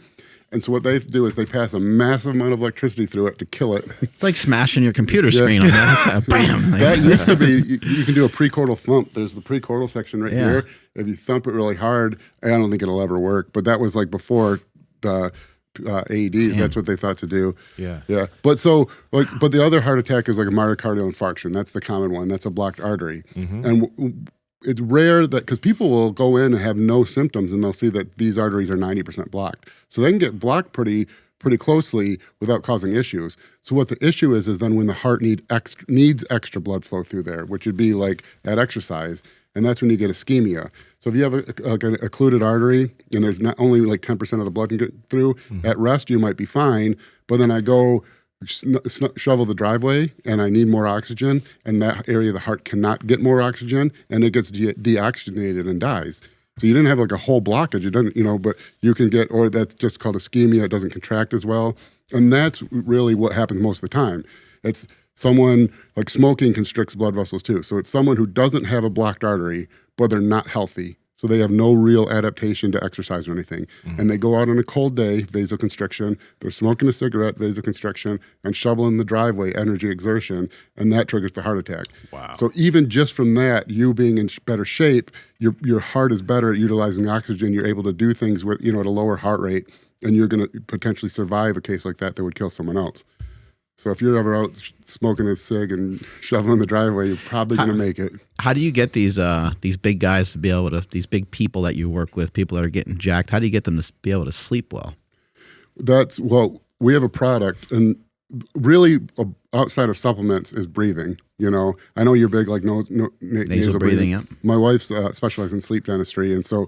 And so what they do is they pass a massive amount of electricity through it to kill it. It's like smashing your computer screen on that. Bam! That used to be, you can do a precordal thump. There's the precordal section right here. If you thump it really hard, I don't think it'll ever work. But that was like before the AEDs. That's what they thought to do. Yeah. But but the other heart attack is like a myocardial infarction. That's the common one. That's a blocked artery. And it's rare that, because people will go in and have no symptoms and they'll see that these arteries are 90% blocked. So they can get blocked pretty closely without causing issues. So what the issue is then when the heart needs extra blood flow through there, which would be like at exercise, and that's when you get ischemia. So if you have an occluded artery and there's not only like 10% of the blood can get through, at rest you might be fine, but then I go shovel the driveway and I need more oxygen, and that area of the heart cannot get more oxygen, and it gets deoxygenated and dies. So you didn't have like a whole blockage, you didn't, but you can get, or that's just called ischemia, it doesn't contract as well. And that's really what happens most of the time. It's someone, like smoking constricts blood vessels too. So it's someone who doesn't have a blocked artery, but they're not healthy. So they have no real adaptation to exercise or anything. And they go out on a cold day, vasoconstriction, they're smoking a cigarette, vasoconstriction, and shoveling the driveway, energy exertion, and that triggers the heart attack. Wow. So even just from that, you being in better shape, your heart is better at utilizing the oxygen, you're able to do things with, at a lower heart rate, and you're gonna potentially survive a case like that would kill someone else. So if you're ever out smoking a cig and shoveling the driveway, you're probably going to make it. How do you get these big guys to be able to, these big people that you work with, people that are getting jacked, how do you get them to be able to sleep well? We have a product, and really outside of supplements is breathing. I know you're big like nasal breathing. Yep. My wife's specialized in sleep dentistry, and so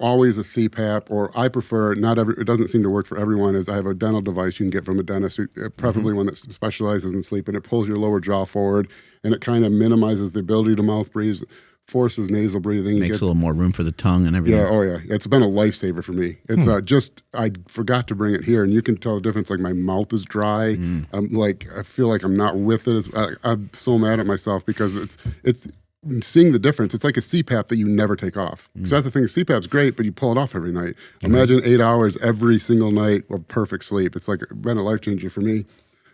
always a CPAP, or I prefer, it doesn't seem to work for everyone, is I have a dental device you can get from a dentist, preferably one that specializes in sleep, and it pulls your lower jaw forward, and it kind of minimizes the ability to mouth breathe, forces nasal breathing. Makes a little more room for the tongue and everything. Yeah, it's been a lifesaver for me. It's I forgot to bring it here, and you can tell the difference, like my mouth is dry. I feel like I'm not with it. I'm so mad at myself because it's seeing the difference. It's like a CPAP that you never take off. Because that's the thing, CPAP's great, but you pull it off every night. Imagine 8 hours every single night of perfect sleep. It's like been a life changer for me.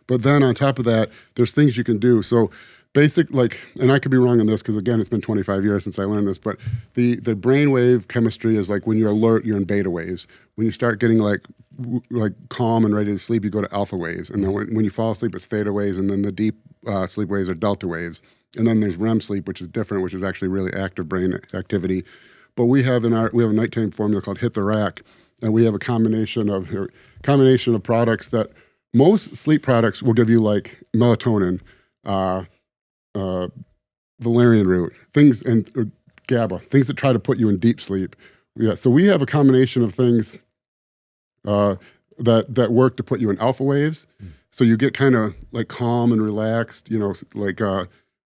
But then on top of that, there's things you can do. So basic, and I could be wrong on this because again, it's been 25 years since I learned this, but the brainwave chemistry is like when you're alert, you're in beta waves. When you start getting like calm and ready to sleep, you go to alpha waves. And then when you fall asleep, it's theta waves, and then the deep sleep waves are delta waves. And then there's REM sleep, which is different, which is actually really active brain activity. But we have a nighttime formula called Hit the Rack, and we have a combination of products that most sleep products will give you, like melatonin, valerian root, things, and GABA, things that try to put you in deep sleep. Yeah, so we have a combination of things that work to put you in alpha waves, so you get kind of like calm and relaxed,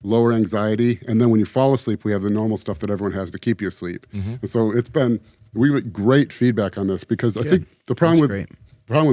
lower anxiety, and then when you fall asleep, we have the normal stuff that everyone has to keep you asleep. And so we get great feedback on this, because I think the problem with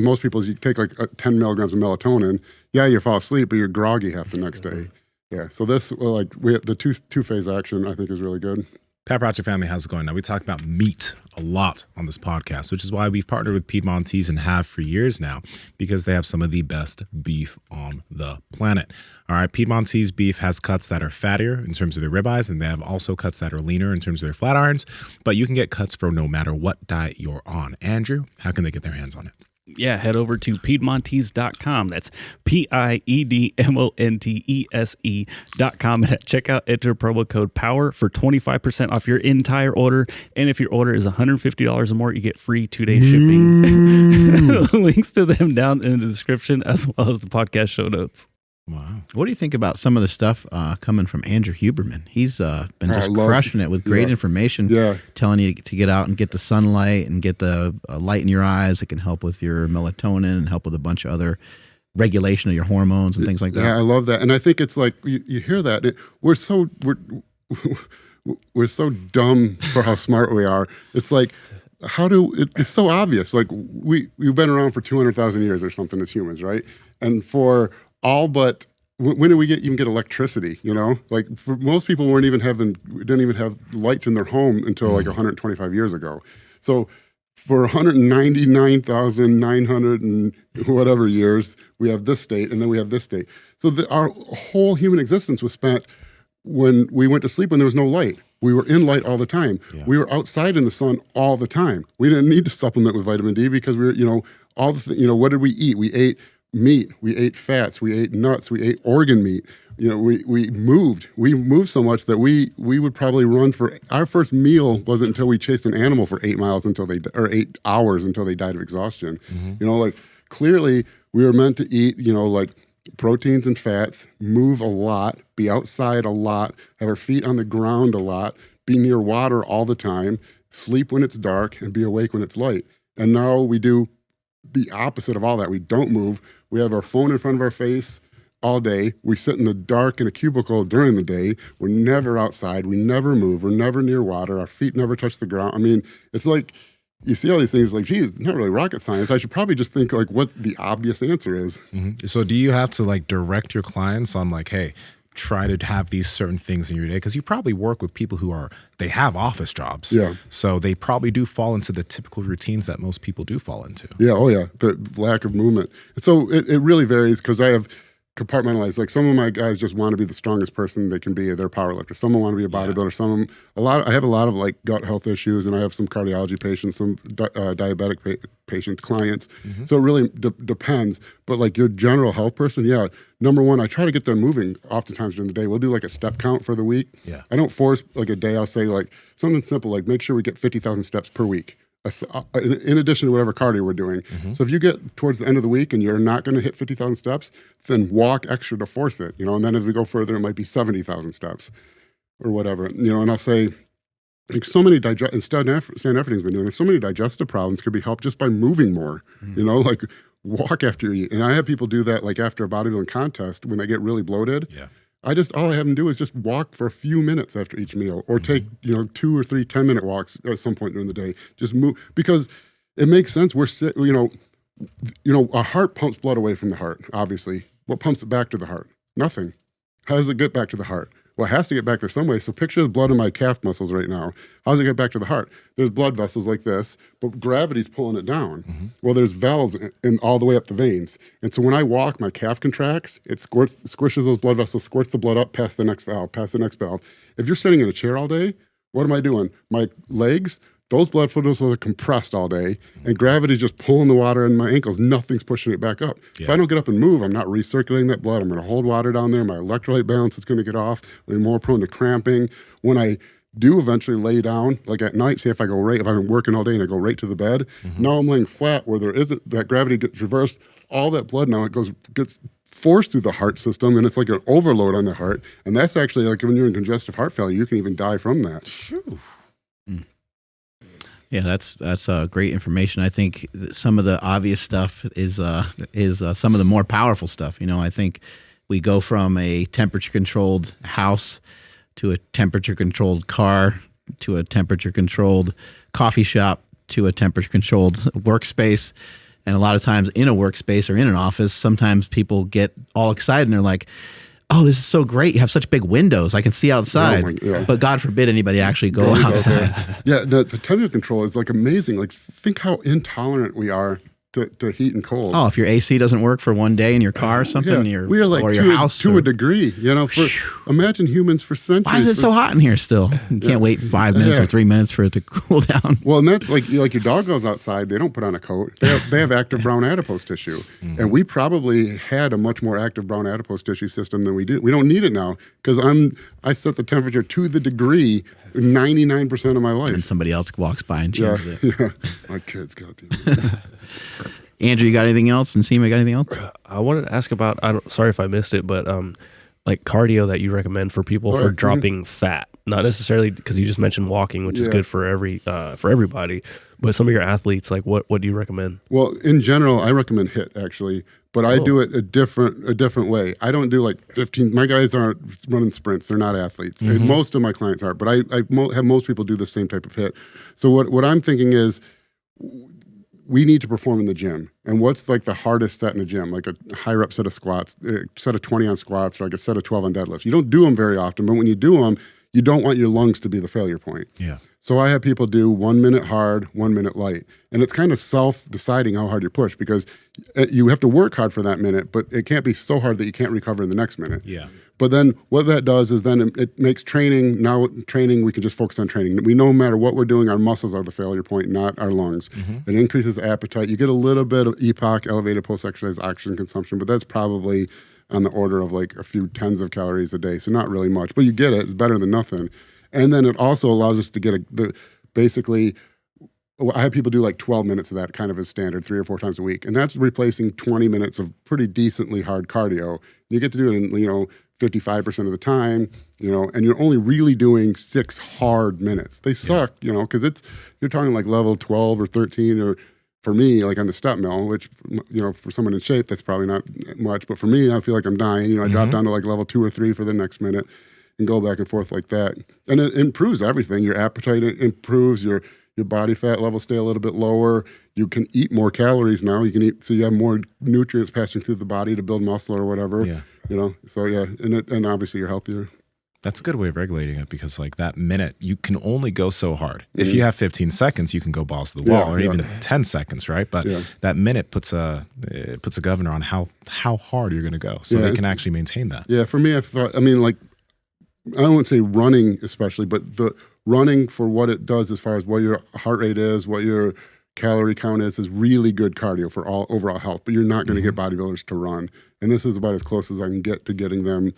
most people is you take like 10 milligrams of melatonin, you fall asleep, but you're groggy half the next day. Yeah, so this, we have the two-phase action, I think, is really good. Pat Project family, how's it going? Now, we talk about meat a lot on this podcast, which is why we've partnered with Piedmontese and have for years now, because they have some of the best beef on the planet. All right, Piedmontese beef has cuts that are fattier in terms of their ribeyes, and they have also cuts that are leaner in terms of their flat irons, but you can get cuts for no matter what diet you're on. Andrew, how can they get their hands on it? Yeah, head over to Piedmontese.com. That's PIEDMONTESE.com. And at checkout, enter promo code POWER for 25% off your entire order. And if your order is $150 or more, you get free 2-day shipping. Links to them down in the description, as well as the podcast show notes. Wow. What do you think about some of the stuff coming from Andrew Huberman? He's been just crushing it with great information, telling you to get out and get the sunlight and get the light in your eyes. It can help with your melatonin and help with a bunch of other regulation of your hormones and things like that. Yeah, I love that. And I think it's like, you hear that. We're so dumb for how smart we are. It's like, it's so obvious. Like we've been around for 200,000 years or something as humans, right? And for all but when did we even get electricity? You know, like for most people didn't even have lights in their home until like 125 years ago. So for 199,900 and whatever years, we have this state, and then we have this state. So our whole human existence was spent when we went to sleep when there was no light. We were in light all the time. Yeah. We were outside in the sun all the time. We didn't need to supplement with vitamin D because we were, what did we eat? We ate meat, we ate fats, we ate nuts, we ate organ meat. We moved. We moved so much that we would probably run for our first meal wasn't until we chased an animal for 8 hours until they died of exhaustion. Like clearly we were meant to eat, like proteins and fats, move a lot, be outside a lot, have our feet on the ground a lot, be near water all the time, sleep when it's dark, and be awake when it's light. And now we do the opposite of all that. We don't move. We have our phone in front of our face all day. We sit in the dark in a cubicle during the day. We're never outside. We never move. We're never near water. Our feet never touch the ground. I mean, it's like you see all these things like, geez, it's not really rocket science. I should probably just think like what the obvious answer is. So do you have to like direct your clients on like, hey, try to have these certain things in your day? Because you probably work with people they have office jobs. Yeah. So they probably do fall into the typical routines that most people do fall into. Yeah. Oh yeah. The lack of movement. So it really varies because I have compartmentalized. Like some of my guys just want to be the strongest person they can be. They're powerlifter. Some want to be a bodybuilder. Some I have a lot of like gut health issues, and I have some cardiology patients, some diabetic patients, clients. So it really depends. But like your general health person, yeah. Number one, I try to get them moving oftentimes during the day. We'll do like a step count for the week. Yeah. I don't force like a day. I'll say like something simple, like make sure we get 50,000 steps per week, in addition to whatever cardio we're doing. So if you get towards the end of the week and you're not going to hit 50,000 steps, then walk extra to force it, and then as we go further, it might be 70,000 steps or whatever, and I'll say, like so many and Stan Efferding's been doing this, so many digestive problems could be helped just by moving more, like walk after you eat. And I have people do that like after a bodybuilding contest when they get really bloated. Yeah. All I have them do is just walk for a few minutes after each meal, or take 2 or 3 10-minute walks at some point during the day. Just move, because it makes sense. We're our heart pumps blood away from the heart. Obviously, what pumps it back to the heart? Nothing. How does it get back to the heart? Well, it has to get back there some way. So picture the blood in my calf muscles right now. How does it get back to the heart? There's blood vessels like this, but gravity's pulling it down. Well, there's valves in all the way up the veins. And so when I walk, my calf contracts, it squishes those blood vessels, squirts the blood up past the next valve, past the next valve. If you're sitting in a chair all day, what am I doing? My legs, those blood vessels are compressed all day, and gravity's just pulling the water in my ankles. Nothing's pushing it back up. Yeah. If I don't get up and move, I'm not recirculating that blood. I'm going to hold water down there. My electrolyte balance is going to get off. I'm more prone to cramping. When I do eventually lay down, like at night, say if I've been working all day and I go right to the bed, now I'm laying flat where there isn't, that gravity gets reversed. All that blood now gets forced through the heart system, and it's like an overload on the heart. And that's actually like when you're in congestive heart failure, you can even die from that. Yeah, that's great information. I think some of the obvious stuff is some of the more powerful stuff. I think we go from a temperature-controlled house to a temperature-controlled car to a temperature-controlled coffee shop to a temperature-controlled workspace. And a lot of times in a workspace or in an office, sometimes people get all excited and they're like, oh, this is so great. You have such big windows. I can see outside. But God forbid anybody actually go outside. Yeah, the temperature control is like amazing. Like think how intolerant we are to heat and cold. Oh, if your AC doesn't work for one day in your car or something, we are like your house to a degree. Imagine humans for centuries. Why is it so hot in here still? You can't wait 5 minutes or 3 minutes for it to cool down. Well, and that's like your dog goes outside. They don't put on a coat. They have active brown adipose tissue, and we probably had a much more active brown adipose tissue system than we do. We don't need it now because I set the temperature to the degree 99% of my life. And somebody else walks by and changes it. Yeah, my kids got to. Andrew, you got anything else? Nsima, you got anything else? I wanted to ask about, sorry if I missed it, but like cardio that you recommend for people for dropping fat? Not necessarily because you just mentioned walking, which is good for everybody, but some of your athletes, like what do you recommend? Well, in general, I recommend HIIT actually, but I do it a different way. I don't do like 15. My guys aren't running sprints; they're not athletes. Most of my clients are, but I have most people do the same type of HIIT. So what I'm thinking is, we need to perform in the gym. And what's like the hardest set in the gym? Like a high rep set of squats, a set of 20 on squats, or like a set of 12 on deadlifts. You don't do them very often, but when you do them, you don't want your lungs to be the failure point. Yeah. So I have people do 1 minute hard, 1 minute light. And it's kind of self-deciding how hard you push, because you have to work hard for that minute, but it can't be so hard that you can't recover in the next minute. Yeah. But then what that does is then it makes training, we can just focus on training. We know no matter what we're doing, our muscles are the failure point, not our lungs. It increases appetite. You get a little bit of EPOC, elevated post-exercise oxygen consumption, but that's probably on the order of like a few tens of calories a day. So not really much, but you get it. It's better than nothing. And then it also allows us to get basically, I have people do like 12 minutes of that kind of as standard 3 or 4 times a week. And that's replacing 20 minutes of pretty decently hard cardio. You get to do it in, 55% of the time, and you're only really doing 6 hard minutes. They suck, because you're talking like level 12 or 13, or for me, like on the step mill, which, for someone in shape, that's probably not much. But for me, I feel like I'm dying. I drop down to like level 2 or 3 for the next minute and go back and forth like that. And it improves everything. Your appetite improves, your body fat levels stay a little bit lower. You can eat more calories now. You can eat, so you have more nutrients passing through the body to build muscle or whatever. Yeah. So yeah, and obviously you're healthier. That's a good way of regulating it, because like that minute, you can only go so hard. If you have 15 seconds, you can go balls to the wall, or even 10 seconds, right? But that minute puts a governor on how hard you're going to go, so they can actually maintain that. Yeah, for me, I don't want to say running especially, but the running for what it does as far as what your heart rate is, what your calorie count is really good cardio for all overall health. But you're not going to get bodybuilders to run, and this is about as close as I can get to getting them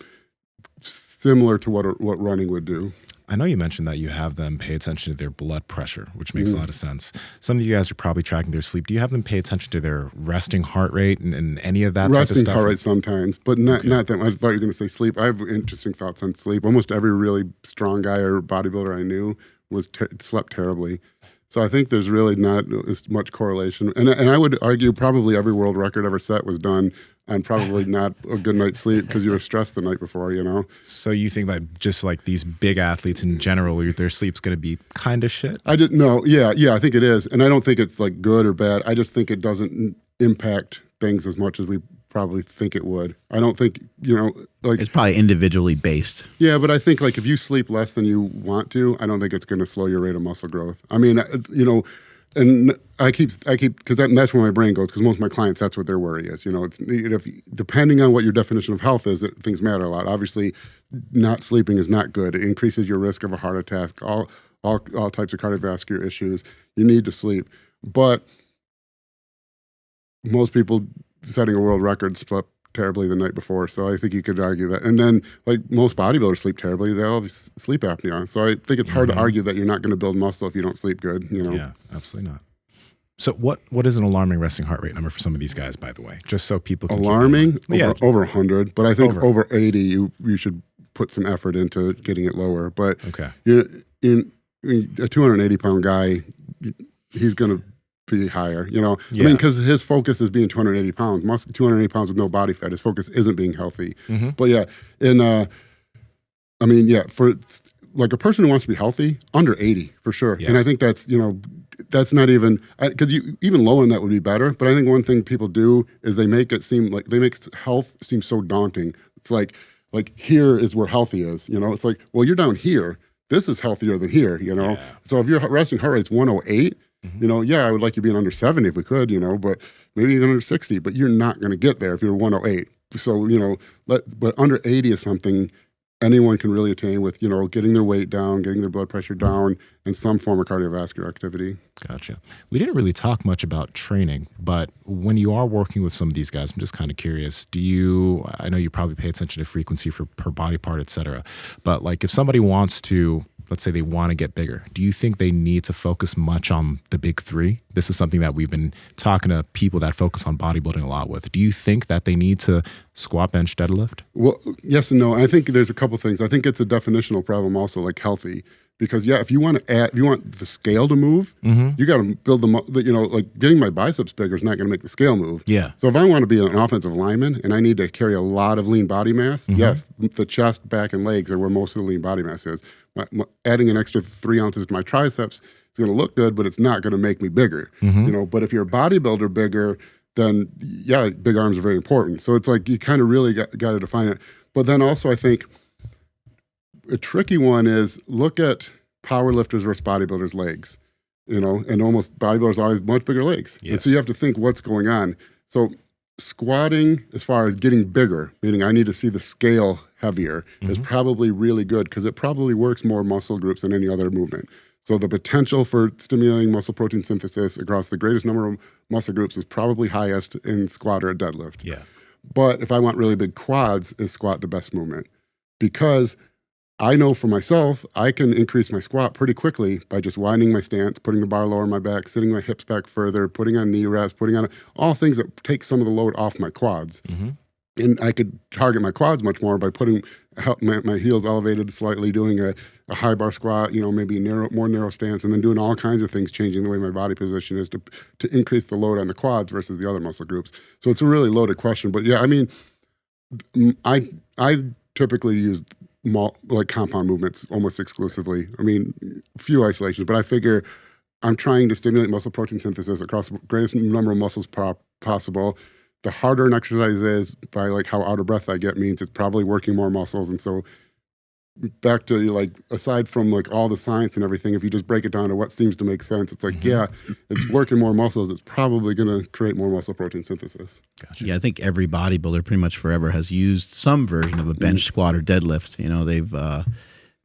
similar to what running would do. I know you mentioned that you have them pay attention to their blood pressure, which makes a lot of sense. Some of you guys are probably tracking their sleep. Do you have them pay attention to their resting heart rate and any of that type of stuff? Resting heart rate sometimes, but not that. I thought you were going to say sleep. I have interesting thoughts on sleep. Almost every really strong guy or bodybuilder I knew slept terribly. So I think there's really not as much correlation. And I would argue probably every world record ever set was done on probably not a good night's sleep because you were stressed the night before, So you think that just like these big athletes in general, their sleep's going to be kind of shit? I think it is. And I don't think it's like good or bad. I just think it doesn't impact things as much as we probably think it would. I don't think, like it's probably individually based. Yeah, but I think like if you sleep less than you want to, I don't think it's going to slow your rate of muscle growth. I mean, and I keep because that's where my brain goes, because most of my clients, that's what their worry is. It's depending on what your definition of health is, things matter a lot. Obviously, not sleeping is not good. It increases your risk of a heart attack, all types of cardiovascular issues. You need to sleep, but most people setting a world record slept terribly the night before, so I think you could argue that. And then, like most bodybuilders sleep terribly, they all have sleep apnea. So I think it's hard to argue that you're not going to build muscle if you don't sleep good. Yeah, absolutely not. So what is an alarming resting heart rate number for some of these guys, by the way, just so people can alarming over 100, but I think over 80 you should put some effort into getting it lower. But you're a 280 pound guy, he's going to be higher, I mean, because his focus is being 280 pounds. 280 pounds with no body fat, his focus isn't being healthy. But for like a person who wants to be healthy, under 80 for sure. Yes. And I think that's, that's not even, because even lower than that would be better. But I think one thing people do is they make health seem so daunting. It's like here is where healthy is, it's like, well, you're down here. This is healthier than here, Yeah. So if your resting heart rate's 108, I would like you being under 70 if we could, but maybe even under 60, but you're not going to get there if you're 108. So, but under 80 is something anyone can really attain with, getting their weight down, getting their blood pressure down, and some form of cardiovascular activity. Gotcha. We didn't really talk much about training, but when you are working with some of these guys, I'm just kind of curious, I know you probably pay attention to frequency per body part, et cetera, but like if somebody wants to, let's say they want to get bigger, do you think they need to focus much on the big three? This is something that we've been talking to people that focus on bodybuilding a lot with. Do you think that they need to squat, bench, deadlift? Well, yes and no. I think there's a couple things. I think it's a definitional problem also, like healthy. Because if you want the scale to move, you got to build like getting my biceps bigger is not going to make the scale move. Yeah. So if I want to be an offensive lineman and I need to carry a lot of lean body mass, yes, the chest, back, and legs are where most of the lean body mass is. Adding an extra 3 ounces to my triceps is going to look good, but it's not going to make me bigger. But if you're a bodybuilder bigger, then yeah, big arms are very important. So it's like you kind of really got to define it. But then also I think a tricky one is look at power lifters versus bodybuilders' legs, and almost bodybuilders always much bigger legs. Yes. And so you have to think what's going on. So squatting, as far as getting bigger, meaning I need to see the scale heavier, is probably really good because it probably works more muscle groups than any other movement. So the potential for stimulating muscle protein synthesis across the greatest number of muscle groups is probably highest in squat or a deadlift. Yeah. But if I want really big quads, is squat the best movement? Because I know for myself, I can increase my squat pretty quickly by just widening my stance, putting the bar lower on my back, sitting my hips back further, putting on knee reps, putting on all things that take some of the load off my quads. And I could target my quads much more by putting my heels elevated slightly, doing a high bar squat, maybe more narrow stance, and then doing all kinds of things, changing the way my body position is to increase the load on the quads versus the other muscle groups. So it's a really loaded question. But yeah, I mean, I typically use like compound movements almost exclusively. I mean, a few isolations, but I figure I'm trying to stimulate muscle protein synthesis across the greatest number of muscles possible. The harder an exercise is, by like how out of breath I get, means it's probably working more muscles. And so back to like, aside from like all the science and everything, if you just break it down to what seems to make sense, it's like, yeah, it's working more muscles. It's probably going to create more muscle protein synthesis. Gotcha. Yeah, I think every bodybuilder pretty much forever has used some version of a bench squat or deadlift. They've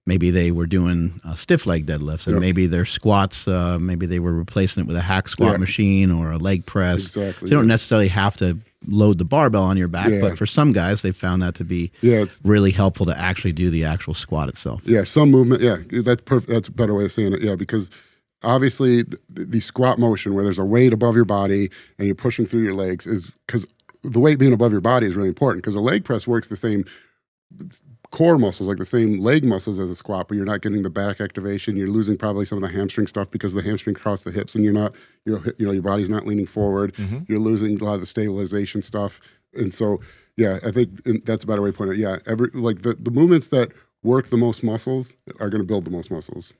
maybe they were doing stiff leg deadlifts, and maybe their squats, maybe they were replacing it with a hack squat machine or a leg press. Exactly. So you don't necessarily have to load the barbell on your back, but for some guys, they've found that to be it's really helpful to actually do the actual squat itself. Yeah, some movement. Yeah, that's perfect. That's a better way of saying it. Yeah, because obviously the squat motion where there's a weight above your body and you're pushing through your legs is because the weight being above your body is really important, because a leg press works the same core muscles, like the same leg muscles as a squat, but you're not getting the back activation. You're losing probably some of the hamstring stuff because the hamstring across the hips, and your body's not leaning forward. You're losing a lot of the stabilization stuff. And so, yeah, I think that's a better way to put it. Yeah, the movements that work the most muscles are going to build the most muscles.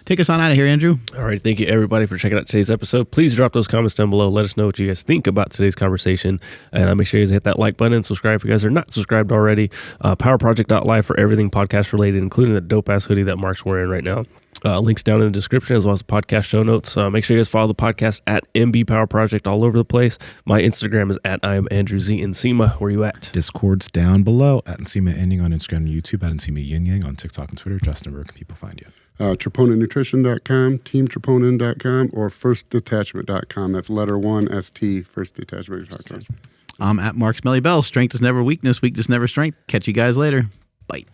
Take us on out of here, Andrew. All right. Thank you, everybody, for checking out today's episode. Please drop those comments down below. Let us know what you guys think about today's conversation. And make sure you guys hit that like button and subscribe if you guys are not subscribed already. Powerproject.live for everything podcast related, including the dope-ass hoodie that Mark's wearing right now. Links down in the description, as well as the podcast show notes. Make sure you guys follow the podcast at MB Power Project all over the place. My Instagram is at I am Andrew Z. Nsima. Where are you at? Discord's down below at Nsima Inyang on Instagram and YouTube, at Nsima Inyang on TikTok and Twitter. Justin, where can people find you? TreponentNutrition.com, TeamTreponent.com, or FirstDetachment.com. That's letter 1 ST, FirstDetachment.com. I'm at Mark Smelly Bell. Strength is never weakness. Weakness never strength. Catch you guys later. Bye.